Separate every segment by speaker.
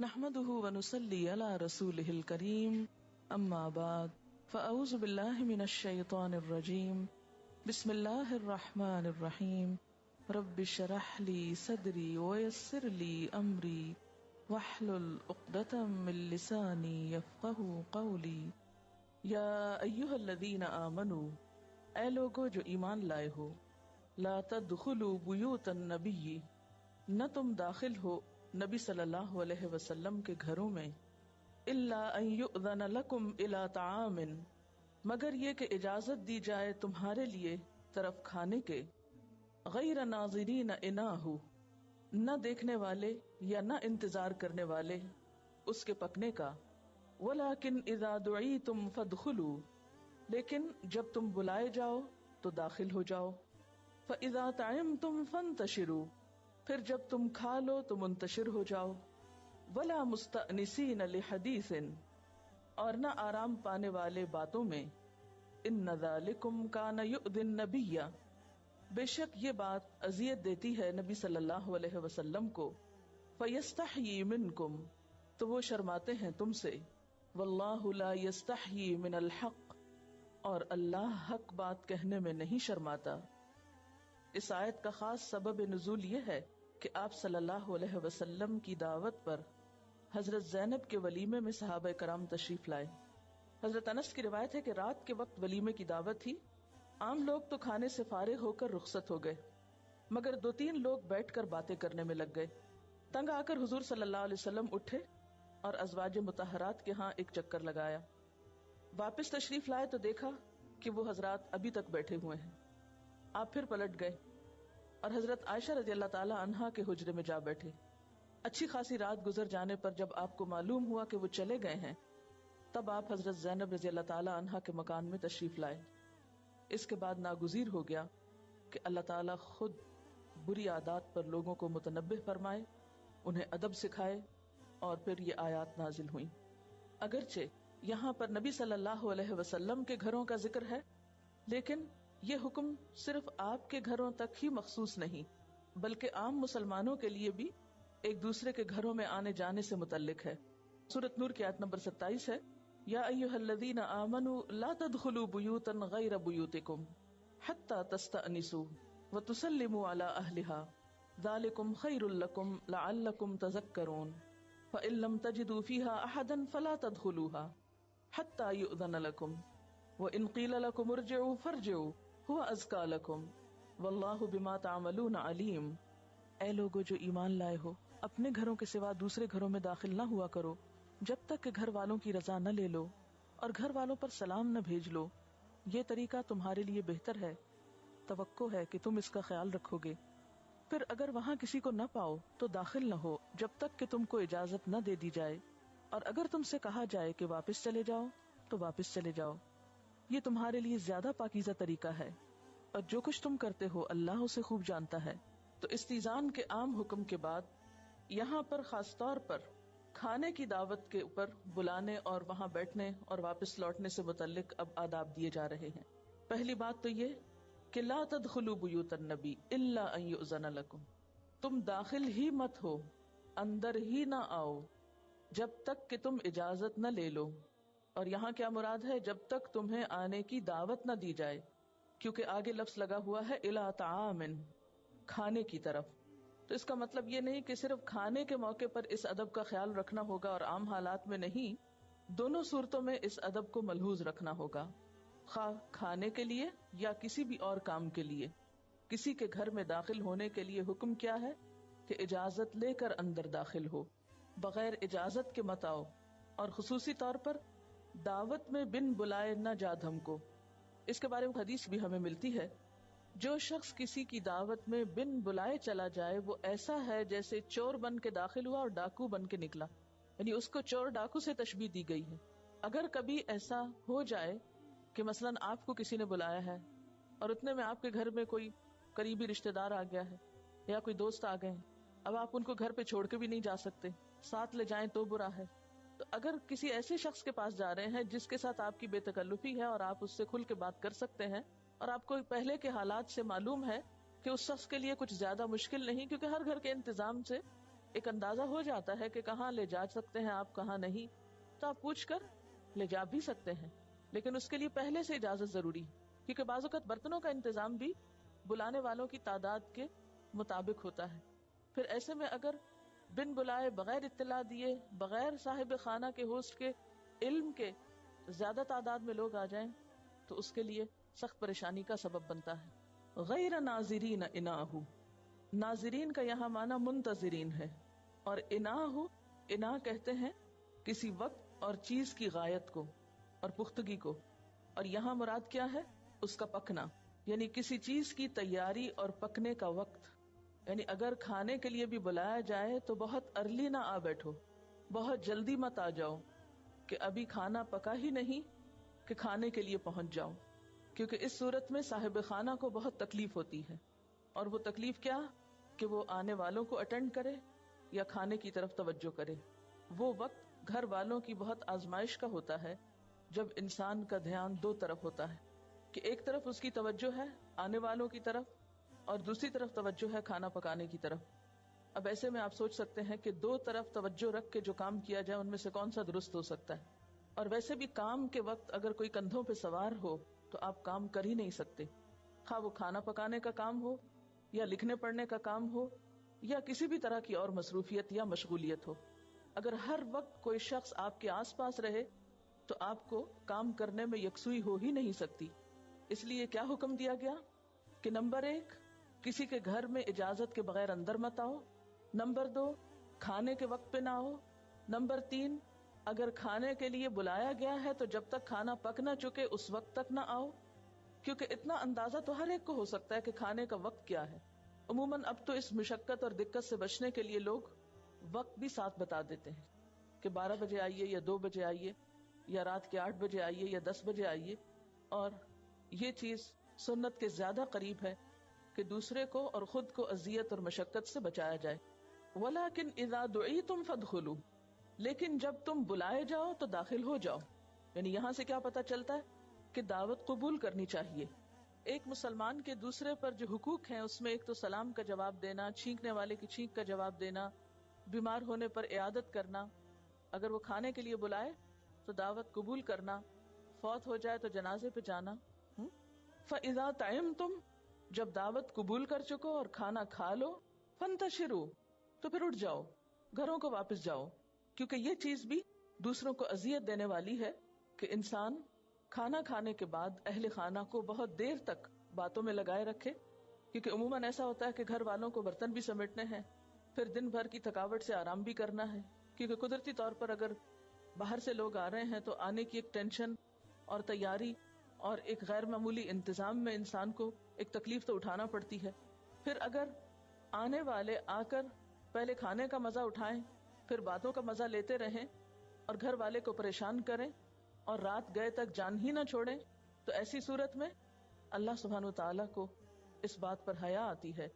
Speaker 1: نحمده ونصلي على رسوله الكريم اما بعد فاعوذ بالله من الشيطان الرجيم بسم الله الرحمن الرحيم رب اشرح لي صدري ويسر لي امري واحلل عقدة من لساني يفقهوا قولي یا ایھا الذین آمنوا، اے لوگو جو ایمان لائے ہو، لا تدخلوا بیوت النبی، نہ تم داخل ہو نبی صلی اللہ علیہ وسلم کے گھروں میں، الا ان یؤذن لکم الی طعام، مگر یہ کہ اجازت دی جائے تمہارے لیے طرف کھانے کے، غیر ناظرین اناہ، نہ دیکھنے والے یا نہ انتظار کرنے والے اس کے پکنے کا، ولیکن اذا دعیتم فادخلوا، لیکن جب تم بلائے جاؤ تو داخل ہو جاؤ، فاذا طعمتم فانتشروا، پھر جب تم کھا لو تو منتشر ہو جاؤ، ولا مستأنسین لحدیث، اور نہ آرام پانے والے باتوں میں، ان ذالکم کان یؤذی النبی، بے شک یہ بات اذیت دیتی ہے نبی صلی اللہ علیہ وسلم کو، فیستحیی منکم، تو وہ شرماتے ہیں تم سے، واللہ لا یستحیی من الحق، اور اللہ حق بات کہنے میں نہیں شرماتا۔ اس آیت کا خاص سبب نزول یہ ہے کہ آپ صلی اللہ علیہ وسلم کی دعوت پر حضرت زینب کے ولیمے میں صحابہ کرام تشریف لائے۔ حضرت انس کی روایت ہے کہ رات کے وقت ولیمے کی دعوت تھی، عام لوگ تو کھانے سے فارغ ہو کر رخصت ہو گئے، مگر 2-3 لوگ بیٹھ کر باتیں کرنے میں لگ گئے۔ تنگ آ کر حضور صلی اللہ علیہ وسلم اٹھے اور ازواج مطہرات کے ہاں ایک چکر لگایا، واپس تشریف لائے تو دیکھا کہ وہ حضرات ابھی تک بیٹھے ہوئے ہیں۔ آپ پھر پلٹ گئے اور حضرت عائشہ رضی اللہ تعالی عنہا کے حجرے میں جا بیٹھے۔ اچھی خاصی رات گزر جانے پر جب آپ کو معلوم ہوا کہ وہ چلے گئے ہیں، تب آپ حضرت زینب رضی اللہ تعالی عنہا کے مکان میں تشریف لائے۔ اس کے بعد ناگزیر ہو گیا کہ اللہ تعالیٰ خود بری عادات پر لوگوں کو متنبہ فرمائے، انہیں ادب سکھائے، اور پھر یہ آیات نازل ہوئیں۔ اگرچہ یہاں پر نبی صلی اللہ علیہ وسلم کے گھروں کا ذکر ہے، لیکن یہ حکم صرف آپ کے گھروں تک ہی مخصوص نہیں، بلکہ عام مسلمانوں کے لیے بھی ایک دوسرے کے گھروں میں آنے جانے سے متعلق ہے۔ سورۃ نور کی آیت نمبر 27 ہے، یا ایھا الذین آمنوا لا تدخلوا بیوتا غیر بیوتکم حتی تستأنسوا وتسلموا علی اہلها ذالکم خیر لکم لعلکم تذکرون فإن لم تجدوا فيها أحدا فلا تدخلوها حتى يؤذن لكم وإن قيل لكم ارجعوا فارجعوا هو أزكى لكم والله بما تعملون عليم۔ اے لوگو جو ایمان لائے ہو، اپنے گھروں کے سوا دوسرے گھروں میں داخل نہ ہوا کرو جب تک کہ گھر والوں کی رضا نہ لے لو، اور گھر والوں پر سلام نہ بھیج لو، یہ طریقہ تمہارے لیے بہتر ہے، توقع ہے کہ تم اس کا خیال رکھو گے۔ پھر اگر وہاں کسی کو نہ پاؤ تو داخل نہ ہو جب تک کہ تم کو اجازت نہ دے دی جائے، اور اگر تم سے کہا جائے کہ واپس چلے جاؤ تو واپس چلے جاؤ، یہ تمہارے لیے زیادہ پاکیزہ طریقہ ہے، اور جو کچھ تم کرتے ہو اللہ اسے خوب جانتا ہے۔ تو استئذان کے عام حکم کے بعد یہاں پر خاص طور پر کھانے کی دعوت کے اوپر بلانے اور وہاں بیٹھنے اور واپس لوٹنے سے متعلق اب آداب دیے جا رہے ہیں۔ پہلی بات تو یہ کہ لا تدخلوا بیوت النبی الا ان یؤذن لکم، تم داخل ہی مت ہو، اندر ہی نہ آؤ جب تک کہ تم اجازت نہ لے لو، اور یہاں کیا مراد ہے؟ جب تک تمہیں آنے کی دعوت نہ دی جائے، کیونکہ آگے لفظ لگا ہوا ہے الی طعام، کھانے کی طرف۔ تو اس کا مطلب یہ نہیں کہ صرف کھانے کے موقع پر اس ادب کا خیال رکھنا ہوگا اور عام حالات میں نہیں، دونوں صورتوں میں اس ادب کو ملحوظ رکھنا ہوگا، خواہ کھانے کے لیے یا کسی بھی اور کام کے لیے۔ کسی کے گھر میں داخل ہونے کے لیے حکم کیا ہے کہ اجازت لے کر اندر داخل ہو، بغیر اجازت کے مت آؤ، اور خصوصی طور پر دعوت میں بن بلائے نہ جا دھمکو۔ اس کے بارے میں حدیث بھی ہمیں ملتی ہے، جو شخص کسی کی دعوت میں بن بلائے چلا جائے وہ ایسا ہے جیسے چور بن کے داخل ہوا اور ڈاکو بن کے نکلا، یعنی اس کو چور ڈاکو سے تشبیہ دی گئی ہے۔ اگر کبھی ایسا ہو جائے کہ مثلاً آپ کو کسی نے بلایا ہے اور اتنے میں آپ کے گھر میں کوئی قریبی رشتہ دار آ گیا ہے یا کوئی دوست آ گئے ہیں، اب آپ ان کو گھر پہ چھوڑ کے بھی نہیں جا سکتے، ساتھ لے جائیں تو برا ہے، تو اگر کسی ایسے شخص کے پاس جا رہے ہیں جس کے ساتھ آپ کی بے تکلفی ہے اور آپ اس سے کھل کے بات کر سکتے ہیں، اور آپ کو پہلے کے حالات سے معلوم ہے کہ اس شخص کے لیے کچھ زیادہ مشکل نہیں، کیونکہ ہر گھر کے انتظام سے ایک اندازہ ہو جاتا ہے کہ کہاں لے جا سکتے ہیں آپ، کہاں نہیں، تو آپ پوچھ کر لے جا بھی سکتے ہیں، لیکن اس کے لیے پہلے سے اجازت ضروری ہے، کیونکہ بعض اوقات برتنوں کا انتظام بھی بلانے والوں کی تعداد کے مطابق ہوتا ہے۔ پھر ایسے میں اگر بن بلائے، بغیر اطلاع دیے، بغیر صاحب خانہ کے، ہوسٹ کے علم کے زیادہ تعداد میں لوگ آ جائیں تو اس کے لیے سخت پریشانی کا سبب بنتا ہے۔ غیر ناظرین اناہ، ناظرین کا یہاں معنی منتظرین ہے، اور انا کہتے ہیں کسی وقت اور چیز کی غایت کو اور پختگی کو، اور یہاں مراد کیا ہے؟ اس کا پکنا، یعنی کسی چیز کی تیاری اور پکنے کا وقت۔ یعنی اگر کھانے کے لیے بھی بلایا جائے تو بہت ارلی نہ آ بیٹھو، بہت جلدی مت آ جاؤ کہ ابھی کھانا پکا ہی نہیں کہ کھانے کے لیے پہنچ جاؤ، کیونکہ اس صورت میں صاحب خانہ کو بہت تکلیف ہوتی ہے، اور وہ تکلیف کیا کہ وہ آنے والوں کو اٹینڈ کرے یا کھانے کی طرف توجہ کرے۔ وہ وقت گھر والوں کی بہت آزمائش کا ہوتا ہے جب انسان کا دھیان دو طرف ہوتا ہے، کہ ایک طرف اس کی توجہ ہے آنے والوں کی طرف اور دوسری طرف توجہ ہے کھانا پکانے کی طرف۔ اب ایسے میں آپ سوچ سکتے ہیں کہ دو طرف توجہ رکھ کے جو کام کیا جائے ان میں سے کون سا درست ہو سکتا ہے؟ اور ویسے بھی کام کے وقت اگر کوئی کندھوں پہ سوار ہو تو آپ کام کر ہی نہیں سکتے، خواہ وہ کھانا پکانے کا کام ہو یا لکھنے پڑھنے کا کام ہو یا کسی بھی طرح کی اور مصروفیت یا مشغولیت ہو۔ اگر ہر وقت کوئی شخص آپ کے آس پاس رہے تو آپ کو کام کرنے میں یکسوئی ہو ہی نہیں سکتی۔ اس لیے کیا حکم دیا گیا کہ نمبر 1، کسی کے گھر میں اجازت کے بغیر اندر مت آؤ، نمبر 2، کھانے کے وقت پہ نہ آؤ، نمبر 3، اگر کھانے کے لیے بلایا گیا ہے تو جب تک کھانا پک نہ چکے اس وقت تک نہ آؤ، کیونکہ اتنا اندازہ تو ہر ایک کو ہو سکتا ہے کہ کھانے کا وقت کیا ہے۔ عموماً اب تو اس مشقت اور دقت سے بچنے کے لیے لوگ وقت بھی ساتھ بتا دیتے ہیں کہ 12 بجے آئیے یا 2 بجے آئیے یا رات کے 8 بجے آئیے یا 10 بجے آئیے، اور یہ چیز سنت کے زیادہ قریب ہے کہ دوسرے کو اور خود کو اذیت اور مشقت سے بچایا جائے۔ وَلَكِنْ إِذَا دُعِيتُمْ فَادْخُلُوا، لیکن جب تم بلائے جاؤ تو داخل ہو جاؤ۔ یعنی یہاں سے کیا پتا چلتا ہے کہ دعوت قبول کرنی چاہیے۔ ایک مسلمان کے دوسرے پر جو حقوق ہیں اس میں ایک تو سلام کا جواب دینا، چھینکنے والے کی چھینک کا جواب دینا، بیمار ہونے پر عیادت کرنا، اگر وہ کھانے کے لیے بلائے تو دعوت قبول کرنا، فوت ہو جائے تو جنازے پہ جانا۔ فَإِذَا طَعِمْتُمْ، جب دعوت قبول کر چکو اور کھانا کھا لو، فَانْتَشِرُوا، تو پھر اٹھ جاؤ، گھروں کو واپس جاؤ، کیونکہ یہ چیز بھی دوسروں کو اذیت دینے والی ہے کہ انسان کھانا کھانے کے بعد اہل خانہ کو بہت دیر تک باتوں میں لگائے رکھے، کیونکہ عموماً ایسا ہوتا ہے کہ گھر والوں کو برتن بھی سمیٹنے ہیں، پھر دن بھر کی تھکاوٹ سے آرام بھی کرنا ہے، کیونکہ قدرتی طور پر اگر باہر سے لوگ آ رہے ہیں تو آنے کی ایک ٹینشن اور تیاری اور ایک غیر معمولی انتظام میں انسان کو ایک تکلیف تو اٹھانا پڑتی ہے۔ پھر اگر آنے والے آ کر پہلے کھانے کا مزہ اٹھائیں، پھر باتوں کا مزہ لیتے رہیں اور گھر والے کو پریشان کریں اور رات گئے تک جان ہی نہ چھوڑیں، تو ایسی صورت میں اللہ سبحانہ وتعالیٰ کو اس بات پر حیا آتی ہے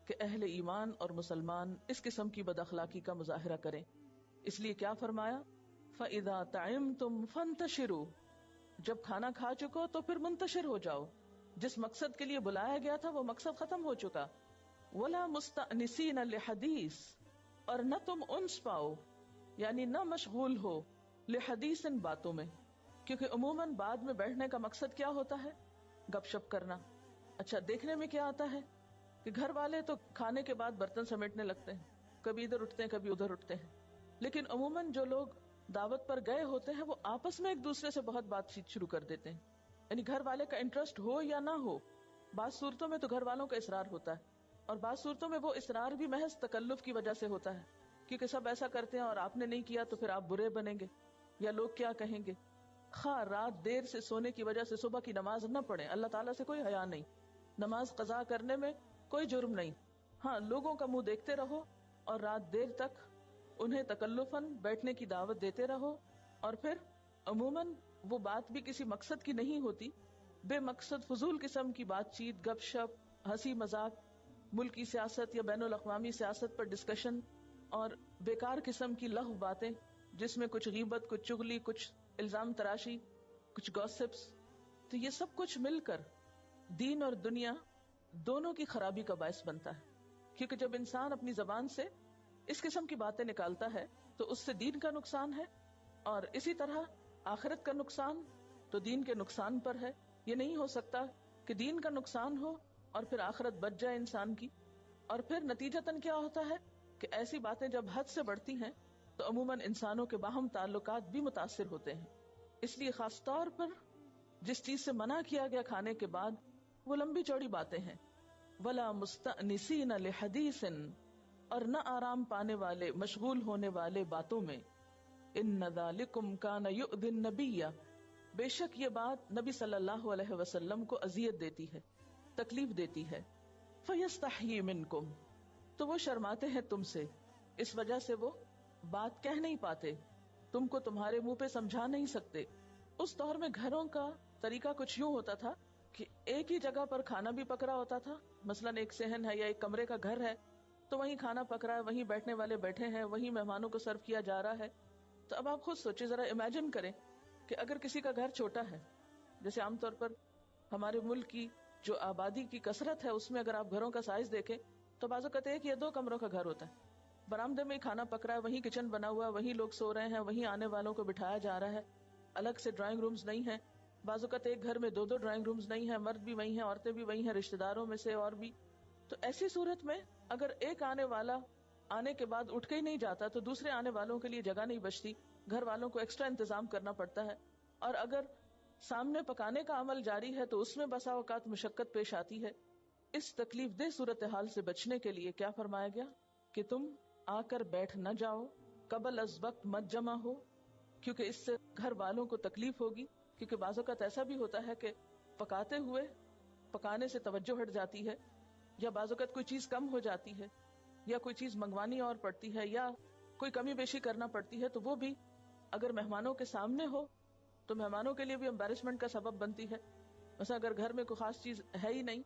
Speaker 1: کہ اہل ایمان اور مسلمان اس قسم کی بد اخلاقی کا مظاہرہ کریں۔ اس لیے کیا فرمایا؟ فَإِذَا طَعِمْتُمْ فَانْتَشِرُوا، جب کھانا کھا چکو تو پھر منتشر ہو جاؤ، جس مقصد کے لیے بلایا گیا تھا وہ مقصد ختم ہو چکا۔ وَلَا مُسْتَأْنِسِينَ لِحَدِيثٍ، اور نہ تم انس پاؤ، یعنی نہ مشغول ہو، لحدیث باتوں میں، کیونکہ عموماً بعد میں بیٹھنے کا مقصد کیا ہوتا ہے؟ گپ شپ کرنا۔ اچھا، دیکھنے میں کیا آتا ہے کہ گھر والے تو کھانے کے بعد برتن سمیٹنے لگتے ہیں، کبھی ادھر اٹھتے ہیں کبھی ادھر اٹھتے ہیں، لیکن عموماً جو لوگ دعوت پر گئے ہوتے ہیں وہ آپس میں ایک دوسرے سے بہت بات چیت شروع کر دیتے ہیں، یعنی گھر والے کا انٹرسٹ ہو یا نہ ہو۔ بعض صورتوں میں تو گھر والوں کا اصرار ہوتا ہے اور بعض صورتوں میں وہ اصرار بھی محض تکلف کی وجہ سے ہوتا ہے، کیونکہ سب ایسا کرتے ہیں اور آپ نے نہیں کیا تو پھر آپ برے بنیں گے یا لوگ کیا کہیں گے۔ خواہ رات دیر سے سونے کی وجہ سے صبح کی نماز نہ پڑھیں، اللہ تعالیٰ سے کوئی حیا نہیں، نماز قضا کرنے میں کوئی جرم نہیں، ہاں لوگوں کا منہ دیکھتے رہو اور رات دیر تک انہیں تکلفاً بیٹھنے کی دعوت دیتے رہو، اور پھر عموماً وہ بات بھی کسی مقصد کی نہیں ہوتی، بے مقصد فضول قسم کی بات چیت، گپ شپ، ہنسی مذاق، ملکی سیاست یا بین الاقوامی سیاست پر ڈسکشن اور بیکار قسم کی لغو باتیں جس میں کچھ غیبت، کچھ چغلی، کچھ الزام تراشی، کچھ گوسپس، تو یہ سب کچھ مل کر دین اور دنیا دونوں کی خرابی کا باعث بنتا ہے، کیونکہ جب انسان اپنی زبان سے اس قسم کی باتیں نکالتا ہے تو اس سے دین کا نقصان ہے، اور اسی طرح آخرت کا نقصان تو دین کے نقصان پر ہے۔ یہ نہیں ہو سکتا کہ دین کا نقصان ہو اور پھر آخرت بچ جائے انسان کی۔ اور پھر نتیجتاً کیا ہوتا ہے کہ ایسی باتیں جب حد سے بڑھتی ہیں تو عموماً انسانوں کے باہم تعلقات بھی متاثر ہوتے ہیں۔ اس لیے خاص طور پر جس چیز سے منع کیا گیا کھانے کے بعد وہ لمبی چوڑی باتیں ہیں۔ وَلَا مُسْتَأْنِسِينَ لِحَدِيثٍ، اور نہ آرام پانے والے، مشغول ہونے والے باتوں میں۔ إِنَّ ذَلِكُمْ كَانَ يُؤْذِي النَّبِيَّ، بے شک یہ بات نبی صلی اللہ علیہ وسلم کو اذیت دیتی ہے، تکلیف دیتی ہے۔ فَيَسْتَحْيِي مِنْكُمْ، تو وہ شرماتے ہیں تم سے، اس وجہ سے وہ بات کہہ نہیں پاتے، تم کو تمہارے منہ پہ سمجھا نہیں سکتے۔ اس دور میں گھروں کا طریقہ کچھ یوں ہوتا تھا کہ ایک ہی جگہ پر کھانا بھی پک رہا ہوتا تھا، مثلاً ایک صحن ہے یا ایک کمرے کا گھر ہے تو وہیں کھانا پک رہا ہے، وہیں بیٹھنے والے بیٹھے ہیں، وہیں مہمانوں کو سرو کیا جا رہا ہے۔ تو اب آپ خود سوچیں، ذرا امیجن کریں کہ اگر کسی کا گھر چھوٹا ہے، جیسے عام طور پر ہمارے ملک کی جو آبادی کی کثرت ہے اس میں اگر آپ گھروں کا سائز دیکھیں تو بعض اوقات 1 یا 2 کمروں کا گھر ہوتا ہے، برآمدے میں ہی کھانا پک رہا ہے، وہیں کچن بنا ہوا ہے، وہیں لوگ سو رہے ہیں، وہیں آنے والوں کو بٹھایا جا رہا ہے، الگ سے ڈرائنگ رومز نہیں ہیں، بعض اوقات ایک گھر میں 2 ڈرائنگ رومز نہیں ہیں، مرد بھی وہی ہیں، عورتیں بھی وہی ہیں، رشتہ داروں میں سے اور بھی۔ تو ایسی صورت میں اگر ایک آنے والا آنے کے بعد اٹھ کے ہی نہیں جاتا تو دوسرے آنے والوں کے لیے جگہ نہیں بچتی، گھر والوں کو ایکسٹرا انتظام کرنا پڑتا ہے، اور اگر سامنے پکانے کا عمل جاری ہے تو اس میں بسا اوقات مشقت پیش آتی ہے۔ اس تکلیف دہ صورتحال سے بچنے کے لیے کیا فرمایا گیا کہ تم آ کر بیٹھ نہ جاؤ، قبل از وقت مت جمع ہو، کیونکہ اس سے گھر والوں کو تکلیف ہوگی۔ کیونکہ بعض اوقات ایسا بھی ہوتا ہے کہ پکاتے ہوئے پکانے سے توجہ ہٹ جاتی ہے، یا بعض اوقات کوئی چیز کم ہو جاتی ہے، یا کوئی چیز منگوانی اور پڑتی ہے، یا کوئی کمی بیشی کرنا پڑتی ہے، تو وہ بھی اگر مہمانوں کے سامنے ہو تو مہمانوں کے لیے بھی امبیرسمنٹ کا سبب بنتی ہے۔ مثلا اگر گھر میں کوئی خاص چیز ہے ہی نہیں،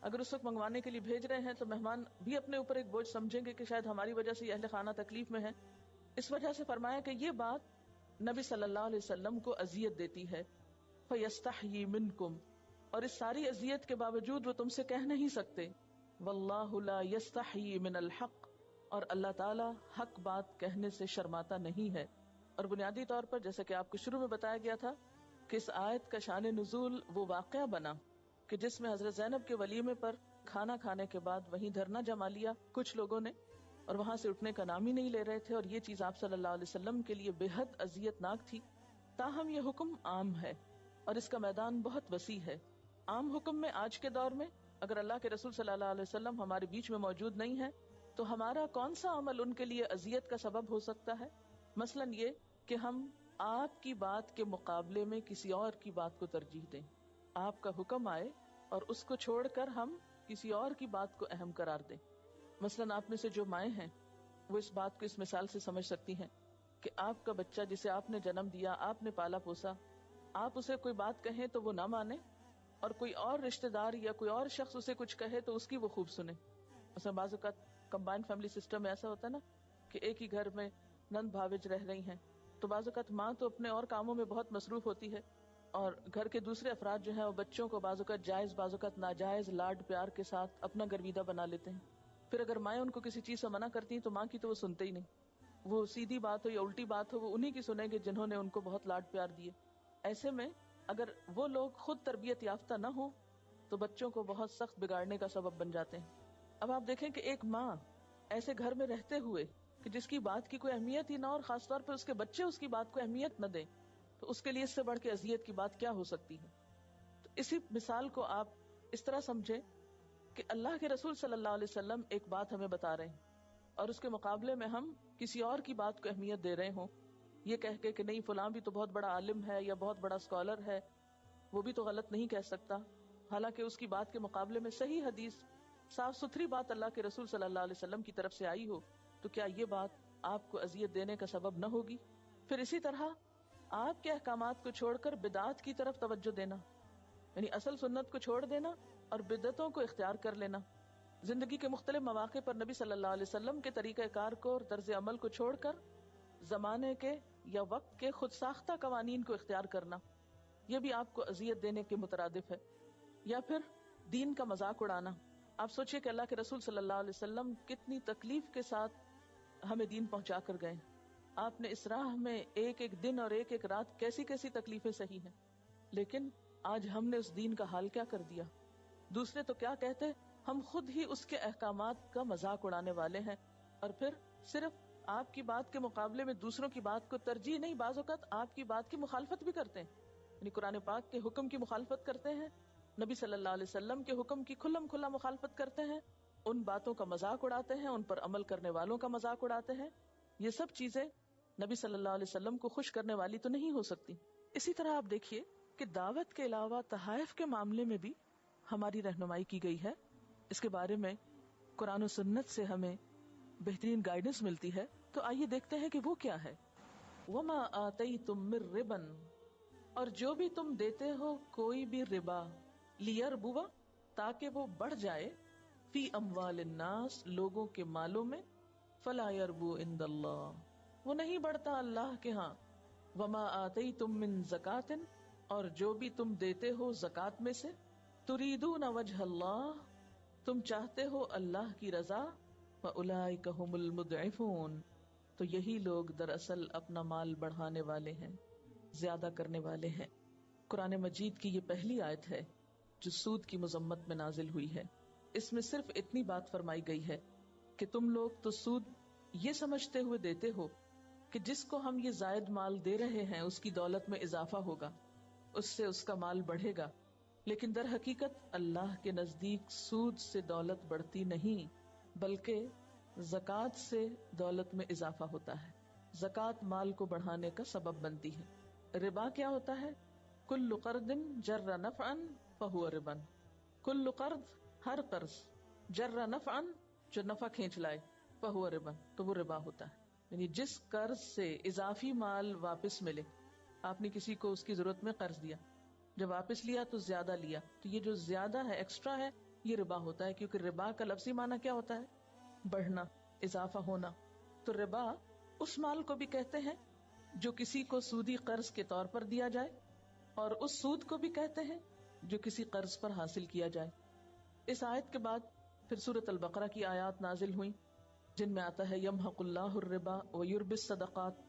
Speaker 1: اگر اس وقت منگوانے کے لیے بھیج رہے ہیں تو مہمان بھی اپنے اوپر ایک بوجھ سمجھیں گے کہ شاید ہماری وجہ سے یہ اہل خانہ تکلیف میں ہے۔ اس وجہ سے فرمایا کہ یہ بات نبی صلی اللہ علیہ وسلم کو اذیت دیتی ہے۔ فَيَسْتَحْيِي مِنْكُمْ، اور اس ساری اذیت کے باوجود وہ تم سے کہہ نہیں سکتے۔ وَاللَّهُ لَا يَسْتَحْيِي مِنَ الْحَقِّ، اور اللہ تعالی حق بات کہنے سے شرماتا نہیں ہے۔ اور بنیادی طور پر جیسا کہ آپ کو شروع میں بتایا گیا تھا کہ اس آیت کا شان نزول وہ واقعہ بنا کہ جس میں حضرت زینب کے ولیمے پر کھانا کھانے کے بعد وہیں دھرنا جما لیا کچھ لوگوں نے، اور وہاں سے اٹھنے کا نام ہی نہیں لے رہے تھے، اور یہ چیز آپ صلی اللہ علیہ وسلم کے لیے بے حد اذیت ناک تھی۔ تاہم یہ حکم عام ہے اور اس کا میدان بہت وسیع ہے۔ عام حکم میں آج کے دور میں اگر اللہ کے رسول صلی اللہ علیہ وسلم ہمارے بیچ میں موجود نہیں ہے تو ہمارا کون سا عمل ان کے لیے اذیت کا سبب ہو سکتا ہے؟ مثلاً یہ کہ ہم آپ کی بات کے مقابلے میں کسی اور کی بات کو ترجیح دیں، آپ کا حکم آئے اور اس کو چھوڑ کر ہم کسی اور کی بات کو اہم قرار دیں۔ مثلاً آپ میں سے جو مائیں ہیں وہ اس بات کو اس مثال سے سمجھ سکتی ہیں کہ آپ کا بچہ جسے آپ نے جنم دیا، آپ نے پالا پوسا، آپ اسے کوئی بات کہیں تو وہ نہ مانے، اور کوئی اور رشتہ دار یا کوئی اور شخص اسے کچھ کہے تو اس کی وہ خوب سنے۔ مثلا بعض اوقات کمبائنڈ فیملی سسٹم میں ایسا ہوتا ہے نا کہ ایک ہی گھر میں نند بھاوج رہ رہی ہیں، تو بعض اوقات ماں تو اپنے اور کاموں میں بہت مصروف ہوتی ہے اور گھر کے دوسرے افراد جو ہیں وہ بچوں کو بعض اوقات جائز بعض اوقات ناجائز لاڈ پیار کے ساتھ اپنا گرویدہ بنا لیتے ہیں۔ پھر اگر مائیں ان کو کسی چیز سے منع کرتی ہیں تو ماں کی تو وہ سنتے ہی نہیں، وہ سیدھی بات ہو یا الٹی بات ہو وہ انہی کی سنیں گے جنہوں نے ان کو بہت لاڈ پیار دیے۔ ایسے میں اگر وہ لوگ خود تربیت یافتہ نہ ہوں تو بچوں کو بہت سخت بگاڑنے کا سبب بن جاتے ہیں۔ اب آپ دیکھیں کہ ایک ماں ایسے گھر میں رہتے ہوئے کہ جس کی بات کی کوئی اہمیت ہی نہ، اور خاص طور پر اس کے بچے اس کی بات کو اہمیت نہ دیں، تو اس کے لیے اس سے بڑھ کے اذیت کی بات کیا ہو سکتی ہے؟ تو اسی مثال کو آپ اس طرح سمجھیں کہ اللہ کے رسول صلی اللہ علیہ وسلم ایک بات ہمیں بتا رہے ہیں اور اس کے مقابلے میں ہم کسی اور کی بات کو اہمیت دے رہے ہوں، یہ کہہ کے کہ نہیں فلاں بھی تو بہت بڑا عالم ہے یا بہت بڑا اسکالر ہے، وہ بھی تو غلط نہیں کہہ سکتا، حالانکہ اس کی بات کے مقابلے میں صحیح حدیث صاف ستھری بات اللہ کے رسول صلی اللہ علیہ وسلم کی طرف سے آئی ہو، تو کیا یہ بات آپ کو اذیت دینے کا سبب نہ ہوگی؟ پھر اسی طرح آپ کے احکامات کو چھوڑ کر بدعات کی طرف توجہ دینا، یعنی اصل سنت کو چھوڑ دینا اور بدعتوں کو اختیار کر لینا، زندگی کے مختلف مواقع پر نبی صلی اللہ علیہ وسلم کے طریقہ کار کو اور طرز عمل کو چھوڑ کر زمانے کے یا وقت کے خود ساختہ قوانین کو اختیار کرنا، یہ بھی آپ کو اذیت دینے کے مترادف ہے۔ یا پھر دین کا مذاق اڑانا، آپ سوچئے کہ اللہ کے رسول صلی اللہ علیہ وسلم کتنی تکلیف کے ساتھ ہمیں دین پہنچا کر گئے. آپ نے اس راہ میں ایک ایک دن اور ایک ایک رات کیسی کیسی تکلیفیں سہی ہیں، لیکن آج ہم نے اس دین کا حال کیا کر دیا. دوسرے تو کیا کہتے، ہم خود ہی اس کے احکامات کا مذاق اڑانے والے ہیں، اور پھر صرف آپ کی بات کے مقابلے میں دوسروں کی بات کو ترجیح نہیں، بعض اوقات آپ کی بات کی مخالفت بھی کرتے ہیں. یعنی قرآن پاک کے حکم کی مخالفت کرتے ہیں، نبی صلی اللہ علیہ وسلم کے حکم کی کھلم کھلا مخالفت کرتے ہیں، ان باتوں کا مذاق اڑاتے ہیں، ان پر عمل کرنے والوں کا مذاق اڑاتے ہیں. یہ سب چیزیں نبی صلی اللہ علیہ وسلم کو خوش کرنے والی تو نہیں ہو سکتی. اسی طرح آپ دیکھیے کہ دعوت کے علاوہ تحائف کے معاملے میں بھی ہماری رہنمائی کی گئی ہے. اس کے بارے میں قرآن و سنت سے ہمیں بہترین گائیڈنس ملتی ہے. تو آئیے دیکھتے ہیں کہ وہ کیا ہے. وَمَا آتَيْتُم مِّن رِّبًا، اور جو بھی تم دیتے ہو کوئی بھی ربا، لیربوا، تاکہ وہ بڑھ جائے، فی اموال الناس، لوگوں کے مالوں میں، فلا یربو عند اللہ، وہ نہیں بڑھتا اللہ کے ہاں. وما آتیتم من زکاۃ، اور جو بھی تم دیتے ہو زکات میں سے، تریدون وجہ اللہ، تم چاہتے ہو اللہ کی رضا، فاولئک ھم المضعفون، تو یہی لوگ دراصل اپنا مال بڑھانے والے ہیں، زیادہ کرنے والے ہیں. قرآن مجید کی یہ پہلی آیت ہے جو سود کی مذمت میں نازل ہوئی ہے. اس میں صرف اتنی بات فرمائی گئی ہے کہ تم لوگ تو سود یہ سمجھتے ہوئے دیتے ہو کہ جس کو ہم یہ زائد مال دے رہے ہیں اس کی دولت میں اضافہ ہوگا، اس سے اس کا مال بڑھے گا، لیکن در حقیقت اللہ کے نزدیک سود سے دولت بڑھتی نہیں، بلکہ زکوٰۃ سے دولت میں اضافہ ہوتا ہے. زکوٰۃ مال کو بڑھانے کا سبب بنتی ہے. ربا کیا ہوتا ہے؟ کل قرض جر نفعا فہو ربا، کل قرض، ہر قرض، جر نفعا، جو نفع کھینچ لائے، فہو ربا، تو وہ ربا ہوتا ہے. یعنی جس قرض سے اضافی مال واپس ملے، آپ نے کسی کو اس کی ضرورت میں قرض دیا، جب واپس لیا تو زیادہ لیا، تو یہ جو زیادہ ہے، ایکسٹرا ہے، یہ ربا ہوتا ہے. کیونکہ ربا کا لفظی معنی کیا ہوتا ہے؟ بڑھنا، اضافہ ہونا. تو ربا اس مال کو بھی کہتے ہیں جو کسی کو سودی قرض کے طور پر دیا جائے، اور اس سود کو بھی کہتے ہیں جو کسی قرض پر حاصل کیا جائے. اس آیت کے بعد پھر سورۃ البقرہ کی آیات نازل ہوئیں جن میں آتا ہے یمحق اللہ الربا ویربی الصدقات،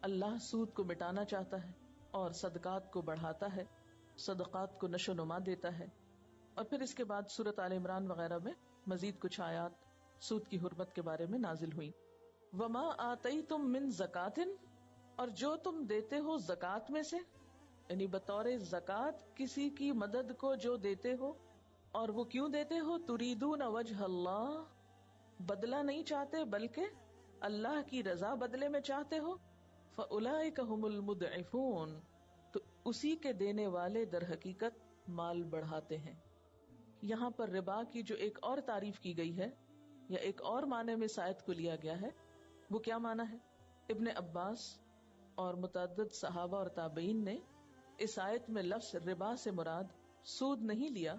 Speaker 1: اللہ سود کو مٹانا چاہتا ہے اور صدقات کو بڑھاتا ہے، صدقات کو نشو نما دیتا ہے. اور پھر اس کے بعد سورۃ آل عمران وغیرہ میں مزید کچھ آیات سود کی حرمت کے بارے میں نازل ہوئیں. وما آتیتم من زکات، اور جو تم دیتے ہو زکات میں سے، یعنی بطور زکات کسی کی مدد کو جو دیتے ہو، اور وہ کیوں دیتے ہو؟ تریدون وجہ اللہ، بدلہ نہیں چاہتے بلکہ اللہ کی رضا بدلے میں چاہتے ہو، فاولئک ھم المضعفون، تو اسی کے دینے والے در حقیقت مال بڑھاتے ہیں. یہاں پر ربا کی جو ایک اور تعریف کی گئی ہے، یا ایک اور معنی میں اس آیت کو لیا گیا ہے، وہ کیا معنی ہے؟ ابن عباس اور متعدد صحابہ اور تابعین نے اس آیت میں لفظ ربا سے مراد سود نہیں لیا،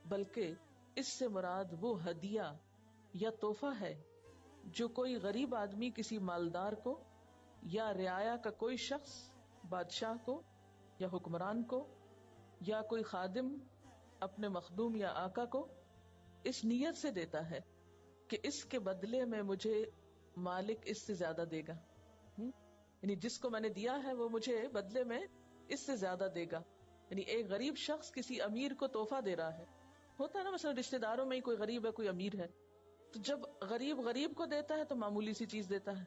Speaker 1: بلکہ اس سے مراد وہ ہدیہ یا تحفہ ہے جو کوئی غریب آدمی کسی مالدار کو، یا رعایا کا کوئی شخص بادشاہ کو یا حکمران کو، یا کوئی خادم اپنے مخدوم یا آقا کو اس نیت سے دیتا ہے کہ اس کے بدلے میں مجھے مالک اس سے زیادہ دے گا. یعنی جس کو میں نے دیا ہے وہ مجھے بدلے میں اس سے زیادہ دے گا. یعنی ایک غریب شخص کسی امیر کو تحفہ دے رہا ہے. ہوتا ہے نا، مثلا رشتہ داروں میں ہی کوئی غریب ہے، کوئی امیر ہے، تو جب غریب غریب کو دیتا ہے تو معمولی سی چیز دیتا ہے،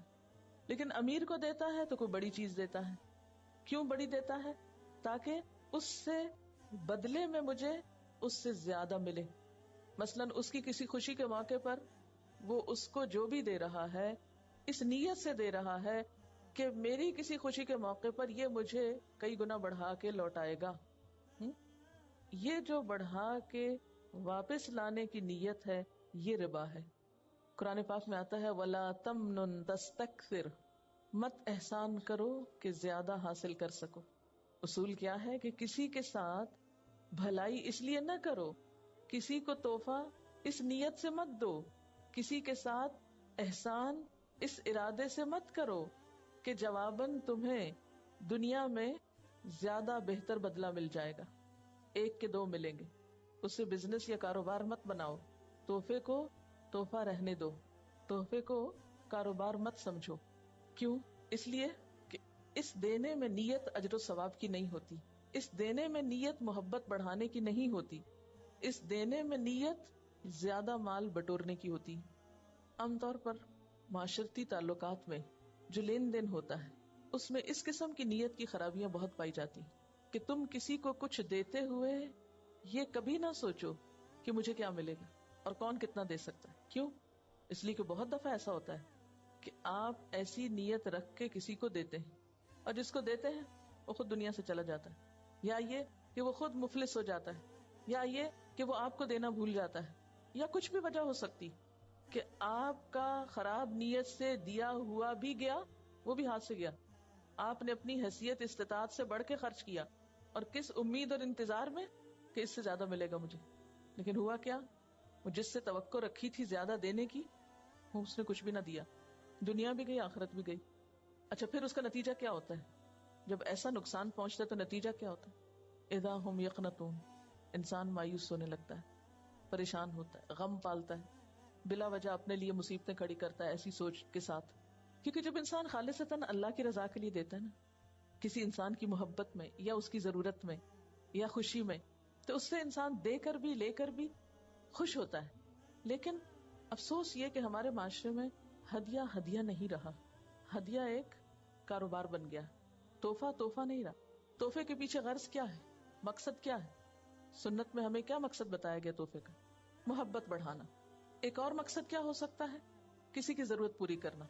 Speaker 1: لیکن امیر کو دیتا ہے تو کوئی بڑی چیز دیتا ہے. کیوں بڑی دیتا ہے؟ تاکہ اس سے بدلے میں مجھے اس سے زیادہ ملے. مثلا اس کی کسی خوشی کے موقع پر وہ اس کو جو بھی دے رہا ہے اس نیت سے دے رہا ہے کہ میری کسی خوشی کے موقع پر یہ مجھے کئی گنا بڑھا کے لوٹائے گا. یہ جو بڑھا کے واپس لانے کی نیت ہے یہ ربا ہے. قرآن پاک میں آتا ہے وَلَا تَمْنُن تَسْتَكْثِرْ، مت احسان کرو کہ زیادہ حاصل کر سکو. اصول کیا ہے کہ کسی کے ساتھ بھلائی اس لیے نہ کرو، کسی کو تحفہ اس نیت سے مت دو، کسی کے ساتھ احسان اس ارادے سے مت کرو کہ جواباً تمہیں دنیا میں زیادہ بہتر بدلہ مل جائے گا، ایک کے دو ملیں گے. اس سے بزنس یا کاروبار مت بناؤ. تحفے کو تحفہ رہنے دو، تحفے کو کاروبار مت سمجھو. کیوں؟ اس لیے کہ اس دینے میں نیت اجر و ثواب کی نہیں ہوتی، اس دینے میں نیت محبت بڑھانے کی نہیں ہوتی، اس دینے میں نیت زیادہ مال بٹورنے کی ہوتی. عام طور پر معاشرتی تعلقات میں جو لین دین ہوتا ہے اس میں اس قسم کی نیت کی خرابیاں بہت پائی جاتی کہ تم کسی کو کچھ دیتے ہوئے یہ کبھی نہ سوچو کہ مجھے کیا ملے گا اور کون کتنا دے سکتا ہے. کیوں؟ اس لیے کہ بہت دفعہ ایسا ہوتا ہے کہ آپ ایسی نیت رکھ کے کسی کو دیتے ہیں اور جس کو دیتے ہیں وہ خود دنیا سے چلا جاتا ہے، یا یہ کہ وہ خود مفلس ہو جاتا ہے، یا یہ کہ وہ آپ کو دینا بھول جاتا ہے، یا کچھ بھی وجہ ہو سکتی کہ آپ کا خراب نیت سے دیا ہوا بھی گیا، وہ بھی ہاتھ سے گیا. آپ نے اپنی حیثیت استطاعت سے بڑھ کے خرچ کیا اور کس امید اور انتظار میں کہ اس سے زیادہ ملے گا مجھے. لیکن ہوا کیا؟ وہ جس سے توقع رکھی تھی زیادہ دینے کی، وہ اس نے کچھ بھی نہ دیا. دنیا بھی گئی، آخرت بھی گئی. اچھا، پھر اس کا نتیجہ کیا ہوتا ہے؟ جب ایسا نقصان پہنچتا ہے تو نتیجہ کیا ہوتا ہے؟ اذا ہم یقنطون، انسان مایوس ہونے لگتا ہے، پریشان ہوتا ہے، غم پالتا ہے، بلا وجہ اپنے لیے مصیبتیں کھڑی کرتا ہے ایسی سوچ کے ساتھ. کیونکہ جب انسان خالصتاً اللہ کی رضا کے لیے دیتا ہے نا، کسی انسان کی محبت میں یا اس کی ضرورت میں یا خوشی میں، تو اس سے انسان دے کر بھی لے کر بھی خوش ہوتا ہے. لیکن افسوس یہ کہ ہمارے معاشرے میں ہدیہ ہدیہ نہیں رہا، ہدیہ ایک کاروبار بن گیا، تحفہ تحفہ نہیں رہا. تحفے کے پیچھے غرض کیا ہے؟ مقصد کیا ہے؟ سنت میں ہمیں کیا مقصد بتایا گیا تحفے کا؟ محبت بڑھانا. ایک اور مقصد کیا ہو سکتا ہے؟ کسی کی ضرورت پوری کرنا.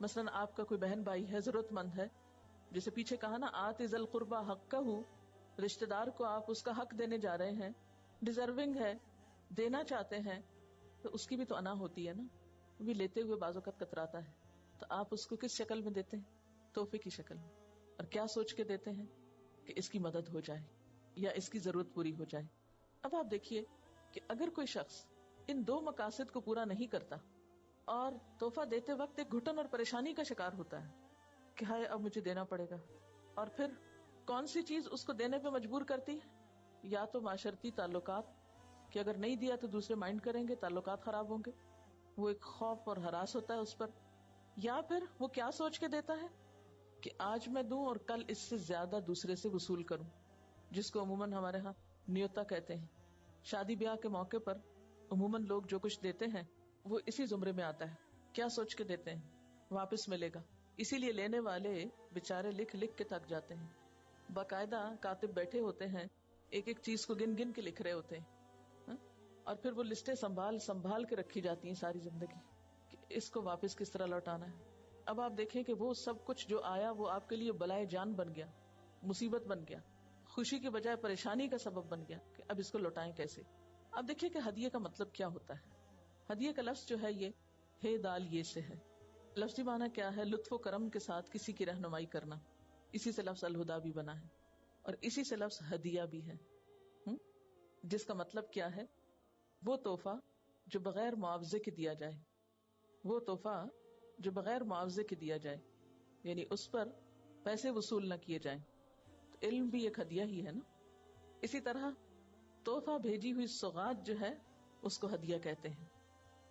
Speaker 1: مثلا آپ کا کوئی بہن بھائی ہے، ضرورت مند ہے، جسے پیچھے کہا نا آت ذی القربى حقہ، رشتہ دار کو آپ اس کا حق دینے جا رہے ہیں، ڈیزرونگ ہے، دینا چاہتے ہیں، تو اس کی بھی تو انا ہوتی ہے نا، وہ بھی لیتے ہوئے بعض اوقات کتراتا ہے. تو آپ اس کو کس شکل میں دیتے ہیں؟ تحفے کی شکل میں. اور کیا سوچ کے دیتے ہیں؟ کہ اس کی مدد ہو جائے یا اس کی ضرورت پوری ہو جائے. اب آپ دیکھیے کہ اگر کوئی شخص ان دو مقاصد کو پورا نہیں کرتا اور تحفہ دیتے وقت ایک گھٹن اور پریشانی کا شکار ہوتا ہے کہ ہائے اب مجھے دینا پڑے گا، اور پھر کون سی چیز اس کو دینے پہ مجبور کرتی ہے؟ یا تو معاشرتی تعلقات کہ اگر نہیں دیا تو دوسرے مائنڈ کریں گے، تعلقات خراب ہوں گے، وہ ایک خوف اور ہراس ہوتا ہے اس پر. یا پھر وہ کیا سوچ کے دیتا ہے کہ آج میں دوں اور کل اس سے زیادہ دوسرے سے وصول کروں، جس کو عموماً ہمارے ہاں نیوتا کہتے ہیں. شادی بیاہ کے موقع پر عموماً لوگ جو کچھ دیتے ہیں وہ اسی زمرے میں آتا ہے. کیا سوچ کے دیتے ہیں؟ واپس ملے گا. اسی لیے لینے والے بےچارے لکھ لکھ کے تھک جاتے ہیں. باقاعدہ کاتب بیٹھے ہوتے ہیں، ایک ایک چیز کو گن گن کے لکھ رہے ہوتے ہیں، اور پھر وہ لسٹیں سنبھال سنبھال کے رکھی جاتی ہیں ساری زندگی کہ اس کو واپس کس طرح لوٹانا ہے. اب آپ دیکھیں کہ وہ سب کچھ جو آیا وہ آپ کے لیے بلائے جان بن گیا، مصیبت بن گیا، خوشی کے بجائے پریشانی کا سبب بن گیا کہ اب اس کو لوٹائیں کیسے. اب دیکھیے کہ ہدیے کا مطلب کیا ہوتا ہے. ہدیے کا لفظ جو ہے یہ ہے دال یہ سے ہے. لفظی معنی کیا ہے؟ لطف و کرم کے ساتھ کسی کی رہنمائی کرنا. اسی سے لفظ الہدا بھی بنا ہے اور اسی سے لفظ ہدیہ بھی ہے، جس کا مطلب کیا ہے؟ وہ تحفہ جو بغیر معاوضے کے دیا جائے، وہ تحفہ جو بغیر معاوضے کے دیا جائے، یعنی اس پر پیسے وصول نہ کیے جائیں. تو علم بھی ایک ہدیہ ہی ہے نا. اسی طرح تحفہ بھیجی ہوئی سوغات جو ہے اس کو ہدیہ کہتے ہیں.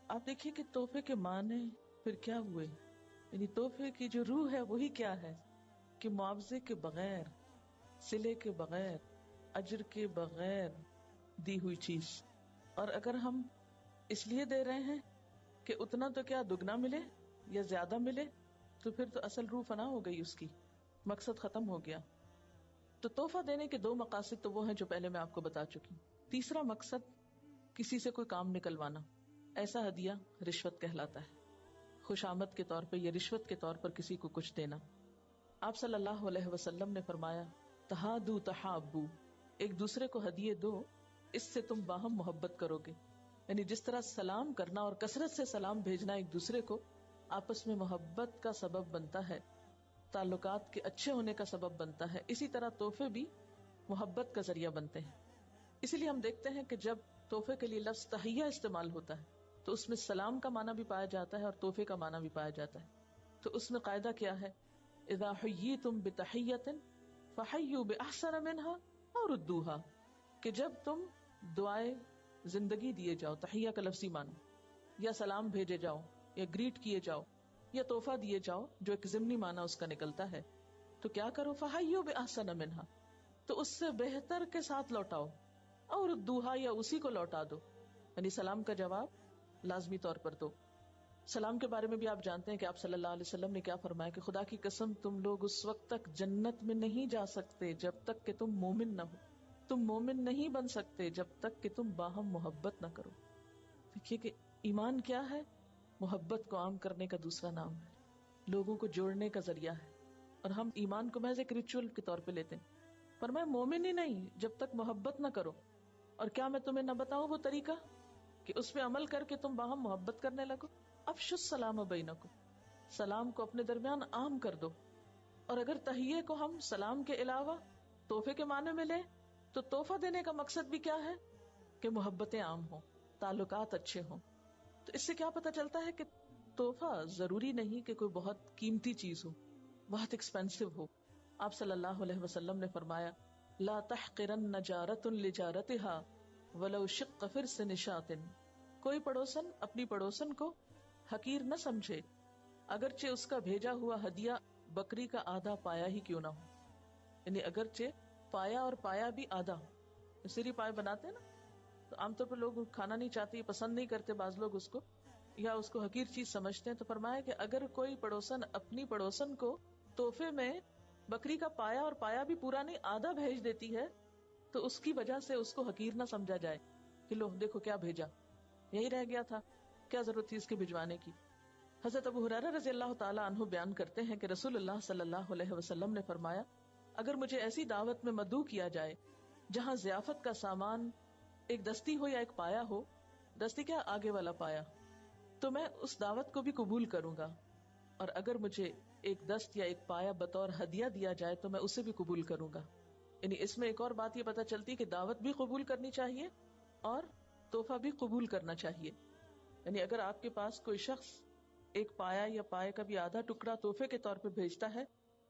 Speaker 1: آپ دیکھیے کہ تحفے کے معنی پھر کیا ہوئے، یعنی تحفے کی جو روح ہے وہی کیا ہے کہ معاوضے کے بغیر، صلے کے بغیر، اجر کے بغیر دی ہوئی چیز. اور اگر ہم اس لیے دے رہے ہیں کہ اتنا تو کیا دگنا ملے یا زیادہ ملے، تو پھر تو اصل روح فنا ہو گئی، اس کی مقصد ختم ہو گیا. تو تحفہ دینے کے دو مقاصد تو وہ ہیں جو پہلے میں آپ کو بتا چکی. تیسرا مقصد کسی سے کوئی کام نکلوانا. ایسا ہدیہ رشوت کہلاتا ہے. خوش آمد کے طور پہ یا رشوت کے طور پر کسی کو کچھ دینا. آپ صلی اللہ علیہ وسلم نے فرمایا تہادو تحابو، ایک دوسرے کو ہدیے دو، اس سے تم باہم محبت کرو گے. یعنی جس طرح سلام کرنا اور کثرت سے سلام بھیجنا ایک دوسرے کو آپس میں محبت کا سبب بنتا ہے، تعلقات کے اچھے ہونے کا سبب بنتا ہے، اسی طرح تحفے بھی محبت کا ذریعہ بنتے ہیں. اسی لیے ہم دیکھتے ہیں کہ جب تحفے کے لیے لفظ تحیہ استعمال ہوتا ہے تو اس میں سلام کا معنی بھی پایا جاتا ہے اور تحفے کا معنی بھی پایا جاتا ہے. تو اس میں قاعدہ کیا ہے؟ اذا حییتم بتحیۃ فحیوا باحسن منها او ردوها، کہ جب تم دعائے زندگی دیے جاؤ، تحیہ کا لفظی معنی، یا سلام بھیجے جاؤ یا گریٹ کیے جاؤ، یا تحفہ دیے جاؤ جو ایک ضمنی معنی اس کا نکلتا ہے، تو کیا کرو فحیوا بأحسن منہا، تو اس سے بہتر کے ساتھ لوٹاؤ، اور ردوہا یا اسی کو لوٹا دو، یعنی سلام کا جواب لازمی طور پر دو۔ سلام کے بارے میں بھی آپ جانتے ہیں کہ آپ صلی اللہ علیہ وسلم نے کیا فرمایا کہ خدا کی قسم تم لوگ اس وقت تک جنت میں نہیں جا سکتے جب تک کہ تم مومن نہ ہو، تم مومن نہیں بن سکتے جب تک کہ تم باہم محبت نہ کرو۔ دیکھیے کہ ایمان کیا ہے؟ محبت کو عام کرنے کا دوسرا نام ہے، لوگوں کو جوڑنے کا ذریعہ ہے، اور ہم ایمان کو محض ایک ریچول کے طور پہ لیتے ہیں، پر میں مومن ہی نہیں جب تک محبت نہ کرو۔ اور کیا میں تمہیں نہ بتاؤں وہ طریقہ کہ اس پہ عمل کر کے تم باہم محبت کرنے لگو؟ افشوا السلام بینکم، سلام کو اپنے درمیان عام کر دو۔ اور اگر تحیے کو ہم سلام کے علاوہ تحفے کے معنی میں لیں تو تحفہ دینے کا مقصد بھی کیا ہے کہ محبتیں عام ہوں، تعلقات اچھے ہوں۔ تو اس سے کیا پتہ چلتا ہے کہ تحفہ ضروری نہیں کہ کوئی بہت قیمتی چیز ہو، بہت ایکسپینسو ہو۔ آپ صلی اللہ علیہ وسلم نے فرمایا لا تحقرن جارۃ لجارتها ولو شق فرس نشاط، کوئی پڑوسن اپنی پڑوسن کو حقیر نہ سمجھے اگرچہ اس کا بھیجا ہوا ہدیہ بکری کا آدھا پایا ہی کیوں نہ ہو، یعنی اگرچہ پایا اور پایا بھی آدھا ہو۔ سری پائے بناتے ہیں نا، تو عام طور پر لوگ کھانا نہیں چاہتے، پسند نہیں کرتے بعض لوگ اس کو، یا اس کو حقیر چیز سمجھتے ہیں، تو فرمایا کہ اگر کوئی پڑوسن اپنی پڑوسن کو تحفے میں بکری کا پایا اور پایا بھی پورا نہیں آدھا بھیج دیتی ہے تو اس کی وجہ سے اس کو حقیر نہ سمجھا جائے کہ لو دیکھو کیا بھیجا، یہی رہ گیا تھا، کیا ضرورت تھی اس کے بھجوانے کی۔ حضرت ابو ہریرہ رضی اللہ تعالی عنہ بیان کرتے ہیں کہ رسول اللہ صلی اللہ علیہ وسلم نے فرمایا اگر مجھے ایسی دعوت میں مدعو کیا جائے جہاں ضیافت کا سامان ایک دستی ہو یا ایک پایا ہو، دستی کیا آگے والا پایا، تو میں اس دعوت کو بھی قبول کروں گا، اور اگر مجھے ایک دست یا ایک پایا بطور ہدیہ دیا جائے تو میں اسے بھی قبول کروں گا۔ یعنی اس میں ایک اور بات یہ پتہ چلتی کہ دعوت بھی قبول کرنی چاہیے اور تحفہ بھی قبول کرنا چاہیے۔ یعنی اگر آپ کے پاس کوئی شخص ایک پایا یا پائے کا بھی آدھا ٹکڑا تحفے کے طور پہ بھیجتا ہے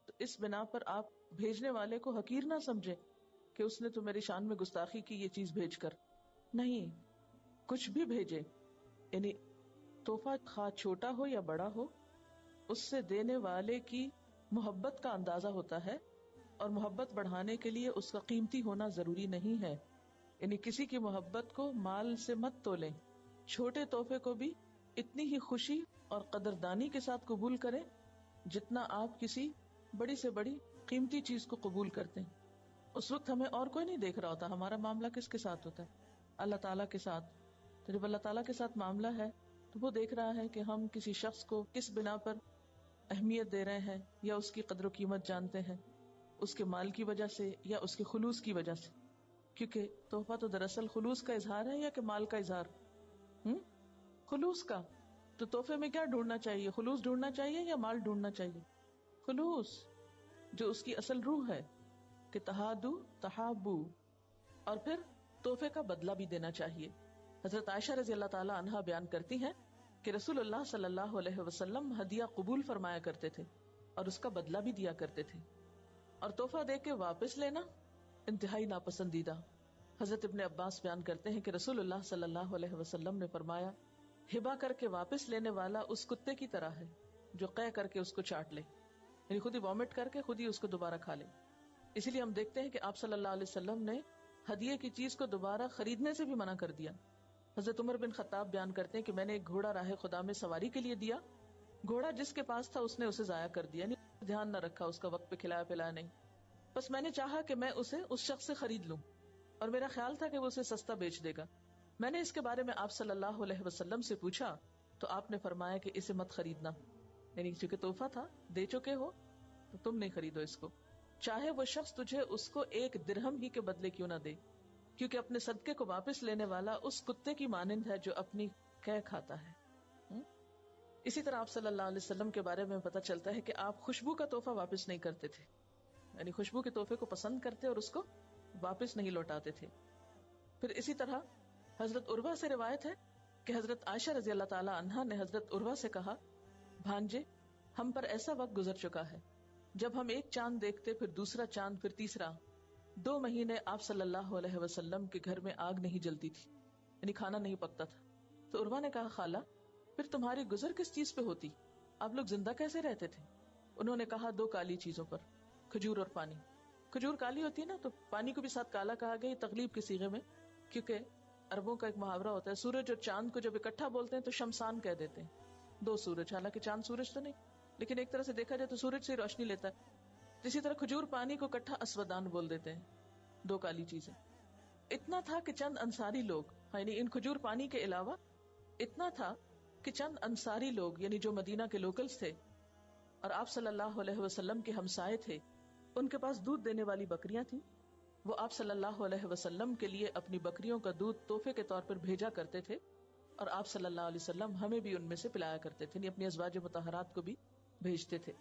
Speaker 1: تو اس بنا پر آپ بھیجنے والے کو حقیر نہ سمجھے کہ اس نے تو میری شان میں گستاخی کی یہ چیز بھیج کر، نہیں، کچھ بھی بھیجے، یعنی تحفہ خواہ چھوٹا ہو یا بڑا ہو، اس سے دینے والے کی محبت کا اندازہ ہوتا ہے، اور محبت بڑھانے کے لیے اس کا قیمتی ہونا ضروری نہیں ہے۔ یعنی کسی کی محبت کو مال سے مت تولیں، چھوٹے تحفے کو بھی اتنی ہی خوشی اور قدردانی کے ساتھ قبول کریں جتنا آپ کسی بڑی سے بڑی قیمتی چیز کو قبول کرتے ہیں۔ اس وقت ہمیں اور کوئی نہیں دیکھ رہا ہوتا، ہمارا معاملہ کس کے ساتھ ہوتا ہے؟ اللہ تعالیٰ کے ساتھ۔ تو جب اللہ تعالیٰ کے ساتھ معاملہ ہے تو وہ دیکھ رہا ہے کہ ہم کسی شخص کو کس بنا پر اہمیت دے رہے ہیں، یا اس کی قدر و قیمت جانتے ہیں، اس کے مال کی وجہ سے یا اس کے خلوص کی وجہ سے، کیونکہ تحفہ تو دراصل خلوص کا اظہار ہے یا کہ مال کا اظہار، خلوص کا۔ تو تحفے میں کیا ڈھونڈنا چاہیے؟ خلوص ڈھونڈنا چاہیے یا مال ڈھونڈنا چاہیے؟ خلوص، جو اس کی اصل روح ہے کہ تہادو تحابو، اور پھر تحفے کا بدلہ بھی دینا چاہیے۔ حضرت عائشہ رضی اللہ تعالی عنہا بیان کرتی ہیں کہ رسول اللہ صلی اللہ علیہ وسلم ہدیہ قبول فرمایا کرتے تھے اور اس کا بدلہ بھی دیا کرتے تھے، اور تحفہ دے کے واپس لینا انتہائی ناپسندیدہ۔ حضرت ابن عباس بیان کرتے ہیں کہ رسول اللہ صلی اللہ علیہ وسلم نے فرمایا ہبا کر کے واپس لینے والا اس کتے کی طرح ہے جو قے کر کے اس کو چاٹ لے، یعنی خود ہی وامٹ کر کے خود ہی اس کو دوبارہ کھا لے۔ اسی لیے ہم دیکھتے ہیں کہ آپ صلی اللہ علیہ وسلم نے ہدیے کی چیز کو دوبارہ خریدنے سے بھی منع کر دیا۔ حضرت عمر بن خطاب بیان کرتے ہیں کہ میں نے ایک گھوڑا راہ خدا میں سواری کے لیے دیا، گھوڑا جس کے پاس تھا اس نے اسے ضائع کر دیا، یعنی دھیان نہ رکھا، اس کا وقت پہ کھلایا پلایا نہیں۔ بس میں نے چاہا کہ میں اسے اس شخص سے خرید لوں، اور میرا خیال تھا کہ وہ اسے سستا بیچ دے گا۔ میں نے اس کے بارے میں آپ صلی اللہ علیہ وسلم سے پوچھا تو آپ نے فرمایا کہ اسے مت خریدنا، یعنی چونکہ تحفہ تھا، دے چکے ہو تو تم نہیں خریدو اس کو، چاہے وہ شخص تجھے اس کو 1 درہم ہی کے بدلے کیوں نہ دے، کیونکہ اپنے صدقے کو واپس لینے والا اس کتے کی مانند ہے جو اپنی قے کھاتا ہے۔ اسی طرح آپ صلی اللہ علیہ وسلم کے بارے میں پتہ چلتا ہے کہ آپ خوشبو کا تحفہ واپس نہیں کرتے تھے، یعنی خوشبو کے تحفے کو پسند کرتے اور اس کو واپس نہیں لوٹاتے تھے۔ پھر اسی طرح حضرت عروہ سے روایت ہے کہ حضرت عائشہ رضی اللہ تعالی عنہا نے حضرت عروہ سے کہا بھانجے، ہم پر ایسا وقت گزر چکا ہے جب ہم ایک چاند دیکھتے، پھر دوسرا چاند، پھر تیسرا، 2 مہینے آپ صلی اللہ علیہ وسلم کے گھر میں آگ نہیں جلتی تھی، یعنی کھانا نہیں پکتا تھا۔ تو عروہ نے کہا خالہ، پھر تمہاری گزر کس چیز پہ ہوتی؟ آپ لوگ زندہ کیسے رہتے تھے؟ انہوں نے کہا 2 کالی چیزوں پر، کھجور اور پانی. کھجور کالی ہوتی ہے نا، تو پانی کو بھی ساتھ کالا کہا گیا تغلیب کے صیغے میں، کیونکہ عربوں کا ایک محاورہ ہوتا ہے سورج اور چاند کو جب اکٹھا بولتے ہیں تو شمسان کہہ دیتے ہیں، 2 سورج، حالانکہ چاند سورج تو نہیں، لیکن ایک طرح سے دیکھا جائے تو سورج سے روشنی لیتا ہے. اسی طرح کھجور پانی کو اکٹھا اسودان بول دیتے ہیں، 2 کالی چیزیں. اتنا تھا کہ چند انصاری لوگ، یعنی ان کھجور پانی کے علاوہ اتنا تھا کہ چند انصاری لوگ، یعنی جو مدینہ کے لوکلز تھے اور آپ صلی اللہ علیہ وسلم کے ہمسائے تھے، ان کے پاس دودھ دینے والی بکریاں تھیں. وہ آپ صلی اللہ علیہ وسلم کے لیے اپنی بکریوں کا دودھ تحفے کے طور پر بھیجا کرتے تھے، اور آپ صلی اللہ علیہ وسلم ہمیں بھی ان میں سے پلایا کرتے تھے، یعنی اپنی ازواج مطہرات کو بھی بھیجتے تھے.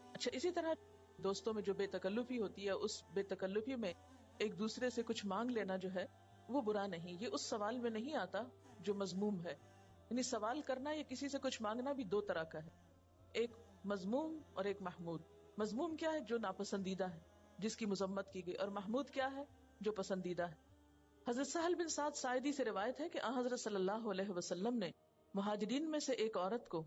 Speaker 1: اچھا، اسی طرح دوستوں میں جو بے تکلفی ہوتی ہے، اس بے تکلفی میں ایک دوسرے سے کچھ مانگ لینا جو ہے وہ برا نہیں. یہ اس سوال میں نہیں آتا جو مذموم ہے. یعنی سوال کرنا یا کسی سے کچھ مانگنا بھی 2 طرح کا ہے، ایک مذموم اور ایک محمود. مذموم کیا ہے؟ جو ناپسندیدہ ہے، جس کی مذمت کی گئی. اور محمود کیا ہے؟ جو پسندیدہ ہے. حضرت سہل بن سعد ساعدی سے روایت ہے کہ حضرت صلی اللہ علیہ وسلم نے مہاجرین میں سے ایک عورت کو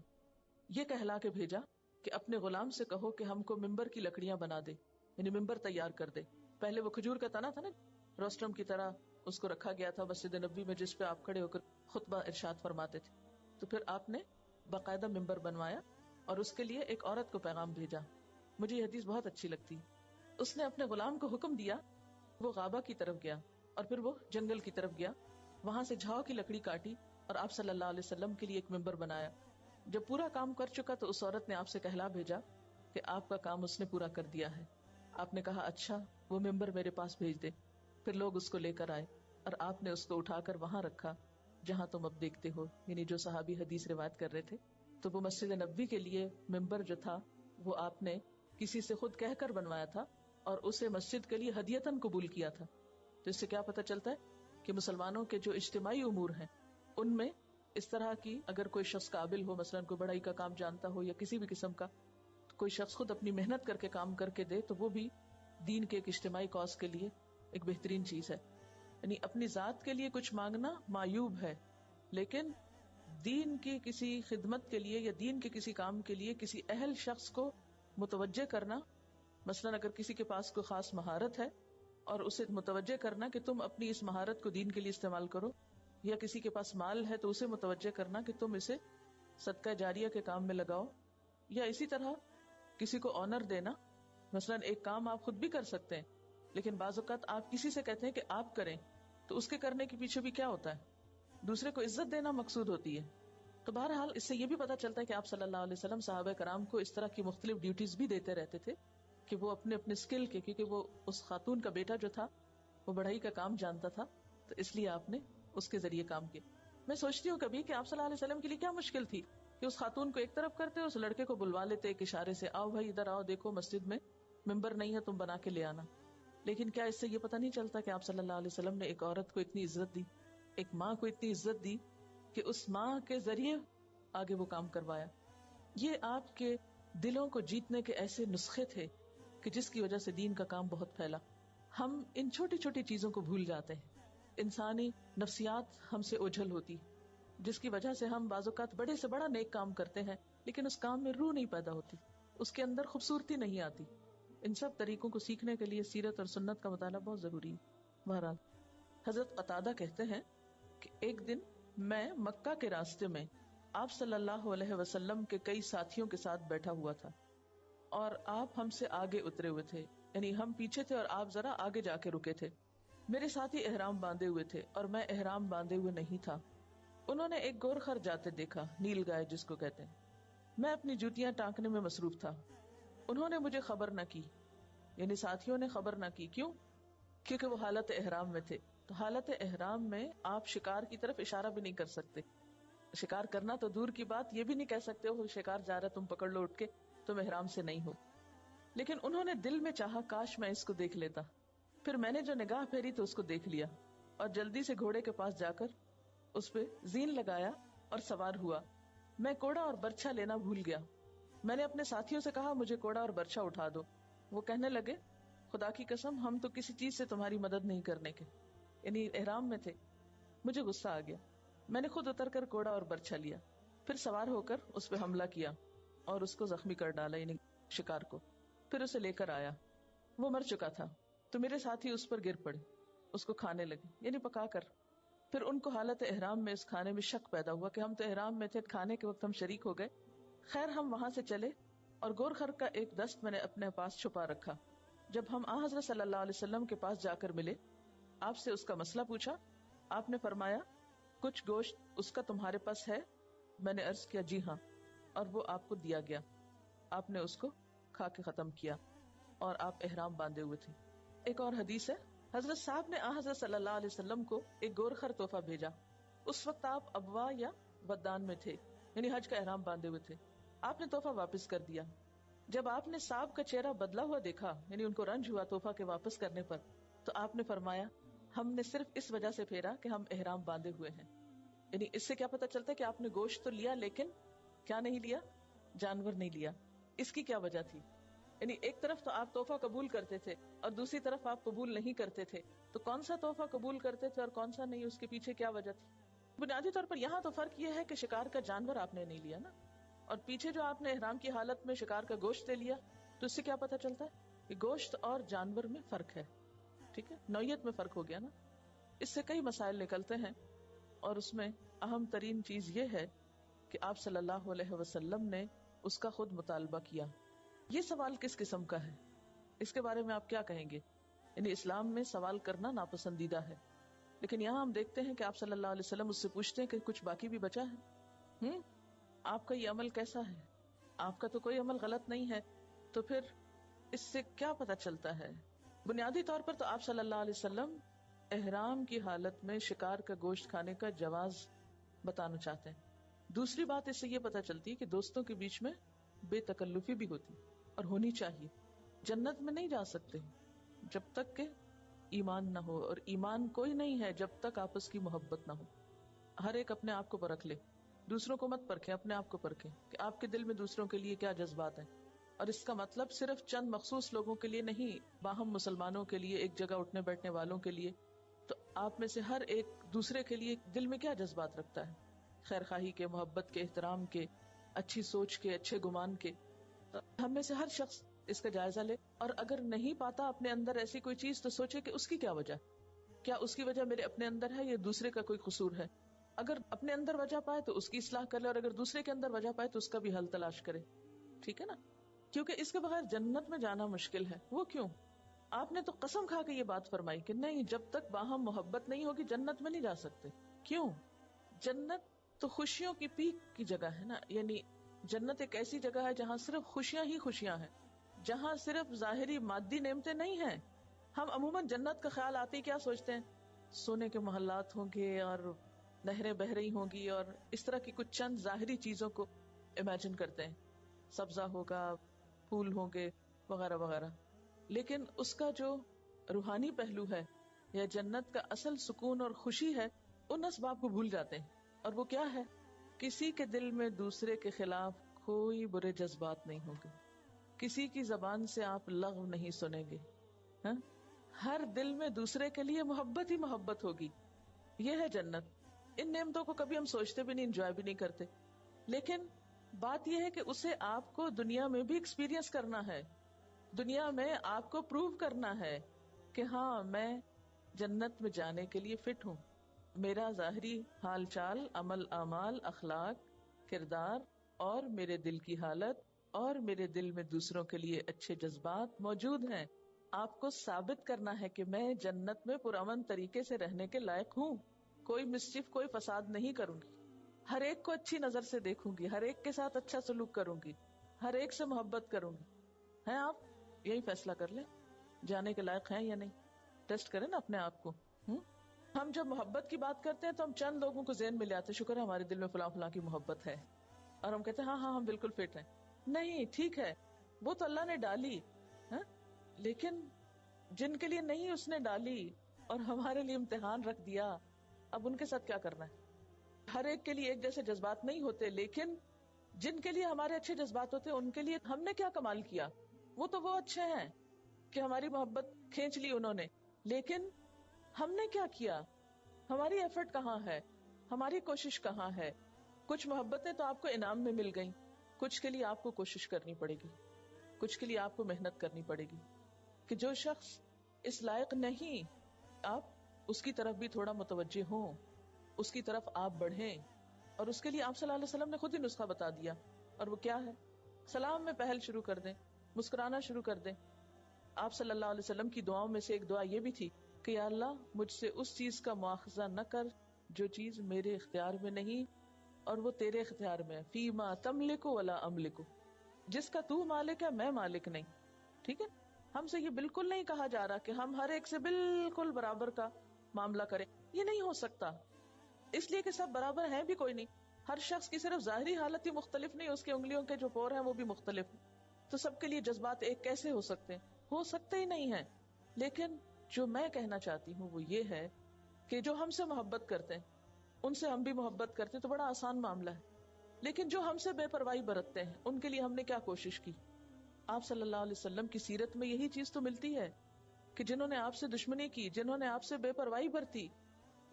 Speaker 1: یہ کہلا کے بھیجا کہ اپنے غلام سے کہو کہ ہم کو ممبر کی لکڑیاں بنا دے، یعنی ممبر تیار کر دے. پہلے وہ کھجور کا تنا تھا نا، روسٹرم کی طرح اس کو رکھا گیا تھا مسجد نبوی میں، جس پہ آپ کھڑے ہو کر خطبہ ارشاد فرماتے تھے. تو پھر آپ نے باقاعدہ ممبر بنوایا اور اس کے لیے ایک عورت کو پیغام بھیجا. مجھے یہ حدیث بہت اچھی لگتی. اس نے اپنے غلام کو حکم دیا، وہ غابہ کی طرف گیا اور پھر وہ جنگل کی طرف گیا، وہاں سے جھاؤ کی لکڑی کاٹی اور آپ صلی اللہ علیہ وسلم کے لیے ایک ممبر بنایا. جب پورا کام کر چکا تو اس عورت نے آپ سے کہلا بھیجا کہ آپ کا کام اس نے پورا کر دیا ہے. آپ نے کہا اچھا، وہ ممبر میرے پاس بھیج دے. پھر لوگ اس کو لے کر آئے اور آپ نے اس کو اٹھا کر وہاں رکھا جہاں تم اب دیکھتے ہو، یعنی جو صحابی حدیث روایت کر رہے تھے. تو وہ مسجد نبوی کے لیے ممبر جو تھا وہ آپ نے کسی سے خود کہہ کر بنوایا تھا اور اسے مسجد کے لیے ہدیتاً قبول کیا تھا. تو اس سے کیا پتہ چلتا ہے کہ مسلمانوں کے جو اجتماعی امور ہیں ان میں اس طرح کی اگر کوئی شخص قابل ہو، مثلاً کوئی بڑائی کا کام جانتا ہو یا کسی بھی قسم کا، تو کوئی شخص خود اپنی محنت کر کے کام کر کے دے تو وہ بھی دین کے ایک اجتماعی کاز کے لیے ایک بہترین چیز ہے. یعنی اپنی ذات کے لیے کچھ مانگنا معیوب ہے، لیکن دین کی کسی خدمت کے لیے یا دین کے کسی کام کے لیے کسی اہل شخص کو متوجہ کرنا، مثلاً اگر کسی کے پاس کوئی خاص مہارت ہے اور اسے متوجہ کرنا کہ تم اپنی اس مہارت کو دین کے لیے استعمال کرو، یا کسی کے پاس مال ہے تو اسے متوجہ کرنا کہ تم اسے صدقہ جاریہ کے کام میں لگاؤ، یا اسی طرح کسی کو آنر دینا. مثلاً ایک کام آپ خود بھی کر سکتے ہیں لیکن بعض اوقات آپ کسی سے کہتے ہیں کہ آپ کریں، تو اس کے کرنے کے پیچھے بھی کیا ہوتا ہے؟ دوسرے کو عزت دینا مقصود ہوتی ہے. تو بہرحال اس سے یہ بھی پتہ چلتا ہے کہ آپ صلی اللہ علیہ وسلم صحابہ کرام کو اس طرح کی مختلف ڈیوٹیز بھی دیتے رہتے تھے کہ وہ اپنے اپنے اسکل کے، کیونکہ وہ اس خاتون کا بیٹا جو تھا وہ بڑھائی کا کام جانتا تھا، تو اس لیے آپ نے اس کے ذریعے کام کیا. میں سوچتی ہوں کبھی کہ آپ صلی اللہ علیہ وسلم کے لیے کیا مشکل تھی کہ اس خاتون کو ایک طرف کرتے، اس لڑکے کو بلوا لیتے ایک اشارے سے، آؤ بھائی ادھر آؤ، دیکھو مسجد میں ممبر نہیں ہے، تم بنا کے لے آنا. لیکن کیا اس سے یہ پتہ نہیں چلتا کہ آپ صلی اللہ علیہ وسلم نے ایک عورت کو اتنی عزت دی، ایک ماں کو اتنی عزت دی کہ اس ماں کے ذریعے آگے وہ کام کروایا. یہ آپ کے دلوں کو جیتنے کے ایسے نسخے تھے کہ جس کی وجہ سے دین کا کام بہت پھیلا. ہم ان چھوٹی چھوٹی چیزوں کو بھول جاتے ہیں. انسانی نفسیات ہم سے اوجھل ہوتی، جس کی وجہ سے ہم بعض اوقات بڑے سے بڑا نیک کام کرتے ہیں لیکن اس کام میں روح نہیں پیدا ہوتی، اس کے اندر خوبصورتی نہیں آتی. ان سب طریقوں کو سیکھنے کے لیے سیرت اور سنت کا مطالعہ بہت ضروری ہے. بہرحال حضرت قتادہ کہتے ہیں کہ ایک دن میں مکہ کے راستے میں آپ صلی اللہ علیہ وسلم کے کئی ساتھیوں کے ساتھ بیٹھا ہوا تھا اور آپ ہم سے آگے اترے ہوئے تھے، یعنی ہم پیچھے تھے اور آپ ذرا آگے جا کے رکے تھے. میرے ساتھی احرام باندھے ہوئے تھے اور میں احرام باندھے ہوئے نہیں تھا. انہوں نے ایک گورخر جاتے دیکھا، نیل گائے جس کو کہتے ہیں. میں اپنی جوتیاں ٹانکنے میں مصروف تھا. انہوں نے مجھے خبر نہ کی، یعنی ساتھیوں نے خبر نہ کی. کیوں؟ کیونکہ وہ حالت احرام میں تھے. تو حالت احرام میں آپ شکار کی طرف اشارہ بھی نہیں کر سکتے. شکار کرنا تو دور کی بات، یہ بھی نہیں کہہ سکتے ہو شکار جا رہا تم پکڑ لو اٹھ کے، تم احرام سے نہیں ہو. لیکن انہوں نے دل میں چاہا کاش میں اس کو دیکھ لیتا. پھر میں نے جو نگاہ پھیری تو اس کو دیکھ لیا اور جلدی سے گھوڑے کے پاس جا کر اس پہ زین لگایا اور سوار ہوا. میں کوڑا اور برچھا لینا بھول گیا. میں نے اپنے ساتھیوں سے کہا مجھے کوڑا اور برچھا اٹھا دو. وہ کہنے لگے خدا کی قسم ہم تو کسی چیز سے تمہاری مدد نہیں کرنے کے، یعنی احرام میں تھے. مجھے غصہ آ گیا. میں نے خود اتر کر کوڑا اور برچھا لیا، پھر سوار ہو کر اس پہ حملہ کیا. اور اس کو زخمی کر ڈالا، یعنی شکار کو. پھر اسے لے کر آیا، وہ مر چکا تھا، تو میرے ساتھی اس پر گر پڑے، اس کو کھانے لگے، یعنی پکا کر. پھر ان کو حالت احرام میں اس کھانے میں شک پیدا ہوا کہ ہم تو احرام میں تھے، کھانے کے وقت ہم شریک ہو گئے. خیر ہم وہاں سے چلے اور گورخر کا ایک دست میں نے اپنے پاس چھپا رکھا. جب ہم حضرت صلی اللہ علیہ وسلم کے پاس جا کر ملے، آپ سے اس کا مسئلہ پوچھا. آپ نے فرمایا کچھ گوشت اس کا تمہارے پاس ہے؟ میں نے عرض کیا جی ہاں، اور وہ آپ کو دیا گیا. آپ نے اس کو کھا کے ختم کیا اور آپ احرام باندھے ہوئے تھے. ایک اور حدیث ہے، حضرت صاحب نے حضرت صلی اللہ علیہ وسلم کو ایک گورخر تحفہ بھیجا. اس وقت آپ ابوا یا ودان میں تھے، یعنی حج کا احرام باندھے ہوئے تھے. آپ نے تحفہ واپس کر دیا. جب آپ نے صاحب کا چہرہ بدلا ہوا دیکھا، یعنی ان کو رنج ہوا تحفہ کے واپس کرنے پر، تو آپ نے فرمایا ہم نے صرف اس وجہ سے پھیرا کہ ہم احرام باندھے ہوئے ہیں. یعنی اس سے کیا پتہ چلتا ہے کہ آپ نے گوشت تو لیا لیکن کیا نہیں لیا؟ جانور نہیں لیا. اس کی کیا وجہ تھی؟ یعنی ایک طرف تو آپ تحفہ قبول کرتے تھے اور دوسری طرف آپ قبول نہیں کرتے تھے، تو کون سا تحفہ قبول کرتے تھے اور کون سا نہیں؟ اس کے پیچھے کیا وجہ تھی؟ بنیادی طور پر یہاں تو فرق یہ ہے کہ شکار کا جانور آپ نے نہیں لیا نا، اور پیچھے جو آپ نے احرام کی حالت میں شکار کا گوشت لے لیا، تو اس سے کیا پتہ چلتا ہے کہ گوشت اور جانور میں فرق ہے. ٹھیک ہے، نوعیت میں فرق ہو گیا نا. اس سے کئی مسائل نکلتے ہیں، اور اس میں اہم ترین چیز یہ ہے کہ آپ صلی اللہ علیہ وسلم نے اس کا خود مطالبہ کیا. یہ سوال کس قسم کا ہے، اس کے بارے میں آپ کیا کہیں گے؟ یعنی اسلام میں سوال کرنا ناپسندیدہ ہے، لیکن یہاں ہم دیکھتے ہیں کہ آپ صلی اللہ علیہ وسلم اس سے پوچھتے ہیں کہ کچھ باقی بھی بچا ہے؟ آپ کا یہ عمل کیسا ہے؟ آپ کا تو کوئی عمل غلط نہیں ہے. تو پھر اس سے کیا پتہ چلتا ہے؟ بنیادی طور پر تو آپ صلی اللہ علیہ وسلم احرام کی حالت میں شکار کا گوشت کھانے کا جواز بتانا چاہتے ہیں. دوسری بات اس سے یہ پتہ چلتی ہے کہ دوستوں کے بیچ میں بے تکلفی بھی ہوتی اور ہونی چاہیے. جنت میں نہیں جا سکتے جب تک کہ ایمان نہ ہو، اور ایمان کوئی نہیں ہے جب تک آپس کی محبت نہ ہو. ہر ایک اپنے آپ کو پرکھ لے، دوسروں کو مت پرکھیں، اپنے آپ کو پرکھیں کہ آپ کے دل میں دوسروں کے لیے کیا جذبات ہیں. اور اس کا مطلب صرف چند مخصوص لوگوں کے لیے نہیں، باہم مسلمانوں کے لیے، ایک جگہ اٹھنے بیٹھنے والوں کے لیے. تو آپ میں سے ہر ایک دوسرے کے لیے دل میں کیا جذبات رکھتا ہے، خیر خواہی کے، محبت کے، احترام کے، اچھی سوچ کے، اچھے گمان کے. ہم میں سے ہر شخص اس کا جائزہ لے، اور اگر نہیں پاتا اپنے اندر ایسی کوئی چیز تو سوچے کہ اس کی کیا وجہ، کیا اس کی وجہ میرے اپنے اندر ہے یا دوسرے کا کوئی قصور ہے. اگر اپنے اندر وجہ پائے تو اس کی اصلاح کر لے، اور اگر دوسرے کے اندر وجہ پائے تو اس کا بھی حل تلاش کرے. ٹھیک ہے نا، کیونکہ اس کے بغیر جنت میں جانا مشکل ہے. وہ کیوں؟ آپ نے تو قسم کھا کے یہ بات فرمائی کہ نہیں، جب تک باہم محبت نہیں ہوگی جنت میں نہیں جا سکتے. کیوں؟ جنت تو خوشیوں کی پیک کی جگہ ہے نا. یعنی جنت ایک ایسی جگہ ہے جہاں صرف خوشیاں ہی خوشیاں ہیں، جہاں صرف ظاہری مادی نعمتیں نہیں ہیں. ہم عموماً جنت کا خیال آتے ہی کیا سوچتے ہیں؟ سونے کے محلات ہوں گے اور نہریں بہ رہی ہوں گی، اور اس طرح کی کچھ چند ظاہری چیزوں کو امیجن کرتے ہیں. سبزہ ہوگا، پھول ہوں گے، وغیرہ وغیرہ. لیکن اس کا جو روحانی پہلو ہے یا جنت کا اصل سکون اور خوشی ہے، ان اسباب کو بھول جاتے ہیں. اور وہ کیا ہے؟ کسی کے دل میں دوسرے کے خلاف کوئی برے جذبات نہیں ہوں گے، کسی کی زبان سے آپ لغو نہیں سنیں گے. ہر دل میں دوسرے کے لیے محبت ہی محبت ہوگی. یہ ہے جنت. ان نعمتوں کو کبھی ہم سوچتے بھی نہیں، انجوائے بھی نہیں کرتے، لیکن بات یہ ہے کہ اسے آپ کو دنیا میں بھی ایکسپیرینس کرنا ہے. دنیا میں آپ کو پروو کرنا ہے کہ ہاں میں جنت میں جانے کے لیے فٹ ہوں. میرا ظاہری حال چال، عمل اعمال، اخلاق، کردار، اور میرے دل کی حالت، اور میرے دل میں دوسروں کے لیے اچھے جذبات موجود ہیں. آپ کو ثابت کرنا ہے کہ میں جنت میں پرامن طریقے سے رہنے کے لائق ہوں. کوئی مسچف، کوئی فساد نہیں کروں گی، ہر ایک کو اچھی نظر سے دیکھوں گی، ہر ایک کے ساتھ اچھا سلوک کروں گی، ہر ایک سے محبت کروں گی. ہیں آپ یہی فیصلہ کر لیں جانے کے لائق ہیں یا نہیں. ٹیسٹ کریں نا اپنے آپ کو. ہم جب محبت کی بات کرتے ہیں تو ہم چند لوگوں کو ذہن میں لے آتے، شکر ہے ہمارے دل میں فلاں فلاں کی محبت ہے، اور ہم کہتے ہیں ہاں ہم بالکل فٹ ہیں. نہیں، ٹھیک ہے وہ تو اللہ نے ڈالی، لیکن جن کے لیے نہیں اس نے ڈالی اور ہمارے لیے امتحان رکھ دیا، اب ان کے ساتھ کیا کرنا ہے؟ ہر ایک کے لیے ایک جیسے جذبات نہیں ہوتے، لیکن جن کے لیے ہمارے اچھے جذبات ہوتے ہیں ان کے لیے ہم نے کیا کمال کیا. وہ تو وہ اچھے ہیں کہ ہماری محبت کھینچ لی انہوں نے، لیکن ہم نے کیا کیا؟ ہماری ایفرٹ کہاں ہے؟ ہماری کوشش کہاں ہے؟ کچھ محبتیں تو آپ کو انعام میں مل گئیں، کچھ کے لیے آپ کو کوشش کرنی پڑے گی، کچھ کے لیے آپ کو محنت کرنی پڑے گی کہ جو شخص اس لائق نہیں، آپ اس کی طرف بھی تھوڑا متوجہ ہوں، اس کی طرف آپ بڑھیں. اور اس کے لیے آپ صلی اللہ علیہ وسلم نے خود ہی نسخہ بتا دیا، اور وہ کیا ہے؟ سلام میں پہل شروع کر دیں، مسکرانا شروع کر دیں. آپ صلی اللہ علیہ وسلم کی دعاؤں میں سے ایک دعا یہ بھی تھی کہ یا اللہ مجھ سے اس چیز کا مواخذہ نہ کر جو چیز میرے اختیار میں نہیں اور وہ تیرے اختیار میں ہے، فیما تملک ولا املک، جس کا تو مالک ہے میں مالک نہیں. ٹھیک ہے، ہم سے یہ بالکل نہیں کہا جا رہا کہ ہم ہر ایک سے بالکل برابر کا معاملہ کریں، یہ نہیں ہو سکتا، اس لیے کہ سب برابر ہیں بھی کوئی نہیں. ہر شخص کی صرف ظاہری حالت ہی مختلف نہیں، اس کے انگلیوں کے جو پور ہیں وہ بھی مختلف ہیں. تو سب کے لیے جذبات ایک کیسے ہو سکتے ہیں؟ ہو سکتے ہی نہیں ہیں. لیکن جو میں کہنا چاہتی ہوں وہ یہ ہے کہ جو ہم سے محبت کرتے ہیں ان سے ہم بھی محبت کرتے ہیں تو بڑا آسان معاملہ ہے. لیکن جو ہم سے بے پرواہی برتتے ہیں ان کے لیے ہم نے کیا کوشش کی؟ آپ صلی اللہ علیہ وسلم کی سیرت میں یہی چیز تو ملتی ہے کہ جنہوں نے آپ سے دشمنی کی، جنہوں نے آپ سے بے پرواہی برتی،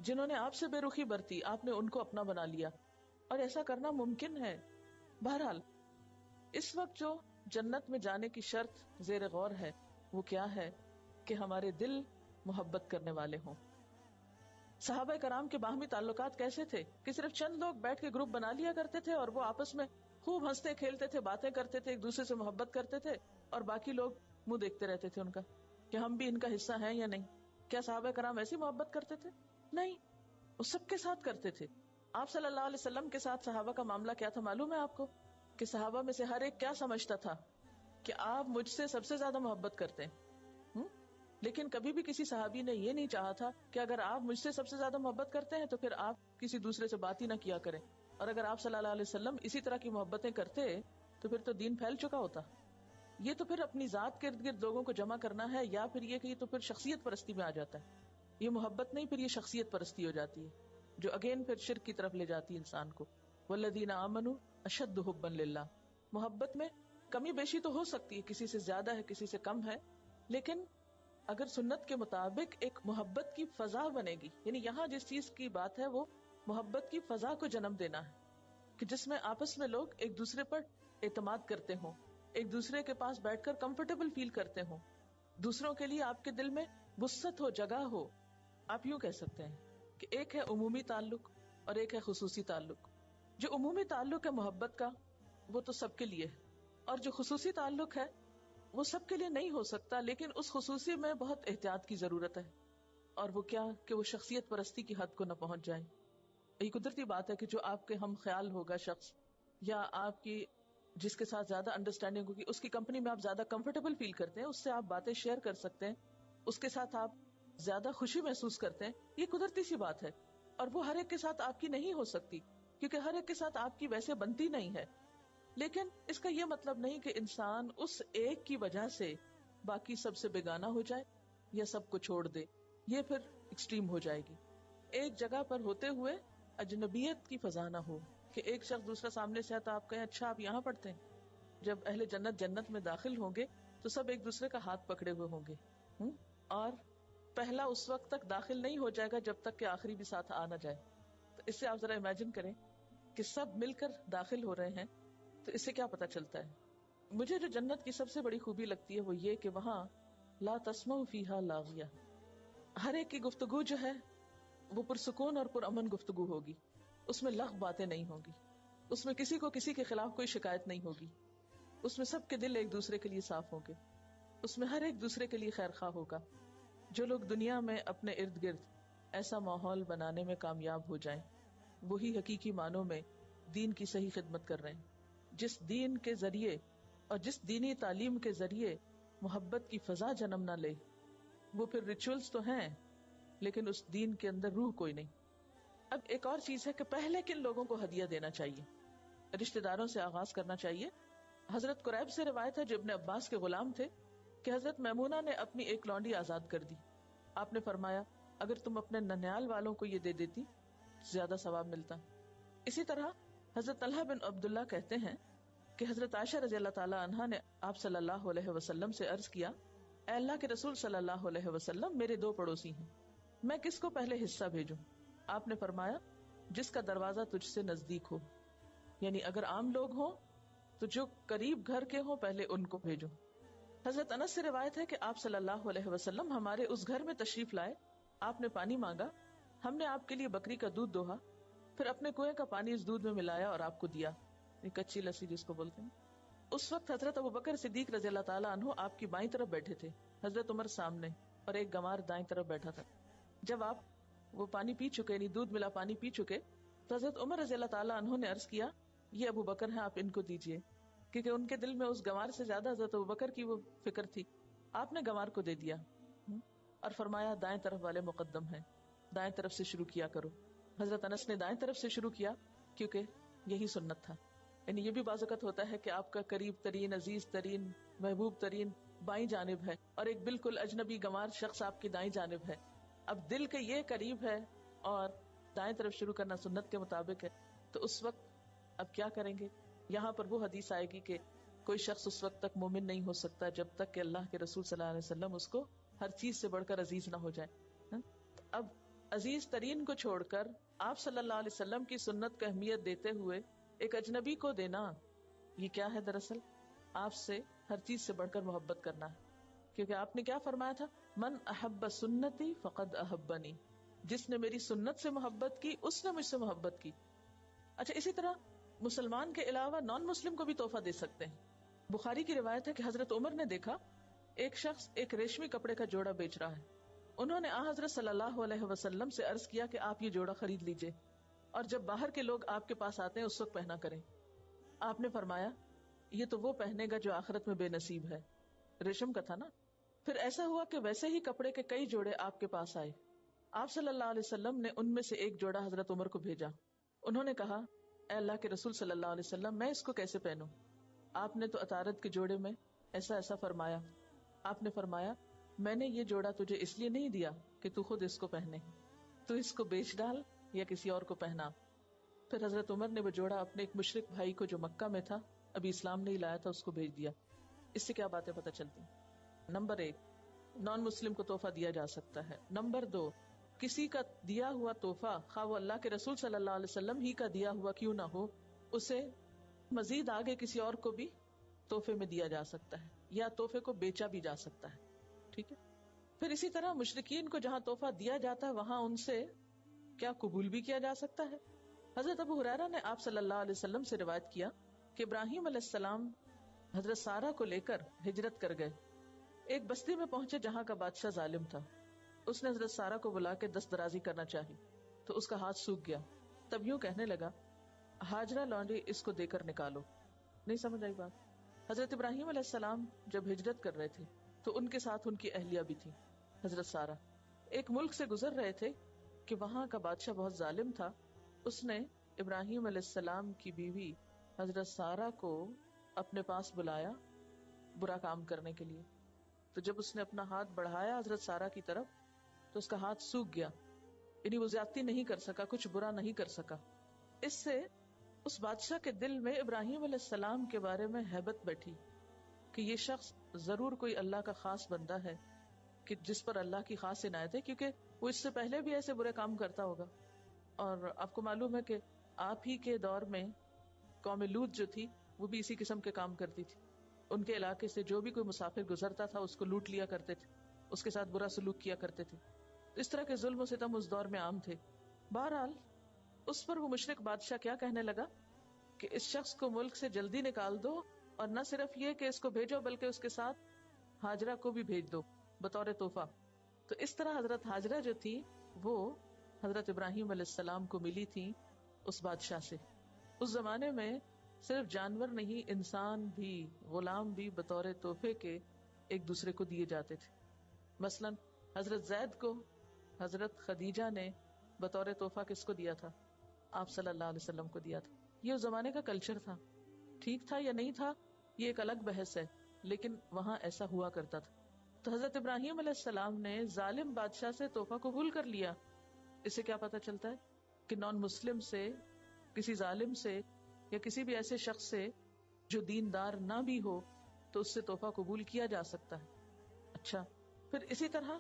Speaker 1: جنہوں نے آپ سے بے رخی برتی، آپ نے ان کو اپنا بنا لیا. اور ایسا کرنا ممکن ہے. بہرحال اس وقت جو جنت میں جانے کی شرط زیر غور ہے وہ کیا ہے؟ کہ ہمارے دل محبت کرنے والے ہوں. صحابہ کرام کے باہمی تعلقات کیسے تھے کہ صرف چند لوگ بیٹھ کے گروپ بنا لیا کرتے تھے اور وہ آپس میں خوب ہنستے کھیلتے تھے، باتیں کرتے تھے، ایک دوسرے سے محبت کرتے تھے، اور باقی لوگ منہ دیکھتے رہتے تھے ان کا کہ ہم بھی ان کا حصہ ہیں یا نہیں. کیا صحابہ کرام ایسی محبت کرتے تھے؟ نہیں، وہ سب کے ساتھ کرتے تھے. آپ صلی اللہ علیہ وسلم کے ساتھ صحابہ کا معاملہ کیا تھا معلوم ہے آپ کو؟ کہ صحابہ میں سے ہر ایک کیا سمجھتا تھا کہ آپ مجھ سے سب سے زیادہ محبت کرتے ہیں. لیکن کبھی بھی کسی صحابی نے یہ نہیں چاہا تھا کہ اگر آپ مجھ سے سب سے زیادہ محبت کرتے ہیں تو پھر آپ کسی دوسرے سے بات ہی نہ کیا کریں، اور اگر آپ صلی اللہ علیہ وسلم اسی طرح کی محبتیں کرتے تو پھر تو دین پھیل چکا ہوتا. یہ تو پھر اپنی ذات کے ارد گرد لوگوں کو جمع کرنا ہے، یا پھر یہ کہ یہ تو پھر شخصیت پرستی میں آ جاتا ہے. یہ محبت نہیں، پھر یہ شخصیت پرستی ہو جاتی ہے جو اگین پھر شرک کی طرف لے جاتی ہے انسان کو. والذین آمنوا اشد حبا للہ. محبت میں کمی بیشی تو ہو سکتی ہے، کسی سے زیادہ ہے کسی سے کم ہے، لیکن اگر سنت کے مطابق ایک محبت کی فضا بنے گی، یعنی یہاں جس چیز کی بات ہے وہ محبت کی فضا کو جنم دینا ہے کہ جس میں آپس میں لوگ ایک دوسرے پر اعتماد کرتے ہوں، ایک دوسرے کے پاس بیٹھ کر کمفرٹیبل فیل کرتے ہوں، دوسروں کے لیے آپ کے دل میں وسعت ہو، جگہ ہو. آپ یوں کہہ سکتے ہیں کہ ایک ہے عمومی تعلق اور ایک ہے خصوصی تعلق. جو عمومی تعلق ہے محبت کا وہ تو سب کے لیے ہے، اور جو خصوصی تعلق ہے وہ سب کے لیے نہیں ہو سکتا، لیکن اس خصوصی میں بہت احتیاط کی ضرورت ہے. اور وہ کیا کہ وہ شخصیت پرستی کی حد کو نہ پہنچ جائے. یہ قدرتی بات ہے کہ جو آپ کے ہم خیال ہوگا شخص، یا آپ کی جس کے ساتھ زیادہ انڈرسٹینڈنگ ہوگی، اس کی کمپنی میں آپ زیادہ کمفرٹیبل فیل کرتے ہیں، اس سے آپ باتیں شیئر کر سکتے ہیں، اس کے ساتھ آپ زیادہ خوشی محسوس کرتے ہیں. یہ قدرتی سی بات ہے، اور وہ ہر ایک کے ساتھ آپ کی نہیں ہو سکتی کیونکہ ہر ایک کے ساتھ آپ کی ویسے بنتی نہیں ہے. لیکن اس کا یہ مطلب نہیں کہ انسان اس ایک کی وجہ سے باقی سب سے بیگانہ ہو جائے یا سب کو چھوڑ دے. یہ پھر ایکسٹریم ہو جائے گی. ایک جگہ پر ہوتے ہوئے اجنبیت کی فضا نہ ہو کہ ایک شخص دوسرا سامنے سے ہے تو آپ کہیں اچھا آپ یہاں پڑھتے ہیں. جب اہل جنت جنت میں داخل ہوں گے تو سب ایک دوسرے کا ہاتھ پکڑے ہوئے ہوں گے، اور پہلا اس وقت تک داخل نہیں ہو جائے گا جب تک کہ آخری بھی ساتھ آ نہ جائے. تو اس سے آپ ذرا امیجن کریں کہ سب مل کر داخل ہو رہے ہیں، تو اس سے کیا پتا چلتا ہے؟ مجھے جو جنت کی سب سے بڑی خوبی لگتی ہے وہ یہ کہ وہاں لا تسمع فیہا لاغیہ، ہر ایک کی گفتگو جو ہے وہ پرسکون اور پرامن گفتگو ہوگی. اس میں لغو باتیں نہیں ہوگی، اس میں کسی کو کسی کے خلاف کوئی شکایت نہیں ہوگی، اس میں سب کے دل ایک دوسرے کے لیے صاف ہوں گے، اس میں ہر ایک دوسرے کے لیے خیر خواہ ہوگا. جو لوگ دنیا میں اپنے ارد گرد ایسا ماحول بنانے میں کامیاب ہو جائیں وہی حقیقی معنوں میں دین کی صحیح خدمت کر رہے ہیں. جس دین کے ذریعے اور جس دینی تعلیم کے ذریعے محبت کی فضا جنم نہ لے، وہ پھر ریچولز تو ہیں لیکن اس دین کے اندر روح کوئی نہیں. اب ایک اور چیز ہے کہ پہلے کن لوگوں کو ہدیہ دینا چاہیے؟ رشتہ داروں سے آغاز کرنا چاہیے. حضرت قریب سے روایت ہے جو ابن عباس کے غلام تھے کہ حضرت میمونہ نے اپنی ایک لونڈی آزاد کر دی. آپ نے فرمایا اگر تم اپنے ننیال والوں کو یہ دے دیتی زیادہ ثواب ملتا. اسی طرح حضرت طلحہ بن عبداللہ کہتے ہیں کہ حضرت عائشہ رضی اللہ تعالی عنہا نے آپ صلی اللہ علیہ وسلم سے عرض کیا، اے اللہ کے رسول صلی اللہ علیہ وسلم، میرے دو پڑوسی ہیں، میں کس کو پہلے حصہ بھیجوں؟ آپ نے فرمایا جس کا دروازہ تجھ سے نزدیک ہو. یعنی اگر عام لوگ ہوں تو تو جو قریب گھر کے ہوں پہلے ان کو بھیجو. حضرت انس سے روایت ہے کہ آپ صلی اللہ علیہ وسلم ہمارے اس گھر میں تشریف لائے. آپ نے پانی مانگا, ہم نے آپ کے لیے بکری کا دودھ دوہا, پھر اپنے کنویں کا پانی اس دودھ میں ملایا اور آپ کو دیا, یہ کچی لسی جس کو بولتے ہیں. اس وقت حضرت ابوبکر صدیق رضی اللہ تعالیٰ عنہ آپ کی بائیں طرف بیٹھے تھے, حضرت عمر سامنے, اور ایک گنوار دائیں طرف بیٹھا تھا. جب آپ وہ پانی پی چکے, یعنی دودھ ملا پانی پی چکے, تو حضرت عمر رضی اللہ تعالیٰ عنہ نے عرض کیا, یہ ابوبکر ہیں, آپ ان کو دیجئے, کیونکہ ان کے دل میں اس گنوار سے زیادہ حضرت ابوبکر کی وہ فکر تھی. آپ نے گنوار کو دے دیا اور فرمایا دائیں طرف والے مقدم ہیں, دائیں طرف سے شروع کیا کرو. حضرت انس نے دائیں طرف سے شروع کیا کیونکہ یہی سنت تھا. یعنی یہ بھی بعض اوقات ہوتا ہے کہ آپ کا قریب ترین, عزیز ترین, محبوب ترین بائیں جانب ہے اور ایک بالکل اجنبی گنوار شخص آپ کی دائیں جانب ہے. اب دل کے یہ قریب ہے اور دائیں طرف شروع کرنا سنت کے مطابق ہے, تو اس وقت اب کیا کریں گے؟ یہاں پر وہ حدیث آئے گی کہ کوئی شخص اس وقت تک مومن نہیں ہو سکتا جب تک کہ اللہ کے رسول صلی اللہ علیہ وسلم اس کو ہر چیز سے بڑھ کر عزیز نہ ہو جائے. اب عزیز ترین کو چھوڑ کر آپ صلی اللہ علیہ وسلم کی سنت کو اہمیت دیتے ہوئے ایک اجنبی کو دینا, یہ کیا ہے؟ دراصل آپ سے ہر چیز سے بڑھ کر محبت کرنا ہے, کیونکہ آپ نے کیا فرمایا تھا, من احب سنتی فقد احبنی, جس نے میری سنت سے محبت کی اس نے مجھ سے محبت کی. اچھا, اسی طرح مسلمان کے علاوہ نان مسلم کو بھی تحفہ دے سکتے ہیں. بخاری کی روایت ہے کہ حضرت عمر نے دیکھا ایک شخص ایک ریشمی کپڑے کا جوڑا بیچ رہا ہے. انہوں نے حضرت صلی اللہ علیہ وسلم سے عرض کیا کہ آپ یہ جوڑا خرید لیجئے, اور جب باہر کے لوگ آپ کے پاس آتے ہیں اس وقت پہنا کریں. آپ نے فرمایا یہ تو وہ پہنے گا جو آخرت میں بے نصیب ہے. ریشم کا تھا نا. پھر ایسا ہوا کہ ویسے ہی کپڑے کے کئی جوڑے آپ کے پاس آئے. آپ صلی اللہ علیہ وسلم نے ان میں سے ایک جوڑا حضرت عمر کو بھیجا. انہوں نے کہا, اے اللہ کے رسول صلی اللہ علیہ وسلم, میں اس کو کیسے پہنوں؟ آپ نے تو عطارد کے جوڑے میں ایسا ایسا فرمایا. آپ نے فرمایا میں نے یہ جوڑا تجھے اس لیے نہیں دیا کہ تو خود اس کو پہنے, تو اس کو بیچ ڈال یا کسی اور کو پہنا. پھر حضرت عمر نے وہ جوڑا اپنے ایک مشرک بھائی کو جو مکہ میں تھا, ابھی اسلام نہیں لایا تھا, اس کو بھیج دیا. اس سے کیا باتیں پتہ چلتی؟ نمبر 1, نان مسلم کو تحفہ دیا جا سکتا ہے. نمبر 2, کسی کا دیا ہوا تحفہ خواہ وہ اللہ کے رسول صلی اللہ علیہ وسلم ہی کا دیا ہوا کیوں نہ ہو, اسے مزید آگے کسی اور کو بھی تحفے میں دیا جا سکتا ہے, یا تحفے کو بیچا بھی جا سکتا ہے. ٹھیک ہے. پھر اسی طرح مشرکین کو جہاں تحفہ دیا جاتا ہے وہاں ان سے کیا قبول بھی کیا جا سکتا ہے. حضرت ابو ہریرہ نے آپ صلی اللہ علیہ وسلم سے روایت کیا کہ ابراہیم علیہ السلام حضرت سارہ کو لے کر ہجرت کر گئے. ایک بستی میں پہنچے جہاں کا بادشاہ ظالم تھا. اس نے حضرت سارہ کو بلا کے دست درازی کرنا چاہی تو اس کا ہاتھ سوکھ گیا. تب یوں کہنے لگا, ہاجرہ لونڈی اس کو دے کر نکالو. نہیں سمجھ آئی بات؟ حضرت ابراہیم علیہ السلام جب ہجرت کر رہے تھے تو ان کے ساتھ ان کی اہلیہ بھی تھی, حضرت سارہ. ایک ملک سے گزر رہے تھے کہ وہاں کا بادشاہ بہت ظالم تھا. اس نے ابراہیم علیہ السلام کی بیوی حضرت سارہ کو اپنے پاس بلایا برا کام کرنے کے لیے. تو جب اس نے اپنا ہاتھ بڑھایا حضرت سارہ کی طرف تو اس کا ہاتھ سوکھ گیا, یعنی وہ زیادتی نہیں کر سکا, کچھ برا نہیں کر سکا. اس سے اس بادشاہ کے دل میں ابراہیم علیہ السلام کے بارے میں ہیبت بیٹھی کہ یہ شخص ضرور کوئی اللہ کا خاص بندہ ہے کہ جس پر اللہ کی خاص عنایت ہے, کیونکہ وہ اس سے پہلے بھی ایسے برے کام کرتا ہوگا. اور آپ کو معلوم ہے کہ آپ ہی کے دور میں قوم لوط جو تھی وہ بھی اسی قسم کے کام کرتی تھی. ان کے علاقے سے جو بھی کوئی مسافر گزرتا تھا اس کو لوٹ لیا کرتے تھے, اس کے ساتھ برا سلوک کیا کرتے تھے. اس طرح کے ظلم و ستم اس دور میں عام تھے. بہرحال اس پر وہ مشرک بادشاہ کیا کہنے لگا کہ اس شخص کو ملک سے جلدی نکال دو, اور نہ صرف یہ کہ اس کو بھیجو بلکہ اس کے ساتھ ہاجرہ کو بھی بھیج دو بطور تحفہ. تو اس طرح حضرت ہاجرہ جو تھی وہ حضرت ابراہیم علیہ السلام کو ملی تھی اس بادشاہ سے. اس زمانے میں صرف جانور نہیں, انسان بھی, غلام بھی بطور تحفے کے ایک دوسرے کو دیے جاتے تھے. مثلا حضرت زید کو حضرت خدیجہ نے بطور تحفہ کس کو دیا تھا؟ آپ صلی اللہ علیہ وسلم کو دیا تھا. یہ اس زمانے کا کلچر تھا. ٹھیک تھا یا نہیں تھا یہ ایک الگ بحث ہے, لیکن وہاں ایسا ہوا کرتا تھا. تو حضرت ابراہیم علیہ السلام نے ظالم بادشاہ سے تحفہ قبول کر لیا. اس سے کیا پتہ چلتا ہے کہ نان مسلم سے, کسی ظالم سے, یا کسی بھی ایسے شخص سے جو دیندار نہ بھی ہو تو اس سے تحفہ قبول کیا جا سکتا ہے. اچھا, پھر اسی طرح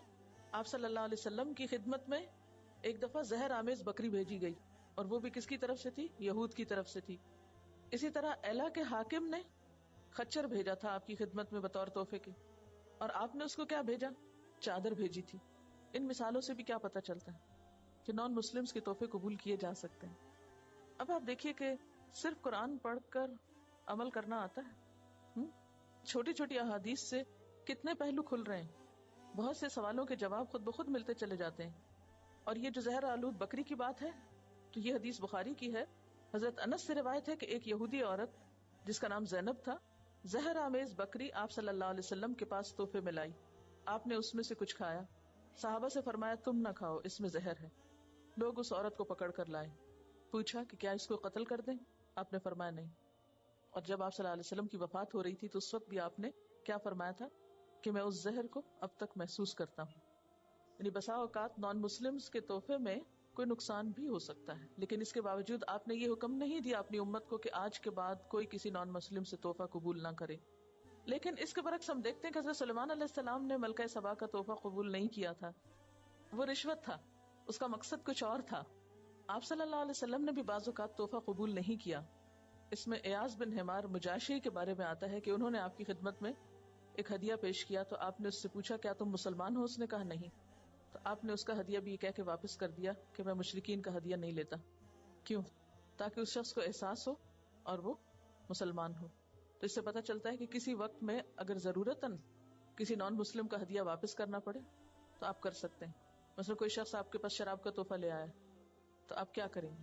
Speaker 1: آپ صلی اللہ علیہ وسلم کی خدمت میں ایک دفعہ زہر آمیز بکری بھیجی گئی, اور وہ بھی کس کی طرف سے تھی؟ یہود کی طرف سے تھی. اسی طرح ایلا کے حاکم نے خچر بھیجا تھا آپ کی خدمت میں بطور تحفے کے، اور آپ نے اس کو کیا بھیجا؟ چادر بھیجی تھی. ان مثالوں سے بھی کیا پتہ چلتا ہے کہ نان مسلمز کے تحفے قبول کیے جا سکتے ہیں. اب آپ دیکھیے کہ صرف قرآن پڑھ کر عمل کرنا آتا ہے؟ چھوٹی چھوٹی احادیث سے کتنے پہلو کھل رہے ہیں، بہت سے سوالوں کے جواب خود بخود ملتے چلے جاتے ہیں. اور یہ جو زہر آلود بکری کی بات ہے تو یہ حدیث بخاری کی ہے. حضرت انس سے روایت ہے کہ ایک یہودی عورت جس کا نام زینب تھا زہر آمیز بکری آپ صلی اللہ علیہ وسلم کے پاس تحفے میں لائی. آپ نے اس میں سے کچھ کھایا. صحابہ سے فرمایا تم نہ کھاؤ، اس میں زہر ہے. لوگ اس عورت کو پکڑ کر لائے. پوچھا کہ کیا اس کو قتل کر دیں؟ آپ نے فرمایا نہیں. اور جب آپ صلی اللہ علیہ وسلم کی وفات ہو رہی تھی تو اس وقت بھی آپ نے کیا فرمایا تھا کہ میں اس زہر کو اب تک محسوس کرتا ہوں. یعنی بسا اوقات نان مسلمز کے تحفے میں کوئی نقصان بھی ہو سکتا ہے، لیکن اس کے باوجود آپ نے یہ حکم نہیں دیا اپنی امت کو کہ آج کے بعد کوئی کسی نان مسلم سے تحفہ قبول نہ کرے. لیکن اس کے برعکس ہم دیکھتے ہیں کہ حضرت سلیمان علیہ السلام نے ملکہ سبا کا تحفہ قبول نہیں کیا تھا. وہ رشوت تھا، اس کا مقصد کچھ اور تھا. آپ صلی اللہ علیہ وسلم نے بھی بعض اوقات تحفہ قبول نہیں کیا. اس میں ایاز بن حمار مجاشی کے بارے میں آتا ہے کہ انہوں نے آپ کی خدمت میں ایک ہدیہ پیش کیا تو آپ نے اس سے پوچھا کیا تم مسلمان ہو؟ اس نے کہا نہیں. تو آپ نے اس کا ہدیہ بھی یہ کہہ کے واپس کر دیا کہ میں مشرکین کا ہدیہ نہیں لیتا. کیوں؟ تاکہ اس شخص کو احساس ہو اور وہ مسلمان ہو. تو اس سے پتہ چلتا ہے کہ کسی وقت میں اگر ضرورتاً کسی نان مسلم کا ہدیہ واپس کرنا پڑے تو آپ کر سکتے ہیں. مثلا کوئی شخص آپ کے پاس شراب کا تحفہ لے آیا تو آپ کیا کریں گے؟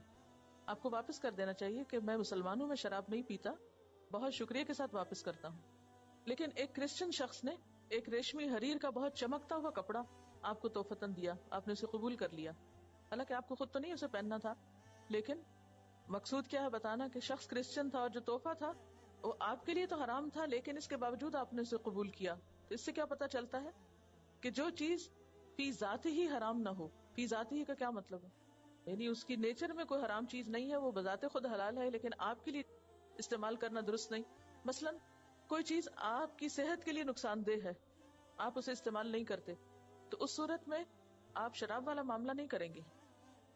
Speaker 1: آپ کو واپس کر دینا چاہیے کہ میں مسلمان ہوں، میں شراب نہیں پیتا، بہت شکریہ کے ساتھ واپس کرتا ہوں. لیکن ایک کرسچن شخص نے ایک ریشمی حریر کا بہت چمکتا ہوا کپڑا آپ کو تحفتاً دیا، آپ نے اسے قبول کر لیا. حالانکہ آپ کو خود تو نہیں اسے پہننا تھا، لیکن مقصود کیا ہے؟ بتانا کہ شخص کرسچن تھا اور جو تحفہ تھا وہ آپ کے لیے تو حرام تھا، لیکن اس کے باوجود آپ نے اسے قبول کیا. تو اس سے کیا پتہ چلتا ہے کہ جو چیز فی ذات ہی حرام نہ ہو. فی ذات ہی کا کیا مطلب ہے؟ یعنی اس کی نیچر میں کوئی حرام چیز نہیں ہے، وہ بذات خود حلال ہے، لیکن آپ کے لیے استعمال کرنا درست نہیں. مثلا کوئی چیز آپ کی صحت کے لیے نقصان دہ ہے، آپ اسے استعمال نہیں کرتے، تو اس صورت میں آپ شراب والا معاملہ نہیں کریں گے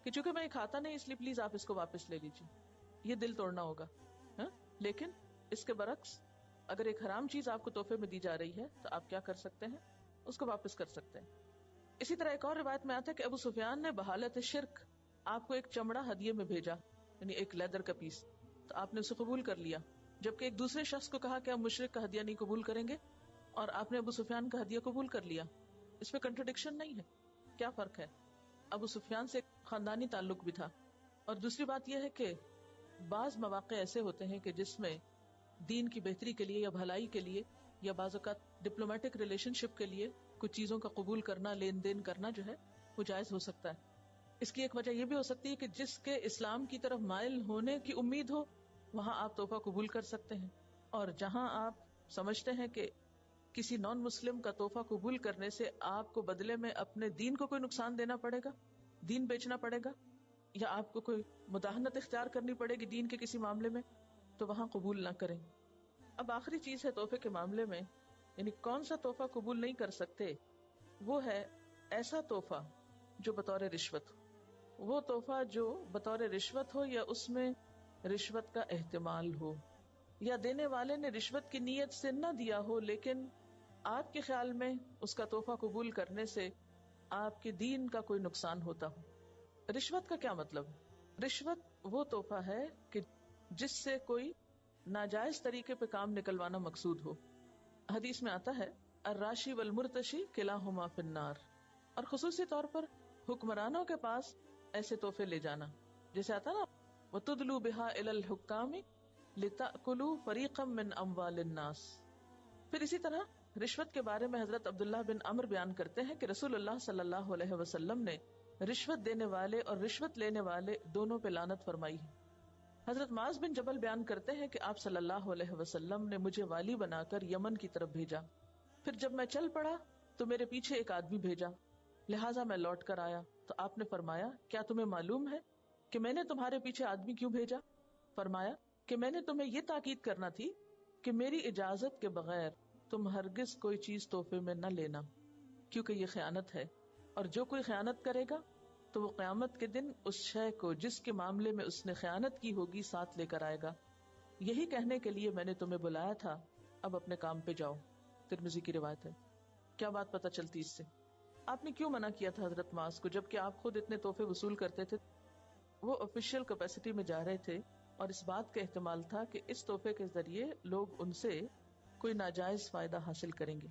Speaker 1: کہ چونکہ میں یہ کھاتا نہیں اس لیے پلیز آپ اس کو واپس لے لیجیے. یہ دل توڑنا ہوگا. لیکن اس کے برعکس اگر ایک حرام چیز آپ کو تحفے میں دی جا رہی ہے تو آپ کیا کر سکتے ہیں؟ اس کو واپس کر سکتے ہیں. اسی طرح ایک اور روایت میں آتا ہے کہ ابو سفیان نے بحالت شرک آپ کو ایک چمڑا ہدیے میں بھیجا، یعنی ایک لیدر کا پیس، تو آپ نے اسے قبول کر لیا. جبکہ ایک دوسرے شخص کو کہا کہ ہم مشرک کا ہدیہ نہیں قبول کریں گے، اور آپ نے ابو سفیان کا ہدیہ قبول کر لیا. اس میں کنٹرڈکشن نہیں ہے. کیا فرق ہے؟ ابو سفیان سے خاندانی تعلق بھی تھا. اور دوسری بات یہ ہے کہ بعض مواقع ایسے ہوتے ہیں کہ جس میں دین کی بہتری کے لیے یا بھلائی کے لیے یا بعض اوقات ڈپلومیٹک ریلیشن شپ کے لیے کچھ چیزوں کا قبول کرنا، لین دین کرنا جو ہے وہ جائز ہو سکتا ہے. اس کی ایک وجہ یہ بھی ہو سکتی ہے کہ جس کے اسلام کی طرف مائل ہونے کی امید ہو وہاں آپ تحفہ قبول کر سکتے ہیں، اور جہاں آپ سمجھتے ہیں کہ کسی نان مسلم کا تحفہ قبول کرنے سے آپ کو بدلے میں اپنے دین کو کوئی نقصان دینا پڑے گا، دین بیچنا پڑے گا، یا آپ کو کوئی مداہنت اختیار کرنی پڑے گی دین کے کسی معاملے میں، تو وہاں قبول نہ کریں. اب آخری چیز ہے تحفے کے معاملے میں، یعنی کون سا تحفہ قبول نہیں کر سکتے، وہ ہے ایسا تحفہ جو بطور رشوت ہو. وہ تحفہ جو بطور رشوت ہو یا اس میں رشوت کا احتمال ہو، یا دینے والے نے رشوت کی نیت سے نہ دیا ہو لیکن آپ کے خیال میں اس کا تحفہ قبول کرنے سے آپ کے دین کا کوئی نقصان ہوتا ہو. رشوت کا کیا مطلب؟ رشوت وہ تحفہ ہے کہ جس سے کوئی ناجائز طریقے پہ کام نکلوانا مقصود ہو. حدیث میں آتا ہے الراشی والمرتشی کلاہما فی النار، اور خصوصی طور پر حکمرانوں کے پاس ایسے تحفے لے جانا، جیسے آتا نا وَتُدْلُوا بِهَا إِلَى الْحُكَّامِ لِتَأْكُلُوا فَرِيقًا مِّنْ أَمْوَالِ النَّاسِ. پھر اسی طرح رشوت کے بارے میں حضرت عبداللہ بن عمر بیان کرتے ہیں کہ رسول اللہ صلی اللہ علیہ وسلم نے رشوت دینے والے اور رشوت لینے والے دونوں پہ لعنت فرمائی ہے. حضرت معاذ بن جبل بیان کرتے ہیں کہ آپ صلی اللہ علیہ وسلم نے مجھے والی بنا کر یمن کی طرف بھیجا، پھر جب میں چل پڑا تو میرے پیچھے ایک آدمی بھیجا، لہٰذا میں لوٹ کر آیا تو آپ نے فرمایا کیا تمہیں معلوم ہے کہ میں نے تمہارے پیچھے آدمی کیوں بھیجا؟ فرمایا کہ میں نے تمہیں یہ تاکید کرنا تھی کہ میری اجازت کے بغیر تم ہرگز کوئی چیز تحفے میں نہ لینا، کیونکہ یہ خیانت ہے، اور جو کوئی خیانت کرے گا تو وہ قیامت کے دن اس شے کو جس کے معاملے میں اس نے خیانت کی ہوگی ساتھ لے کر آئے گا. یہی کہنے کے لیے میں نے تمہیں بلایا تھا، اب اپنے کام پہ جاؤ. ترمذی کی روایت ہے. کیا بات پتہ چلتی اس سے؟ آپ نے کیوں منع کیا تھا حضرت معاذ کو جبکہ آپ خود اتنے تحفے وصول کرتے تھے؟ وہ آفیشیل کیپیسٹی میں جا رہے تھے اور اس بات کا احتمال تھا کہ اس تحفے کے ذریعے لوگ ان سے کوئی ناجائز فائدہ حاصل کریں گے،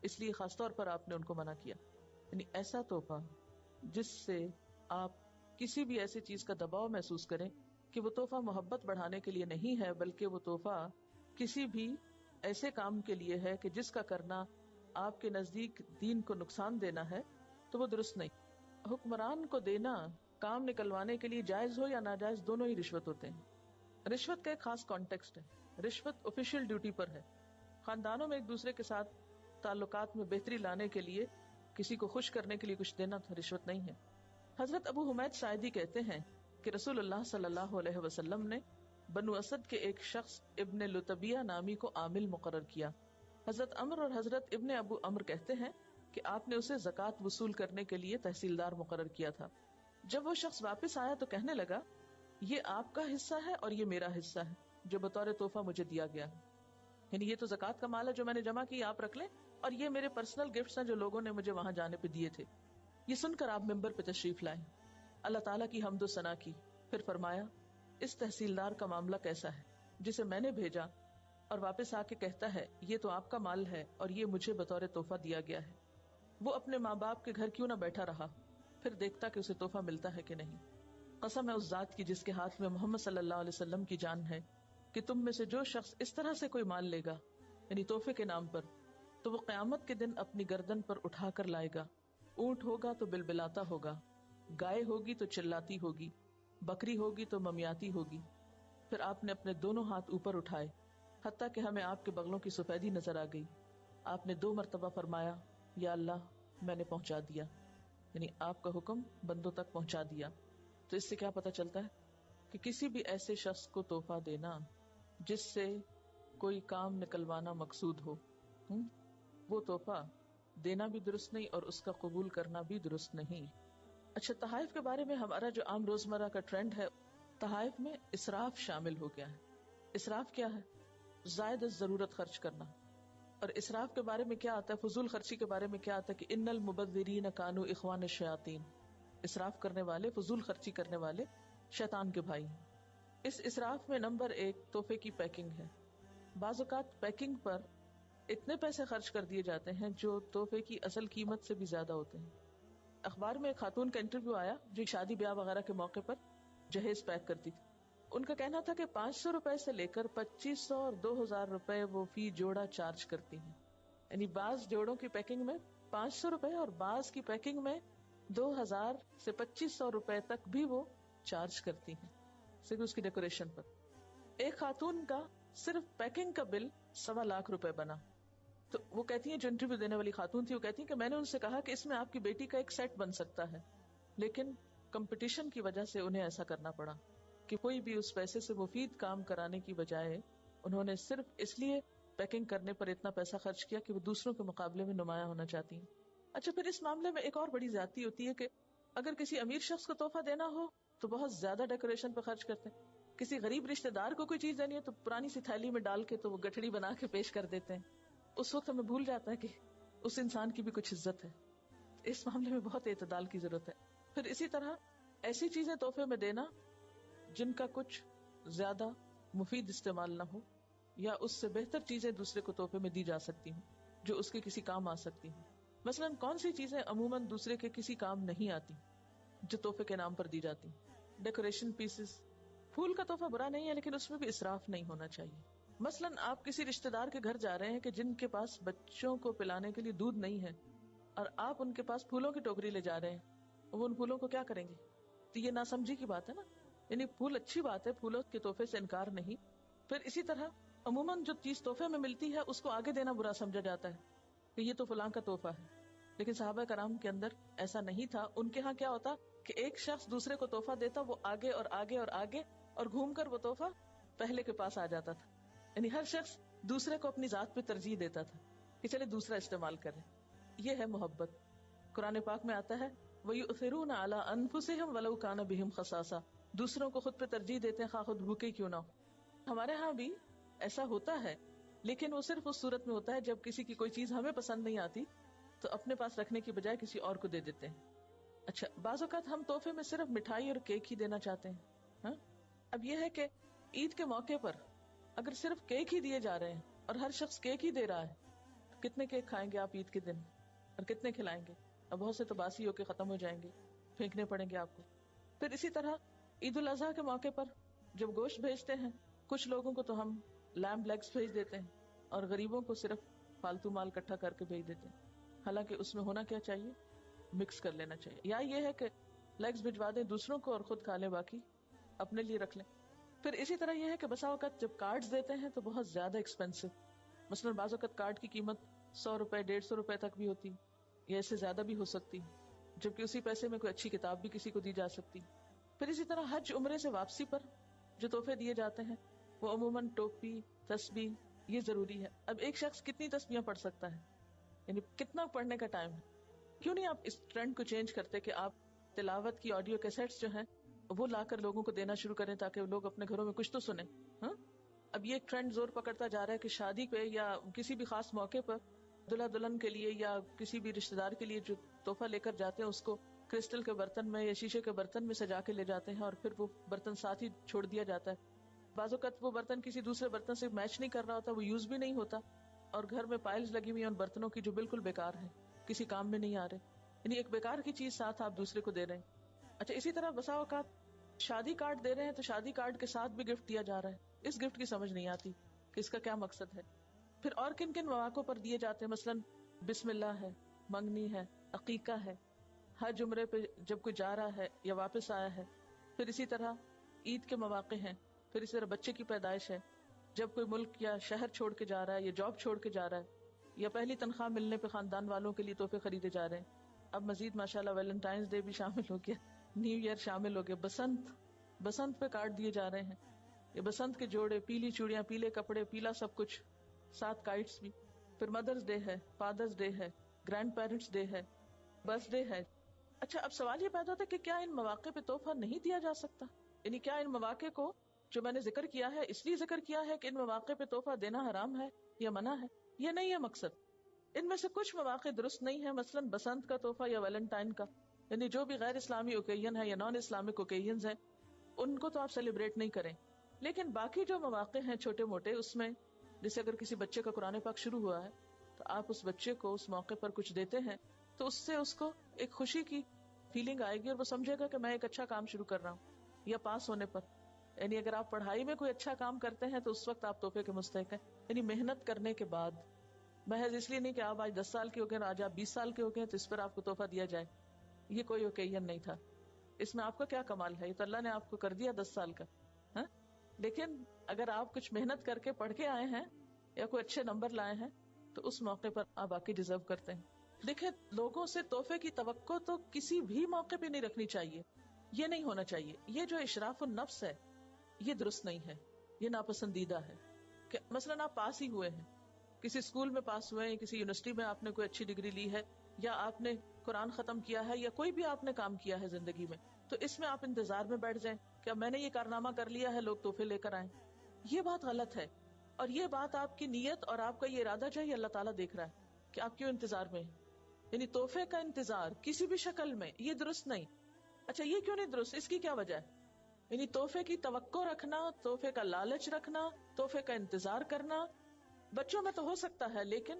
Speaker 1: اس لیے خاص طور پر آپ نے ان کو منع کیا. یعنی ایسا تحفہ جس سے آپ کسی بھی ایسی چیز کا دباؤ محسوس کریں کہ وہ تحفہ محبت بڑھانے کے لیے نہیں ہے بلکہ وہ تحفہ کسی بھی ایسے کام کے لیے ہے کہ جس کا کرنا آپ کے نزدیک دین کو نقصان دینا ہے، تو وہ درست نہیں. حکمران کو دینا کام نکلوانے کے لیے جائز ہو یا ناجائز دونوں ہی رشوت ہوتے ہیں. رشوت کا ایک خاص کانٹیکسٹ ہے. رشوت آفیشیل ڈیوٹی پر ہے. خاندانوں میں ایک دوسرے کے ساتھ تعلقات میں بہتری لانے کے لیے کسی کو خوش کرنے کے لیے کچھ دینا تھا، رشوت نہیں ہے. حضرت ابو حمید ساعدی کہتے ہیں کہ رسول اللہ صلی اللہ علیہ وسلم نے بنو اسد کے ایک شخص ابن لتبیہ نامی کو عامل مقرر کیا. حضرت عمر اور حضرت ابن ابو عمر کہتے ہیں کہ آپ نے اسے زکوٰۃ وصول کرنے کے لیے تحصیلدار مقرر کیا تھا. جب وہ شخص واپس آیا تو کہنے لگا، یہ آپ کا حصہ ہے اور یہ میرا حصہ ہے جو بطور تحفہ مجھے دیا گیا ہے. یعنی یہ تو زکوٰۃ کا مال ہے جو میں نے جمع کی، آپ رکھ لیں، اور یہ میرے پرسنل گفٹس ہیں جو لوگوں نے مجھے وہاں جانے پہ دیے تھے. یہ سن کر آپ ممبر پہ تشریف لائے، اللہ تعالیٰ کی حمد و ثنا کی، پھر فرمایا، اس تحصیلدار کا معاملہ کیسا ہے جسے میں نے بھیجا اور واپس آ کے کہتا ہے یہ تو آپ کا مال ہے اور یہ مجھے بطور تحفہ دیا گیا ہے. وہ اپنے ماں باپ کے گھر کیوں نہ بیٹھا رہا، پھر دیکھتا کہ اسے تحفہ ملتا ہے کہ نہیں. قسم ہے اس ذات کی جس کے ہاتھ میں محمد صلی اللہ علیہ وسلم کی جان ہے کہ تم میں سے جو شخص اس طرح سے کوئی مال لے گا یعنی تحفے کے نام پر، تو وہ قیامت کے دن اپنی گردن پر اٹھا کر لائے گا. اونٹ ہوگا تو بلبلاتا ہوگا، گائے ہوگی تو چلاتی ہوگی، بکری ہوگی تو ممیاتی ہوگی. پھر آپ نے اپنے دونوں ہاتھ اوپر اٹھائے حتیٰ کہ ہمیں آپ کے بغلوں کی سفیدی نظر آ گئی. آپ نے 2 مرتبہ فرمایا، یا اللہ میں نے پہنچا دیا، یعنی آپ کا حکم بندوں تک پہنچا دیا. تو اس سے کیا پتہ چلتا ہے کہ کسی بھی ایسے شخص کو تحفہ دینا جس سے کوئی کام نکلوانا مقصود ہو، وہ تحفہ دینا بھی درست نہیں اور اس کا قبول کرنا بھی درست نہیں. اچھا، تحائف کے بارے میں ہمارا جو عام روزمرہ کا ٹرینڈ ہے، تحائف میں اسراف شامل ہو گیا ہے. اسراف کیا ہے؟ زائد از ضرورت خرچ کرنا. اور اسراف کے بارے میں کیا آتا ہے، فضول خرچی کے بارے میں کیا آتا ہے کہ ان المبذرین کانوا اخوان الشیاطین. اسراف کرنے والے، فضول خرچی کرنے والے شیطان کے بھائی ہیں. اس اسراف میں نمبر 1 تحفے کی پیکنگ ہے. بعض اوقات پیکنگ پر اتنے پیسے خرچ کر دیے جاتے ہیں جو تحفے کی اصل قیمت سے بھی زیادہ ہوتے ہیں. اخبار میں ایک خاتون کا انٹرویو آیا جو شادی بیاہ وغیرہ کے موقع پر جہیز پیک کرتی تھی. ان کا کہنا تھا کہ 500 روپے سے لے کر 2500 اور 2000 روپے وہ فی جوڑا چارج کرتی ہیں. یعنی بعض جوڑوں کی پیکنگ میں 500 روپے اور بعض کی پیکنگ میں 2000 سے 2500 روپے تک بھی وہ چارج کرتی ہیں صرف اس کی ڈیکوریشن پر. ایک خاتون کا صرف پیکنگ کا بل 1.25 لاکھ روپے بنا. تو وہ کہتی ہیں، جو انٹرویو دینے والی خاتون تھی، وہ کہتی ہیں کہ میں نے ان سے کہا کہ اس میں آپ کی بیٹی کا ایک سیٹ بن سکتا ہے، لیکن کمپٹیشن کی وجہ سے انہیں ایسا کرنا پڑا کہ کوئی بھی اس پیسے سے مفید کام کرانے کی بجائے انہوں نے صرف اس لیے پیکنگ کرنے پر اتنا پیسہ خرچ کیا کہ وہ دوسروں کے مقابلے میں نمایاں ہونا چاہتی ہیں. اچھا، پھر اس معاملے میں ایک اور بڑی زیادتی ہوتی ہے کہ اگر کسی امیر شخص کو تحفہ دینا ہو تو بہت زیادہ ڈیکوریشن پہ خرچ کرتے ہیں. کسی غریب رشتہ دار کو کوئی چیز دینی ہے تو پرانی سی تھیلی میں ڈال کے تو وہ گٹھڑی بنا کے پیش کر دیتے ہیں. اس وقت ہمیں بھول جاتا ہے کہ اس انسان کی بھی کچھ عزت ہے. اس معاملے میں بہت اعتدال کی ضرورت ہے. پھر اسی طرح ایسی چیزیں تحفے میں دینا جن کا کچھ زیادہ مفید استعمال نہ ہو یا اس سے بہتر چیزیں دوسرے کو تحفے میں دی جا سکتی ہوں جو اس کے کسی کام آ سکتی ہیں. مثلاً کون سی چیزیں عموماً دوسرے کے کسی کام نہیں آتی جو تحفے کے نام پر دی جاتی؟ Decoration pieces. پھول کا تحفہ برا نہیں ہے لیکن اس میں بھی اسراف نہیں ہونا چاہیے. مثلاً آپ کسی رشتہ دار کے گھر جا رہے ہیں کہ جن کے پاس بچوں کو پلانے کے لیے دودھ نہیں ہے اور آپ ان کے پاس پھولوں کی ٹوکری لے جا رہے ہیں، وہ ان پھولوں کو کیا کریں گے؟ تو یہ ناسمجھی کی بات ہے نا. یعنی پھول اچھی بات ہے، پھولوں کے تحفے سے انکار نہیں. پھر اسی طرح عموماً جو چیز تحفے میں ملتی ہے اس کو آگے دینا برا سمجھا جاتا ہے کہ یہ تو فلاں کا تحفہ ہے، لیکن صحابہ کرام کے اندر ایسا نہیں تھا. ان کے ہاں کیا ہوتا کہ ایک شخص دوسرے کو تحفہ دیتا، وہ آگے اور آگے اور آگے اور گھوم کر وہ تحفہ پہلے کے پاس آ جاتا تھا. یعنی ہر شخص دوسرے کو اپنی ذات پہ ترجیح دیتا تھا کہ چلے دوسرا استعمال کرے. یہ ہے محبت. قرآن پاک میں آتا ہے وَيُؤْثِرُونَ عَلَىٰ أَنفُسِهِمْ وَلَوْ كَانَ بِهِمْ خَصَاصَةٌ. دوسروں کو خود پہ ترجیح دیتے ہیں خواہ خود بھوکے کیوں نہ ہو. ہمارے ہاں بھی ایسا ہوتا ہے، لیکن وہ صرف اس صورت میں ہوتا ہے جب کسی کی کوئی چیز ہمیں پسند نہیں آتی تو اپنے پاس رکھنے کی بجائے کسی اور کو دے دیتے ہیں. اچھا، بعض اوقات ہم تحفے میں صرف مٹھائی اور کیک ہی دینا چاہتے ہیں. ہاں، اب یہ ہے کہ عید کے موقع پر اگر صرف کیک ہی دیے جا رہے ہیں اور ہر شخص کیک ہی دے رہا ہے تو کتنے کیک کھائیں گے آپ عید کے دن اور کتنے کھلائیں گے؟ اب بہت سے تو باسی ہو کے ختم ہو جائیں گے، پھینکنے پڑیں گے آپ کو. پھر اسی طرح عید الاضحیٰ کے موقع پر جب گوشت بھیجتے ہیں، کچھ لوگوں کو تو ہم لیمب لیگز بھیج دیتے ہیں اور غریبوں کو صرف فالتو مال اکٹھا کر کے بھیج دیتے ہیں. حالانکہ اس میں ہونا کیا چاہیے، مکس کر لینا چاہیے. یا یہ ہے کہ لیگز بھجوا دیں دوسروں کو اور خود کھا لیں، باقی اپنے لیے رکھ لیں. پھر اسی طرح یہ ہے کہ بسا اوقات جب کارڈز دیتے ہیں تو بہت زیادہ ایکسپینسو، مثلاً بعض اوقات کارڈ کی قیمت 100 روپے 150 روپے تک بھی ہوتی یا اس سے زیادہ بھی ہو سکتی، جبکہ اسی پیسے میں کوئی اچھی کتاب بھی کسی کو دی جا سکتی. پھر اسی طرح حج عمرے سے واپسی پر جو تحفے دیے جاتے ہیں وہ عموماً ٹوپی، تسبیح، یہ ضروری ہے. اب ایک شخص کتنی تسبیحاں پڑھ سکتا ہے، یعنی کتنا پڑھنے کا ٹائم ہے؟ کیوں نہیں آپ اس ٹرینڈ کو چینج کرتے کہ آپ تلاوت کی آڈیو کیسٹس جو ہیں وہ لا کر لوگوں کو دینا شروع کریں تاکہ لوگ اپنے گھروں میں کچھ تو سنیں. ہاں، اب یہ ایک ٹرینڈ زور پکڑتا جا رہا ہے کہ شادی پہ یا کسی بھی خاص موقع پر دلہا دلہن کے لیے یا کسی بھی رشتے دار کے لیے جو تحفہ لے کر جاتے ہیں اس کو کرسٹل کے برتن میں یا شیشے کے برتن میں سجا کے لے جاتے ہیں اور پھر وہ برتن ساتھ ہی چھوڑ دیا جاتا ہے. بعض اوقات وہ برتن کسی دوسرے برتن سے میچ نہیں کر رہا ہوتا، وہ یوز بھی نہیں ہوتا، اور گھر میں پائلز لگی ہوئی ہیں ان برتنوں کی جو بالکل بیکار ہیں، کسی کام میں نہیں آ رہے. یعنی ایک بیکار کی چیز ساتھ آپ دوسرے کو دے رہے ہیں. اچھا، اسی طرح بسا اوقات شادی کارڈ دے رہے ہیں تو شادی کارڈ کے ساتھ بھی گفٹ دیا جا رہا ہے. اس گفٹ کی سمجھ نہیں آتی کہ اس کا کیا مقصد ہے. پھر اور کن کن مواقع پر دیے جاتے ہیں، مثلاً بسم اللہ ہے، منگنی ہے، عقیقہ ہے، حج عمرے پہ جب کوئی جا رہا ہے یا واپس آیا ہے. پھر اسی طرح عید کے مواقع ہیں. پھر اسی طرح بچے کی پیدائش ہے، جب کوئی ملک یا شہر چھوڑ کے جا رہا ہے یا جاب چھوڑ کے جا رہا ہے، یا پہلی تنخواہ ملنے پہ خاندان والوں کے لیے تحفے خریدے جا رہے ہیں. اب مزید ماشاءاللہ ویلنٹائنز ڈے بھی شامل ہو گیا، نیو ایئر شامل ہو گیا، بسنت پہ کارڈ دیے جا رہے ہیں. یہ بسنت کے جوڑے، پیلی چوڑیاں، پیلے کپڑے، پیلا سب کچھ، ساتھ کائٹس بھی. پھر مدرز ڈے ہے، فادرز ڈے ہے، گرینڈ پیرنٹس ڈے ہے، برتھ ڈے ہے. اچھا، اب سوال یہ پیدا ہوتا ہے کہ کیا ان مواقع پہ تحفہ نہیں دیا جا سکتا؟ یعنی کیا ان مواقع کو جو میں نے ذکر کیا ہے اس لیے ذکر کیا ہے کہ ان مواقع پہ تحفہ دینا حرام ہے یا منع ہے؟ یہ نہیں ہے مقصد. ان میں سے کچھ مواقع درست نہیں ہے، مثلاً بسنت کا تحفہ یا ویلنٹائن کا، یعنی جو بھی غیر اسلامی اوکیزن ہے یا نان اسلامک اوکیزنز ہیں ان کو تو آپ سیلیبریٹ نہیں کریں. لیکن باقی جو مواقع ہیں چھوٹے موٹے، اس میں جیسے اگر کسی بچے کا قرآن پاک شروع ہوا ہے تو آپ اس بچے کو اس موقع پر کچھ دیتے ہیں تو اس سے اس کو ایک خوشی کی فیلنگ آئے گی اور وہ سمجھے گا کہ میں ایک اچھا کام شروع کر رہا ہوں. یا پاس ہونے پر، یعنی اگر آپ پڑھائی میں کوئی اچھا کام کرتے ہیں تو اس وقت آپ تحفے کے مستحق ہیں. یعنی محنت کرنے کے بعد، محض اس لیے نہیں کہ آپ آج 10 سال کے ہو گئے آج آپ 20 سال کے ہو گئے تو اس پر آپ کو تحفہ دیا جائے. یہ کوئی اوکیزن نہیں تھا. اس میں آپ کا کیا کمال ہے؟ یہ تو اللہ نے آپ کو کر دیا 10 سال کا. ہاں، لیکن اگر آپ کچھ محنت کر کے پڑھ کے آئے ہیں یا کوئی اچھے نمبر لائے ہیں تو اس موقع پر آپ باقی ڈیزرو کرتے ہیں. دیکھیں، لوگوں سے تحفے کی توقع تو کسی بھی موقع پہ نہیں رکھنی چاہیے. یہ نہیں ہونا چاہیے. یہ جو اشراف النفس ہے یہ درست نہیں ہے، یہ ناپسندیدہ ہے. کہ مثلاً آپ پاس ہی ہوئے ہیں، کسی اسکول میں پاس ہوئے ہیں، کسی یونیورسٹی میں آپ نے کوئی اچھی ڈگری لی ہے، یا آپ نے قرآن ختم کیا ہے، یا کوئی بھی آپ نے کام کیا ہے زندگی میں، تو اس میں آپ انتظار میں بیٹھ جائیں کہ میں نے یہ کارنامہ کر لیا ہے، لوگ تحفے لے کر آئیں. یہ بات غلط ہے. اور یہ بات آپ کی نیت اور آپ کا یہ ارادہ جو ہے اللہ تعالیٰ دیکھ رہا ہے کہ آپ کیوں انتظار میں ہیں. یعنی تحفے کا انتظار کسی بھی شکل میں یہ درست نہیں. اچھا، یہ کیوں نہیں درست؟ اس کی کیا وجہ ہے؟ یعنی تحفے کی توقع رکھنا، تحفے کا لالچ رکھنا، تحفے کا انتظار کرنا بچوں میں تو ہو سکتا ہے، لیکن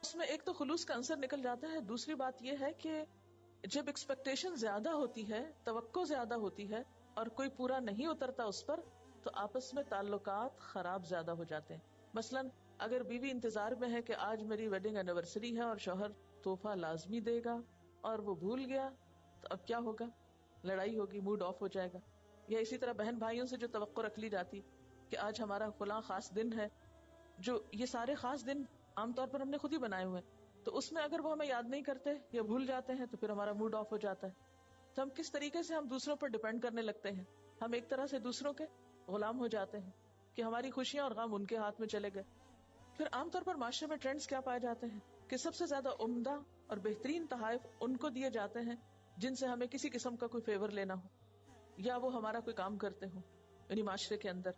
Speaker 1: اس میں ایک تو خلوص کا عنصر نکل جاتا ہے. دوسری بات یہ ہے کہ جب ایکسپیکٹیشن زیادہ ہوتی ہے، توقع زیادہ ہوتی ہے اور کوئی پورا نہیں اترتا اس پر، تو آپس میں تعلقات خراب زیادہ ہو جاتے ہیں. مثلاً اگر بیوی انتظار میں ہے کہ آج میری ویڈنگ اینیورسری ہے اور شوہر تحفہ لازمی دے گا اور وہ بھول گیا تو اب کیا ہوگا؟ لڑائی ہوگی، موڈ آف ہو جائے گا. یا اسی طرح بہن بھائیوں سے جو توقع رکھ لی جاتی کہ آج ہمارا فلاں خاص دن ہے، جو یہ سارے خاص دن عام طور پر ہم نے خود ہی بنائے ہوئے ہیں، تو اس میں اگر وہ ہمیں یاد نہیں کرتے یا بھول جاتے ہیں تو پھر ہمارا موڈ آف ہو جاتا ہے. تو ہم کس طریقے سے ہم دوسروں پر ڈیپینڈ کرنے لگتے ہیں، ہم ایک طرح سے دوسروں کے غلام ہو جاتے ہیں کہ ہماری خوشیاں اور غم ان کے ہاتھ میں چلے گئے. پھر عام طور پر معاشرے میں ٹرینڈز کیا پائے جاتے ہیں کہ سب سے زیادہ عمدہ اور بہترین تحائف ان کو دیے جاتے ہیں جن سے ہمیں کسی قسم کا کوئی فیور لینا ہو یا وہ ہمارا کوئی کام کرتے ہوں، یعنی معاشرے کے اندر.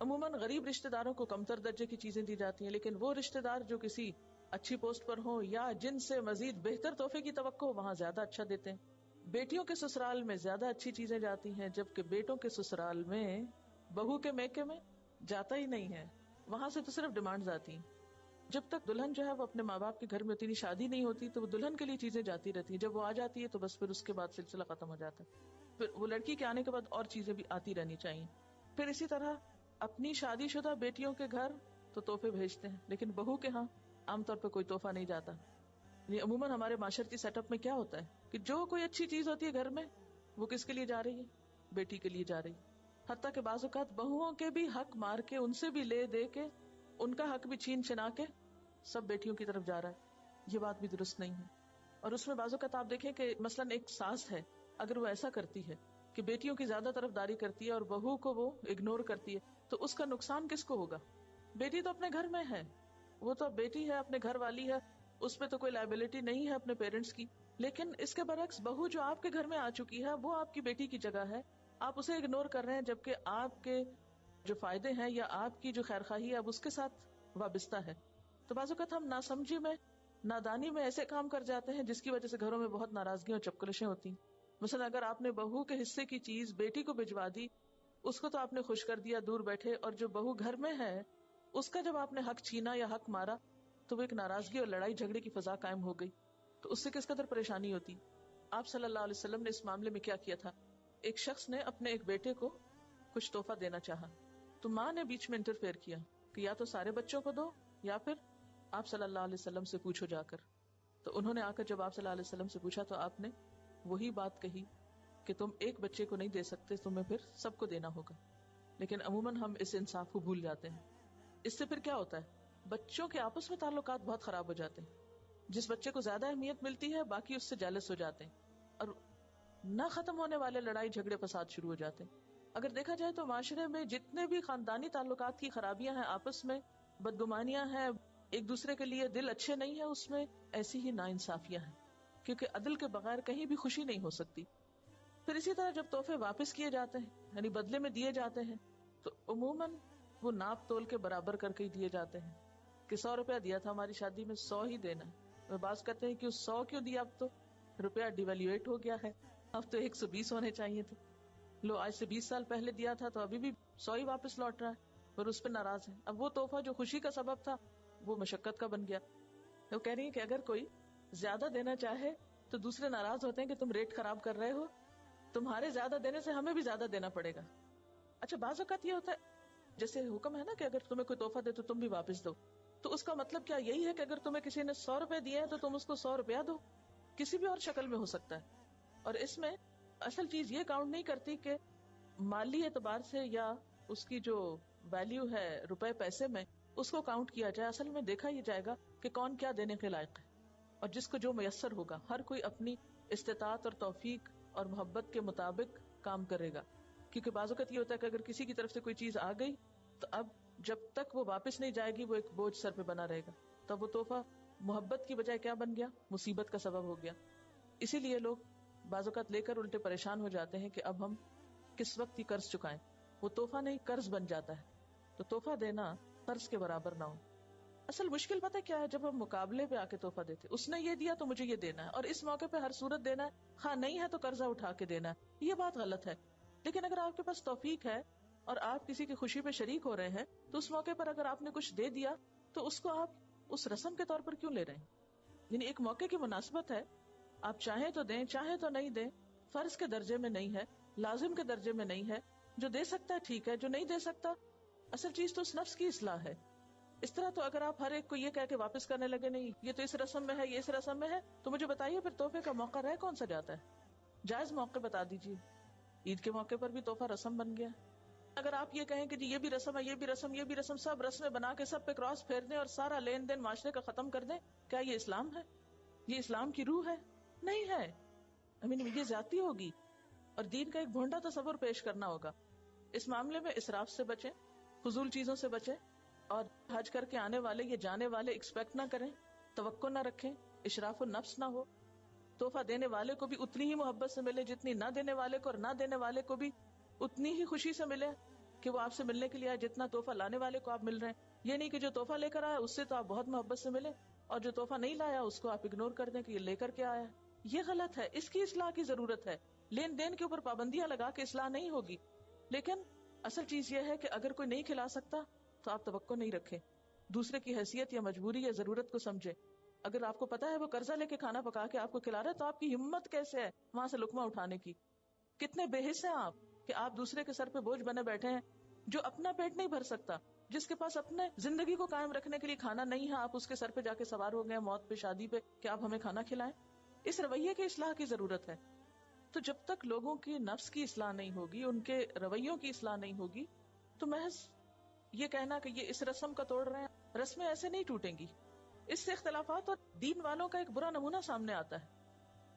Speaker 1: عموماً غریب رشتہ داروں کو کمتر درجے کی چیزیں دی جاتی ہیں، لیکن وہ رشتہ دار جو کسی اچھی پوسٹ پر ہوں یا جن سے مزید بہتر تحفے کی توقع ہو، وہاں زیادہ اچھا دیتے ہیں. بیٹیوں کے سسرال میں زیادہ اچھی چیزیں جاتی ہیں، جبکہ بیٹوں کے سسرال میں بہو کے میکے میں جاتا ہی نہیں ہے. وہاں سے تو صرف ڈیمانڈز آتی ہیں. جب تک دلہن جو ہے وہ اپنے ماں باپ کے گھر میں ہوتی نہیں، شادی نہیں ہوتی، تو وہ دلہن کے لیے چیزیں جاتی رہتی ہیں. جب وہ آ جاتی ہے تو بس پھر اس کے بعد سلسلہ ختم ہو جاتا ہے. پھر وہ لڑکی کے آنے کے بعد اور چیزیں بھی آتی رہنی چاہیے. پھر اسی طرح اپنی شادی شدہ بیٹیوں کے گھر تو تحفے بھیجتے ہیں، لیکن بہو کے ہاں عام طور پہ کوئی تحفہ نہیں جاتا. یعنی عموماً ہمارے معاشرتی سیٹ اپ میں کیا ہوتا ہے کہ جو کوئی اچھی چیز ہوتی ہے گھر میں، وہ کس کے لیے جا رہی ہے؟ بیٹی کے لیے جا رہی ہے. حتیٰ کہ بعض اوقات بہوؤں کے بھی حق مار کے، ان سے بھی لے دے کے، ان کا حق بھی چھین چھنا کے سب بیٹیوں کی طرف جا رہا ہے. یہ بات بھی درست نہیں ہے. اور اس میں بعض اوقات آپ دیکھیں کہ مثلاً ایک ساس ہے، اگر وہ ایسا کرتی ہے کہ بیٹیوں کی زیادہ طرفداری کرتی ہے اور بہو کو وہ اگنور کرتی ہے، تو اس کا نقصان کس کو ہوگا؟ بیٹی تو اپنے گھر میں ہے، وہ تو بیٹی ہے، اپنے گھر والی ہے، اس پہ تو کوئی لائبلٹی نہیں ہے اپنے پیرنٹس کی. لیکن اس کے برعکس بہو جو آپ کے گھر میں آ چکی ہے، وہ آپ کی بیٹی کی جگہ ہے، آپ اسے اگنور کر رہے ہیں، جبکہ آپ کے جو فائدے ہیں یا آپ کی جو خیرخواہی ہے اب اس کے ساتھ وابستہ ہے. تو بعض اوقات ہم ناسمجھی میں، نادانی میں ایسے کام کر جاتے ہیں جس کی وجہ سے گھروں میں بہت ناراضگیاں اور چپکلشیں ہوتی ہیں. مثلا اگر آپ نے بہو کے حصے کی چیز بیٹی کو بھجوا دی، اس کو تو آپ نے خوش کر دیا دور بیٹھے، اور جو بہو گھر میں ہے اس کا جب آپ نے حق چھینا یا حق مارا تو وہ ایک ناراضگی اور لڑائی جھگڑے کی فضا قائم ہو گئی. تو اس سے کس قدر پریشانی ہوتی. آپ صلی اللہ علیہ وسلم نے اس معاملے میں کیا کیا تھا؟ ایک شخص نے اپنے ایک بیٹے کو کچھ تحفہ دینا چاہا، تو ماں نے بیچ میں انٹرفیئر کیا کہ یا تو سارے بچوں کو دو یا پھر آپ صلی اللہ علیہ وسلم سے پوچھو جا کر. تو انہوں نے آ کر جب آپ صلی اللہ علیہ وسلم سے پوچھا تو آپ نے وہی بات کہی کہ تم ایک بچے کو نہیں دے سکتے، تمہیں پھر سب کو دینا ہوگا. لیکن عموماً ہم اس انصاف کو بھول جاتے ہیں. اس سے پھر کیا ہوتا ہے؟ بچوں کے آپس میں تعلقات بہت خراب ہو جاتے ہیں. جس بچے کو زیادہ اہمیت ملتی ہے باقی اس سے جیلس ہو جاتے ہیں، اور نہ ختم ہونے والے لڑائی جھگڑے فساد شروع ہو جاتے ہیں. اگر دیکھا جائے تو معاشرے میں جتنے بھی خاندانی تعلقات کی خرابیاں ہیں، آپس میں بدگمانیاں ہیں، ایک دوسرے کے لیے دل اچھے نہیں ہیں، اس میں ایسی ہی ناانصافیاں ہیں، کیونکہ عدل کے بغیر کہیں بھی خوشی نہیں ہو سکتی. پھر اسی طرح جب تحفے واپس کیے جاتے ہیں، یعنی بدلے میں دیے جاتے ہیں، تو عموماً وہ ناپ تول کے برابر کر کے ہی دیے جاتے ہیں کہ 100 روپیہ دیا تھا ہماری شادی میں، 100 ہی دینا ہے. بعض کہتے ہیں کہ 100 کیوں دیا، اب تو روپیہ ڈیویلیویٹ ہو گیا ہے، اب تو 120 ہونے چاہیے تھے. لو آج سے 20 سال پہلے دیا تھا تو ابھی بھی 100 ہی واپس لوٹ رہا ہے، پر اس پہ ناراض ہے. اب وہ تحفہ جو خوشی کا سبب تھا وہ مشقت کا بن گیا. وہ کہہ رہی ہیں کہ اگر کوئی زیادہ دینا چاہے تو دوسرے ناراض ہوتے ہیں کہ تم ریٹ خراب کر رہے ہو، تمہارے زیادہ دینے سے ہمیں بھی زیادہ دینا پڑے گا. اچھا بعض اوقات یہ ہوتا ہے جیسے حکم ہے نا کہ اگر تمہیں کوئی تحفہ دے تو تم بھی واپس دو، تو اس کا مطلب کیا یہی ہے کہ اگر تمہیں کسی نے 100 روپے دیے ہیں تو تم اس کو 100 روپیہ دو؟ کسی بھی اور شکل میں ہو سکتا ہے. اور اس میں اصل چیز یہ کاؤنٹ نہیں کرتی کہ مالی اعتبار سے یا اس کی جو ویلیو ہے روپے پیسے میں، اس کو کاؤنٹ کیا جائے. اصل میں دیکھا یہ جائے گا کہ کون کیا دینے کے لائق ہے، اور جس کو جو میسر ہوگا. ہر کوئی اپنی استطاعت اور توفیق اور محبت کے مطابق کام کرے گا. کیونکہ بعض اوقات یہ ہوتا ہے کہ اگر کسی کی طرف سے کوئی چیز آ گئی تو اب جب تک وہ واپس نہیں جائے گی وہ ایک بوجھ سر پہ بنا رہے گا. تب وہ تحفہ محبت کی بجائے کیا بن گیا؟ مصیبت کا سبب ہو گیا. اسی لیے لوگ بعض اوقات لے کر الٹے پریشان ہو جاتے ہیں کہ اب ہم کس وقت یہ قرض چکائیں. وہ تحفہ نہیں قرض بن جاتا ہے. تو تحفہ دینا قرض کے برابر نہ ہو. اصل مشکل پتہ کیا ہے؟ جب ہم مقابلے پہ آ کے تحفہ دیتے، اس نے یہ دیا تو مجھے یہ دینا ہے، اور اس موقع پہ ہر صورت دینا ہے، ہاں نہیں ہے تو قرضہ اٹھا کے دینا ہے. یہ بات غلط ہے. لیکن اگر آپ کے پاس توفیق ہے اور آپ کسی کی خوشی پہ شریک ہو رہے ہیں تو اس موقع پر اگر آپ نے کچھ دے دیا تو اس کو آپ اس رسم کے طور پر کیوں لے رہے ہیں؟ یعنی ایک موقع کی مناسبت ہے، آپ چاہیں تو دیں چاہیں تو نہیں دیں، فرض کے درجے میں نہیں ہے، لازم کے درجے میں نہیں ہے. جو دے سکتا ہے ٹھیک ہے، جو نہیں دے سکتا اصل چیز تو اس نفس کی اصلاح ہے. اس طرح تو اگر آپ ہر ایک کو یہ کہہ کے واپس کرنے لگے نہیں یہ تو اس رسم میں ہے، یہ اس رسم میں ہے، تو مجھے بتائیے پھر تحفے کا موقع رہ کون سا جاتا ہے؟ جائز موقع بتا دیجیے. عید کے موقع پر بھی تحفہ رسم بن گیا. اگر آپ یہ کہیں کہ جی یہ بھی رسم ہے، یہ بھی رسم، یہ بھی رسم، سب رسمیں بنا کے سب پہ کراس پھیر دیں اور سارا لین دین معاشرے کا ختم کر دیں، کیا یہ اسلام ہے؟ یہ اسلام کی روح ہے؟ نہیں ہے. یہ زیادتی ہوگی اور دین کا ایک بھونڈا تصور پیش کرنا ہوگا. اس معاملے میں اسراف سے بچیں، فضول چیزوں سے بچیں، اور حج کر کے آنے والے یا جانے والے ایکسپیکٹ نہ کریں، توقع نہ رکھیں، اشراف النفس نہ ہو. تحفہ دینے والے کو بھی اتنی ہی محبت سے ملے جتنی نہ دینے والے کو، اور نہ دینے والے کو بھی اتنی ہی خوشی سے ملے کہ وہ آپ سے ملنے کے لیے آئے جتنا تحفہ لانے والے کو آپ مل رہے ہیں. یہ نہیں کہ جو تحفہ لے کر آیا اس سے تو آپ بہت محبت سے ملے اور جو تحفہ نہیں لایا اس کو آپ اگنور کر دیں کہ یہ لے کر کے آیا. یہ غلط ہے. اس کی اصلاح کی ضرورت ہے. لین دین کے اوپر پابندیاں لگا کے اصلاح نہیں ہوگی. لیکن اصل چیز یہ ہے کہ اگر کوئی نہیں کھلا سکتا تو آپ توقع نہیں رکھیں. دوسرے کی حیثیت یا مجبوری یا ضرورت کو سمجھے. اگر آپ کو پتا ہے وہ قرضہ لے کے کھانا پکا کے آپ کو کھلا رہا ہے تو آپ کی ہمت کیسے ہے وہاں سے لقمہ اٹھانے کی؟ کتنے بے حس ہیں آپ کہ آپ دوسرے کے سر پہ بوجھ بنے بیٹھے ہیں. جو اپنا پیٹ نہیں بھر سکتا, جس کے پاس اپنے زندگی کو قائم رکھنے کے لیے کھانا نہیں ہے, آپ اس کے سر پہ جا کے سوار ہو گئے موت پہ, شادی پہ, کہ آپ ہمیں کھانا کھلائیں. اس رویے کی اصلاح کی ضرورت ہے. تو جب تک لوگوں کی نفس کی اصلاح نہیں ہوگی, ان کے رویوں کی اصلاح نہیں ہوگی, تو محض یہ کہنا کہ یہ اس رسم کا توڑ رہے ہیں, رسمیں ایسے نہیں ٹوٹیں گی. اس سے اختلافات اور دین والوں کا ایک برا نمونہ سامنے آتا ہے.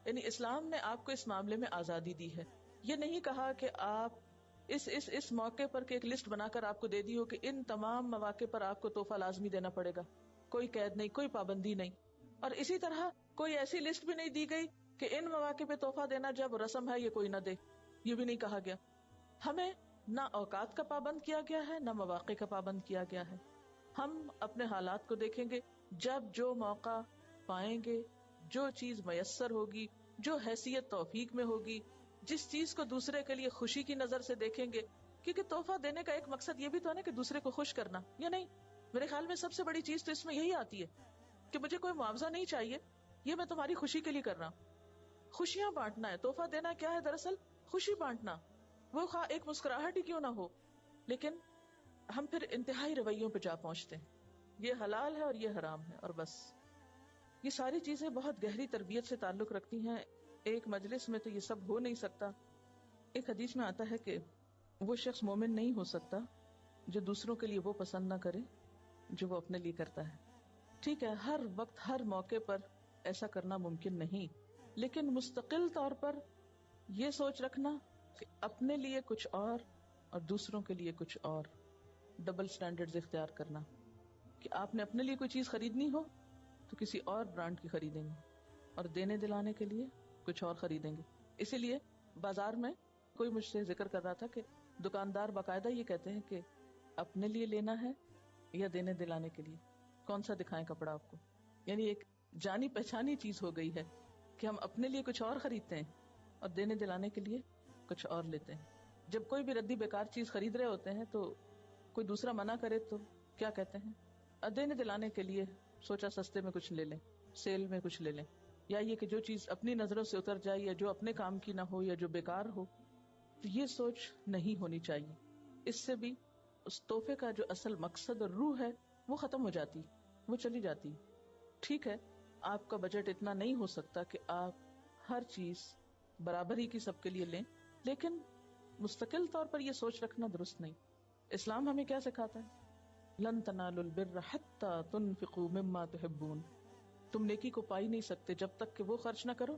Speaker 1: یعنی اسلام نے آپ کو اس معاملے میں آزادی دی ہے. یہ نہیں کہا کہ آپ اس موقع پر ایک لسٹ بنا کر آپ کو دے دی ہو کہ ان تمام مواقع پر آپ کو تحفہ لازمی دینا پڑے گا, کوئی قید نہیں, کوئی پابندی نہیں. اور اسی طرح کوئی ایسی لسٹ بھی نہیں دی گئی کہ ان مواقع پہ تحفہ دینا جب رسم ہے یہ کوئی نہ دے. یہ بھی نہیں کہا گیا. ہمیں نہ اوقات کا پابند کیا گیا ہے, نہ مواقع کا پابند کیا گیا ہے. ہم اپنے حالات کو دیکھیں گے, جب جو موقع پائیں گے, جو چیز میسر ہوگی, جو حیثیت توفیق میں ہوگی, جس چیز کو دوسرے کے لیے خوشی کی نظر سے دیکھیں گے. کیونکہ تحفہ دینے کا ایک مقصد یہ بھی تو ہے نا کہ دوسرے کو خوش کرنا, یا نہیں؟ میرے خیال میں سب سے بڑی چیز تو اس میں یہی آتی ہے کہ مجھے کوئی معاوضہ نہیں چاہیے, یہ میں تمہاری خوشی کے لیے کر رہا ہوں. خوشیاں بانٹنا ہے. تحفہ دینا کیا ہے دراصل؟ خوشی بانٹنا. وہ خواہ ایک مسکراہٹ ہی کیوں نہ ہو. لیکن ہم پھر انتہائی رویوں پہ جا پہنچتے ہیں, یہ حلال ہے اور یہ حرام ہے, اور بس. یہ ساری چیزیں بہت گہری تربیت سے تعلق رکھتی ہیں. ایک مجلس میں تو یہ سب ہو نہیں سکتا. ایک حدیث میں آتا ہے کہ وہ شخص مومن نہیں ہو سکتا جو دوسروں کے لیے وہ پسند نہ کرے جو وہ اپنے لیے کرتا ہے. ٹھیک ہے, ہر وقت ہر موقع پر ایسا کرنا ممکن نہیں, لیکن مستقل طور پر یہ سوچ رکھنا کہ اپنے لیے کچھ اور دوسروں کے لیے کچھ اور, ڈبل سٹینڈرڈز اختیار کرنا کہ آپ نے اپنے لیے کوئی چیز خریدنی ہو تو کسی اور برانڈ کی خریدیں گے, اور دینے دلانے کے لیے کچھ اور خریدیں گے. اسی لیے بازار میں کوئی مجھ سے ذکر کر رہا تھا کہ دکاندار باقاعدہ یہ کہتے ہیں کہ اپنے لیے لینا ہے یا دینے دلانے کے لیے, کون سا دکھائیں کپڑا آپ کو. یعنی ایک جانی پہچانی چیز ہو گئی ہے کہ ہم اپنے لیے کچھ اور خریدتے ہیں اور دینے دلانے کے لیے کچھ اور لیتے ہیں. جب کوئی بھی ردی بیکار چیز خرید رہے ہوتے ہیں تو کوئی دوسرا منع کرے تو کیا کہتے ہیں, دینے دلانے کے لیے سوچا سستے میں کچھ لے لیں, سیل میں کچھ لے لیں, یا یہ کہ جو چیز اپنی نظروں سے اتر جائے یا جو اپنے کام کی نہ ہو یا جو بیکار ہو. تو یہ سوچ نہیں ہونی چاہیے. اس سے بھی اس تحفے کا جو اصل مقصد اور روح ہے وہ ختم ہو جاتی, وہ چلی جاتی. ٹھیک ہے, آپ کا بجٹ اتنا نہیں ہو سکتا کہ آپ ہر چیز برابر ہی کی سب کے لیے لیں, لیکن مستقل طور پر یہ سوچ رکھنا درست نہیں. اسلام ہمیں کیا سکھاتا ہے؟ لن تنالوا البر حتى تنفقوا مما تحبون. تم نیکی کو پا ہی نہیں سکتے جب تک کہ وہ خرچ نہ کرو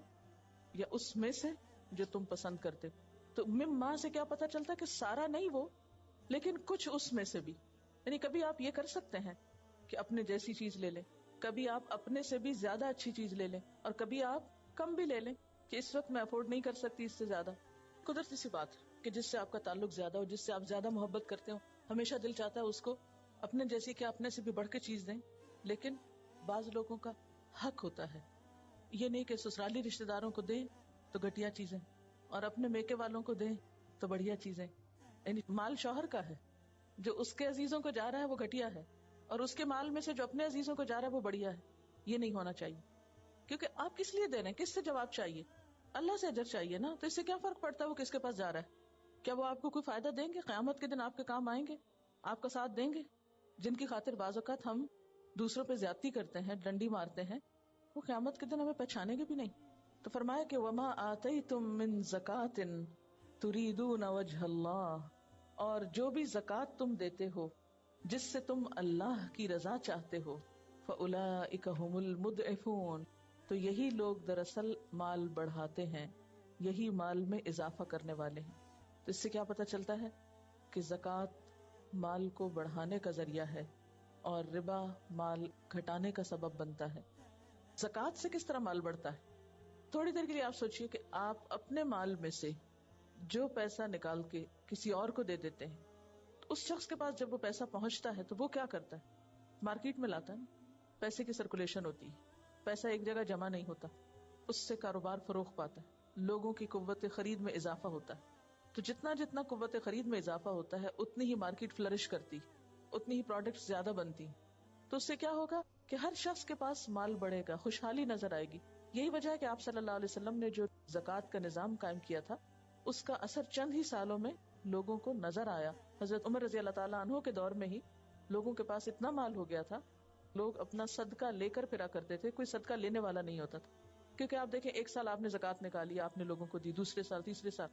Speaker 1: یا اس میں سے جو تم پسند کرتے. تو مما سے کیا پتہ چلتا ہے کہ سارا نہیں وہ, لیکن کچھ اس میں سے بھی. یعنی کبھی آپ یہ کر سکتے ہیں کہ اپنے جیسی چیز لے لیں, کبھی آپ اپنے سے بھی زیادہ اچھی چیز لے لیں, اور کبھی آپ کم بھی لے لیں کہ اس وقت میں افورڈ نہیں کر سکتی اس سے زیادہ. قدرتی سی بات کہ جس سے آپ کا تعلق زیادہ ہو, جس سے آپ زیادہ محبت کرتے ہو, ہمیشہ دل چاہتا ہے اس کو اپنے جیسی کہ اپنے سے بھی بڑھ کے چیز دیں. لیکن بعض لوگوں کا حق ہوتا ہے, یہ نہیں کہ سسرالی رشتہ داروں کو دیں تو گھٹیا چیزیں اور اپنے میکے والوں کو دیں تو بڑھیا چیزیں. یعنی مال شوہر کا ہے, جو اس کے عزیزوں کو جا رہا ہے وہ گھٹیا ہے, اور اس کے مال میں سے جو اپنے عزیزوں کو جا رہا ہے وہ بڑھیا ہے. یہ نہیں ہونا چاہیے, کیونکہ آپ کس لیے دے رہے ہیں, کس سے جواب چاہیے؟ اللہ سے اجر چاہیے نا. تو اس سے کیا فرق پڑتا ہے وہ کس کے پاس جا رہا ہے؟ کیا وہ آپ کو کوئی فائدہ دیں گے؟ قیامت کے دن آپ کے کام آئیں گے, آپ کا ساتھ دیں گے؟ جن کی خاطر بعض اوقات ہم دوسروں پہ زیادتی کرتے ہیں, ڈنڈی مارتے ہیں, وہ قیامت کے دن ہمیں پہچانیں گے بھی نہیں. تو فرمایا کہ وما آتیتم من زکاۃ تریدون وجہ اللہ, اور جو بھی زکوٰۃ تم دیتے ہو جس سے تم اللہ کی رضا چاہتے ہو, فاولئک ھم المضعفون, تو یہی لوگ دراصل مال بڑھاتے ہیں, یہی مال میں اضافہ کرنے والے ہیں. تو اس سے کیا پتہ چلتا ہے کہ زکوٰۃ مال کو بڑھانے کا ذریعہ ہے اور ربا مال گھٹانے کا سبب بنتا ہے. زکوٰۃ سے کس طرح مال بڑھتا ہے؟ تھوڑی دیر کے لیے آپ سوچئے کہ آپ اپنے مال میں سے جو پیسہ نکال کے کسی اور کو دے دیتے ہیں, اس شخص کے پاس جب وہ پیسہ پہنچتا ہے تو وہ کیا کرتا ہے؟ مارکیٹ میں لاتا ہے، پیسے کی سرکولیشن ہوتی ہے، پیسہ ایک جگہ جمع نہیں ہوتا، اس سے کاروبار فروغ پاتا ہے، لوگوں کی قوت خرید میں اضافہ ہوتا ہے. تو جتنا جتنا قوت خرید میں اضافہ ہوتا ہے اتنی ہی مارکیٹ فلرش کرتی، اتنی ہی پروڈکٹس زیادہ بنتی. تو اس سے کیا ہوگا کہ ہر شخص کے پاس مال بڑھے گا، خوشحالی نظر آئے گی. یہی وجہ ہے کہ آپ صلی اللہ علیہ وسلم نے جو زکوٰۃ کا نظام قائم کیا تھا اس کا اثر چند ہی سالوں میں لوگوں کو نظر آیا. حضرت عمر رضی اللہ تعالیٰ عنہ کے دور میں ہی لوگوں کے پاس اتنا مال ہو گیا تھا، لوگ اپنا صدقہ لے کر پھرا کرتے تھے، کوئی صدقہ لینے والا نہیں ہوتا تھا. کیونکہ آپ دیکھیں ایک سال آپ نے زکوٰۃ نکالی، آپ نے لوگوں کو دی، دوسرے سال تیسرے سال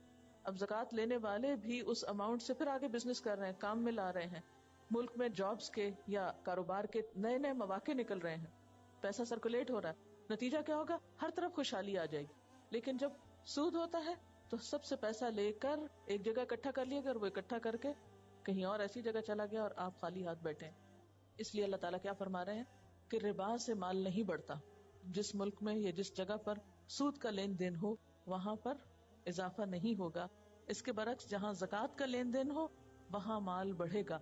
Speaker 1: اب زکوٰۃ لینے والے بھی اس اماؤنٹ سے پھر آگے بزنس کر رہے ہیں، کام میں لا رہے ہیں، ملک میں جابز کے یا کاروبار کے نئے نئے مواقع نکل رہے ہیں، پیسہ سرکولیٹ ہو رہا ہے. نتیجہ کیا ہوگا؟ ہر طرف خوشحالی آ جائے گی. لیکن جب سود ہوتا ہے تو سب سے پیسہ لے کر ایک جگہ اکٹھا کر لیا گیا، وہ اکٹھا کر کے کہیں اور ایسی جگہ چلا گیا اور آپ خالی ہاتھ بیٹھے. اس لیے اللہ تعالیٰ کیا فرما رہے ہیں کہ ربا سے مال نہیں بڑھتا. جس ملک میں یا جس جگہ پر سود کا لین دین ہو وہاں پر اضافہ نہیں ہوگا. اس کے برعکس جہاں زکوٰۃ کا لین دین ہو وہاں مال بڑھے گا.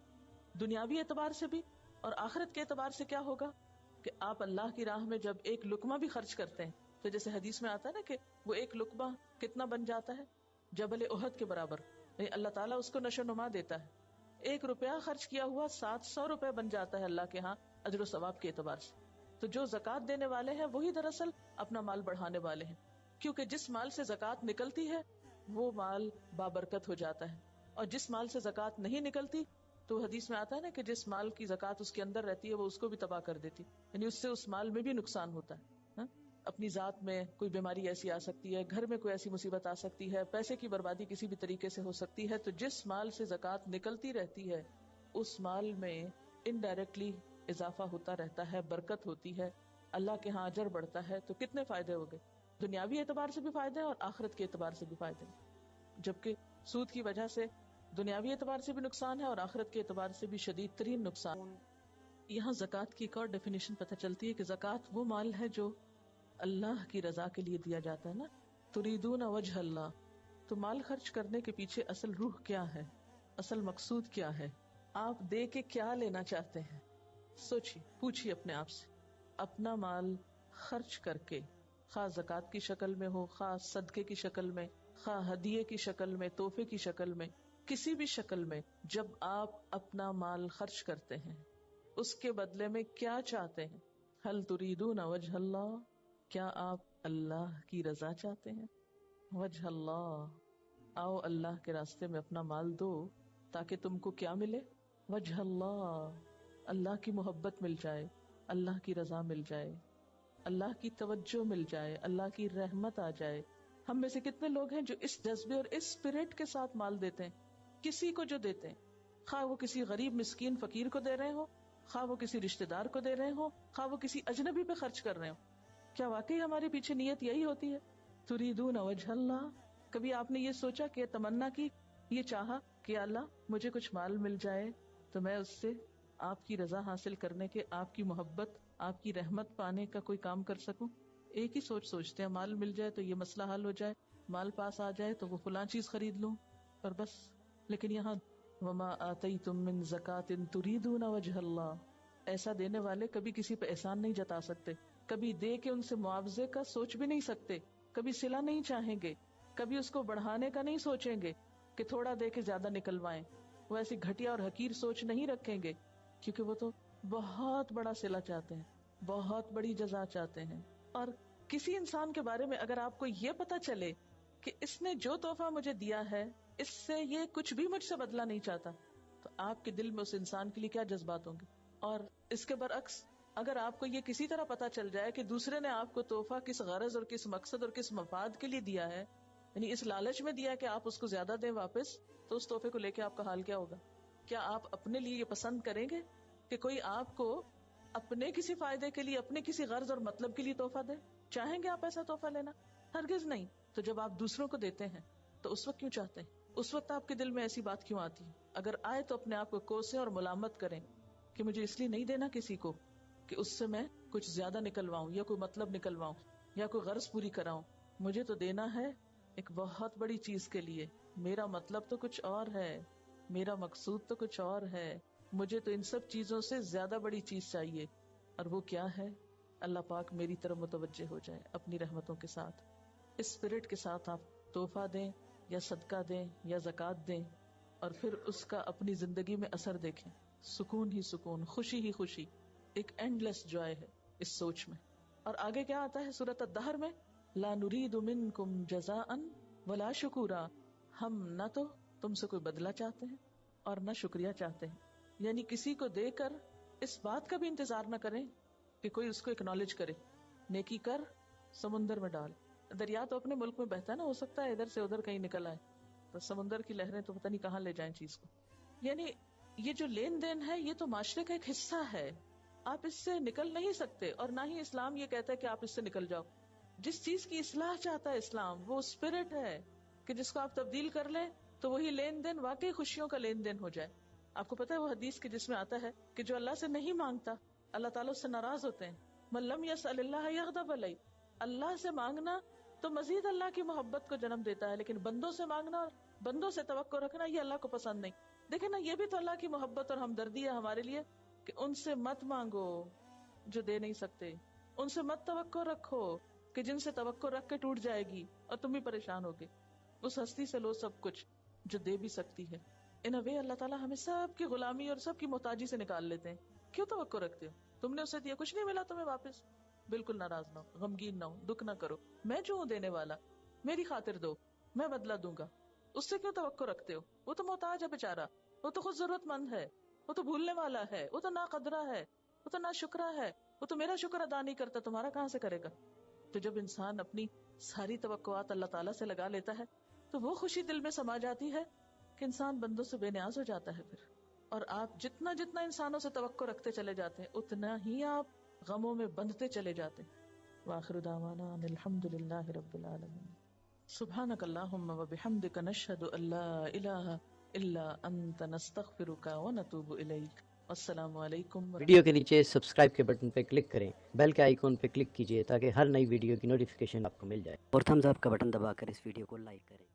Speaker 1: دنیاوی اعتبار سے بھی اور آخرت کے اعتبار سے کیا ہوگا کہ آپ اللہ کی راہ میں جب ایک لقمہ بھی خرچ کرتے ہیں تو جیسے حدیث میں آتا ہے نا کہ وہ ایک لقمہ کتنا بن جاتا ہے؟ جبل احد کے برابر. اللہ تعالیٰ اس کو نشو نما دیتا ہے. 1 روپیہ خرچ کیا ہوا 700 روپے بن جاتا ہے اللہ کے ہاں اجر و ثواب کے اعتبار سے. تو جو زکوٰۃ دینے والے ہیں وہی دراصل اپنا مال بڑھانے والے ہیں، کیونکہ جس مال سے زکوٰۃ نکلتی ہے وہ مال بابرکت ہو جاتا ہے، اور جس مال سے زکوٰۃ نہیں نکلتی تو حدیث میں آتا ہے نا کہ جس مال کی زکوٰۃ اس کے اندر رہتی ہے وہ اس کو بھی تباہ کر دیتی، یعنی اس سے اس مال میں بھی نقصان ہوتا ہے. اپنی ذات میں کوئی بیماری ایسی آ سکتی ہے، گھر میں کوئی ایسی مصیبت آ سکتی ہے، پیسے کی بربادی کسی بھی طریقے سے ہو سکتی ہے. تو جس مال سے زکوٰۃ نکلتی رہتی ہے اس مال میں انڈائریکٹلی اضافہ ہوتا رہتا ہے، برکت ہوتی ہے، اللہ کے ہاں اجر بڑھتا ہے. تو کتنے فائدے ہو گئے، دنیاوی اعتبار سے بھی فائدے اور آخرت کے اعتبار سے بھی فائدے. جبکہ سود کی وجہ سے دنیاوی اعتبار سے بھی نقصان ہے اور آخرت کے اعتبار سے بھی شدید ترین نقصان. یہاں زکوٰۃ کی ایک اور ڈیفینیشن پتہ چلتی ہے کہ زکوٰۃ وہ مال ہے جو اللہ کی رضا کے لیے دیا جاتا ہے نا، تریدون وجہ اللہ. تو مال خرچ کرنے کے پیچھے اصل روح کیا ہے، اصل مقصود کیا ہے، آپ دے کے کیا لینا چاہتے ہیں؟ سوچیے، پوچھیے اپنے آپ سے. اپنا مال خرچ کر کے، خواہ زکوٰۃ کی شکل میں ہو، خواہ صدقے کی شکل میں، خواہ ہدیے کی شکل میں، تحفے کی شکل میں، کسی بھی شکل میں، جب آپ اپنا مال خرچ کرتے ہیں اس کے بدلے میں کیا چاہتے ہیں؟ حل تریدون وجہ اللہ، کیا آپ اللہ کی رضا چاہتے ہیں؟ وجہ اللہ، آؤ اللہ کے راستے میں اپنا مال دو تاکہ تم کو کیا ملے؟ وجہ اللہ، اللہ کی محبت مل جائے، اللہ کی رضا مل جائے، اللہ کی توجہ مل جائے، اللہ کی رحمت آ جائے. ہم میں سے کتنے لوگ ہیں جو اس جذبے اور اس اسپرٹ کے ساتھ مال دیتے ہیں؟ کسی کو جو دیتے ہیں، خواہ وہ کسی غریب مسکین فقیر کو دے رہے ہو، خواہ وہ کسی رشتہ دار کو دے رہے ہو، خواہ وہ کسی اجنبی پہ خرچ کر رہے ہو. کیا واقعی ہمارے پیچھے نیت یہی ہوتی ہے؟ تریدون وجہ اللہ. کبھی آپ نے یہ سوچا کہ تمنا کی، یہ چاہا کہ اللہ مجھے کچھ مال مل جائے تو میں اس سے آپ کی رضا حاصل کرنے کے، آپ کی محبت، آپ کی رحمت پانے کا کوئی کام کر سکوں؟ ایک ہی سوچتے ہیں، مال مل جائے تو یہ مسئلہ حل ہو جائے، مال پاس آ جائے تو وہ فلاں چیز خرید لوں، پر بس. لیکن یہاں وما آتیتم من زکاۃ تریدون وجہ اللہ، ایسا دینے والے کبھی کسی پہ احسان نہیں جتا سکتے، کبھی دے کے ان سے معاوضے کا سوچ بھی نہیں سکتے، کبھی صلہ نہیں چاہیں گے، کبھی اس کو بڑھانے کا نہیں سوچیں گے کہ تھوڑا دے کے زیادہ نکلوائیں. وہ ایسی گھٹیا اور حقیر سوچ نہیں رکھیں گے، کیونکہ وہ تو بہت بڑا صلہ چاہتے ہیں، بہت بڑی جزا چاہتے ہیں. اور کسی انسان کے بارے میں اگر آپ کو یہ پتا چلے کہ اس نے جو تحفہ مجھے دیا ہے اس سے یہ کچھ بھی مجھ سے بدلہ نہیں چاہتا، تو آپ کے دل میں اس انسان کے لیے کیا جذبات ہوں گے؟ اور اس کے برعکس اگر آپ کو یہ کسی طرح پتا چل جائے کہ دوسرے نے آپ کو تحفہ کس غرض اور کس مقصد اور کس مفاد کے لیے دیا ہے، یعنی اس لالچ میں دیا کہ آپ اس کو زیادہ دیں واپس، تو اس تحفے کو لے کے آپ کا حال کیا ہوگا؟ کیا آپ اپنے لیے یہ پسند کریں گے کہ کوئی آپ کو اپنے کسی فائدے کے لیے، اپنے کسی غرض اور مطلب کے لیے تحفہ دے؟ چاہیں گے آپ ایسا تحفہ لینا؟ ہرگز نہیں. تو جب آپ دوسروں کو دیتے ہیں تو اس وقت کیوں چاہتے ہیں؟ اس وقت آپ کے دل میں ایسی بات کیوں آتی ہے؟ اگر آئے تو اپنے آپ کو کوسیں اور ملامت کریں کہ مجھے اس لیے نہیں دینا کسی کو کہ اس سے میں کچھ زیادہ نکلواؤں یا کوئی مطلب نکلواؤں یا کوئی غرض پوری کراؤں. مجھے تو دینا ہے ایک بہت بڑی چیز کے لیے، میرا مطلب تو کچھ اور ہے. میرا مقصود تو کچھ اور ہے، مجھے تو ان سب چیزوں سے زیادہ بڑی چیز چاہیے، اور وہ کیا ہے؟ اللہ پاک میری طرف متوجہ ہو جائے اپنی رحمتوں کے ساتھ۔ اس اسپرٹ کے ساتھ آپ تحفہ دیں یا صدقہ دیں یا زکوٰۃ دیں، اور پھر اس کا اپنی زندگی میں اثر دیکھیں، سکون ہی سکون، خوشی ہی خوشی، ایک اینڈ لیس جوائے ہے اس سوچ میں۔ اور آگے کیا آتا ہے سورۃ الدہر میں؟ لا نرید منکم جزاء ولا شکورا، ہم نہ تو تم سے کوئی بدلہ چاہتے ہیں اور نہ شکریہ چاہتے ہیں، یعنی کسی کو دے کر اس بات کا بھی انتظار نہ کریں کہ کوئی اس کو اکنالج کرے۔ نیکی کر، سمندر میں ڈال، دریا تو اپنے ملک میں بہتا ہے نا، ہو سکتا ہے ادھر سے ادھر کہیں نکل آئے، تو سمندر کی لہریں تو پتہ نہیں کہاں لے جائیں چیز کو۔ یعنی یہ جو لین دین ہے یہ تو معاشرے کا ایک حصہ ہے، آپ اس سے نکل نہیں سکتے، اور نہ ہی اسلام یہ کہتا ہے کہ آپ اس سے نکل جاؤ۔ جس چیز کی اصلاح چاہتا ہے اسلام وہ اسپرٹ ہے کہ جس کو آپ تبدیل کر لیں تو وہی لین دین واقعی خوشیوں کا لین دین ہو جائے۔ آپ کو پتا ہے وہ حدیث کے جس میں آتا ہے کہ جو اللہ سے نہیں مانگتا اللہ تعالیٰ اس سے ناراض ہوتے ہیں۔ من لم یسأل اللہ یغضب علیہ، اللہ سے مانگنا تو مزید اللہ کی محبت کو جنم دیتا ہے، لیکن بندوں سے مانگنا اور بندوں سے توقع رکھنا یہ اللہ کو پسند نہیں۔ دیکھیں نا، یہ بھی تو اللہ کی محبت اور ہمدردی ہے ہمارے لیے کہ ان سے مت مانگو جو دے نہیں سکتے، ان سے مت توقع رکھو کہ جن سے توقع رکھ کے ٹوٹ جائے گی اور تم بھی پریشان ہوگے، اس ہستی سے لو سب کچھ جو دے بھی سکتی ہے۔ ان وے اللہ تعالیٰ ہمیں سب کی غلامی اور سب کی محتاجی سے نکال لیتے ہیں۔ کیوں توقع رکھتے ہو؟ تم نے اسے دیا، کچھ نہیں ملا تمہیں واپس، بالکل ناراض نہ ہو، غمگین نہ ہو، دکھ نہ کرو، میں جو ہوں دینے والا، میری خاطر دو، میں بدلہ دوں گا۔ اس سے کیوں توقع رکھتے ہو؟ وہ تو محتاج ہے بیچارہ، وہ تو خود ضرورت مند ہے، وہ تو بھولنے والا ہے، وہ تو ناقدرہ ہے، وہ تو ناشکرہ ہے، وہ تو میرا شکر ادا نہیں کرتا، تمہارا کہاں سے کرے گا؟ تو جب انسان اپنی ساری توقعات اللہ تعالیٰ سے لگا لیتا ہے تو وہ خوشی دل میں سما جاتی ہے کہ انسان بندوں سے بے نیاز ہو جاتا ہے پھر۔ اور آپ جتنا جتنا انسانوں سے توقع رکھتے چلے جاتے ہیں اتنا ہی آپ غموں میں بندھتے چلے جاتے ہیں۔ وآخر دعوانا ان الحمد للہ رب العالمین۔ سبحانک اللہم وبحمدک نشہد ان لا الہ الا انت نستغفرک ونتوب الیک۔ السلام علیکم
Speaker 2: ویڈیو کے نیچے سبسکرائب کے بٹن پہ کلک کریں، بیل کے آئیکن پہ کلک کیجئے تاکہ ہر نئی ویڈیو کی نوٹیفیکیشن آپ کو مل جائے، اور تھمز اپ کا بٹن دبا کر اس ویڈیو کو لائک کریں۔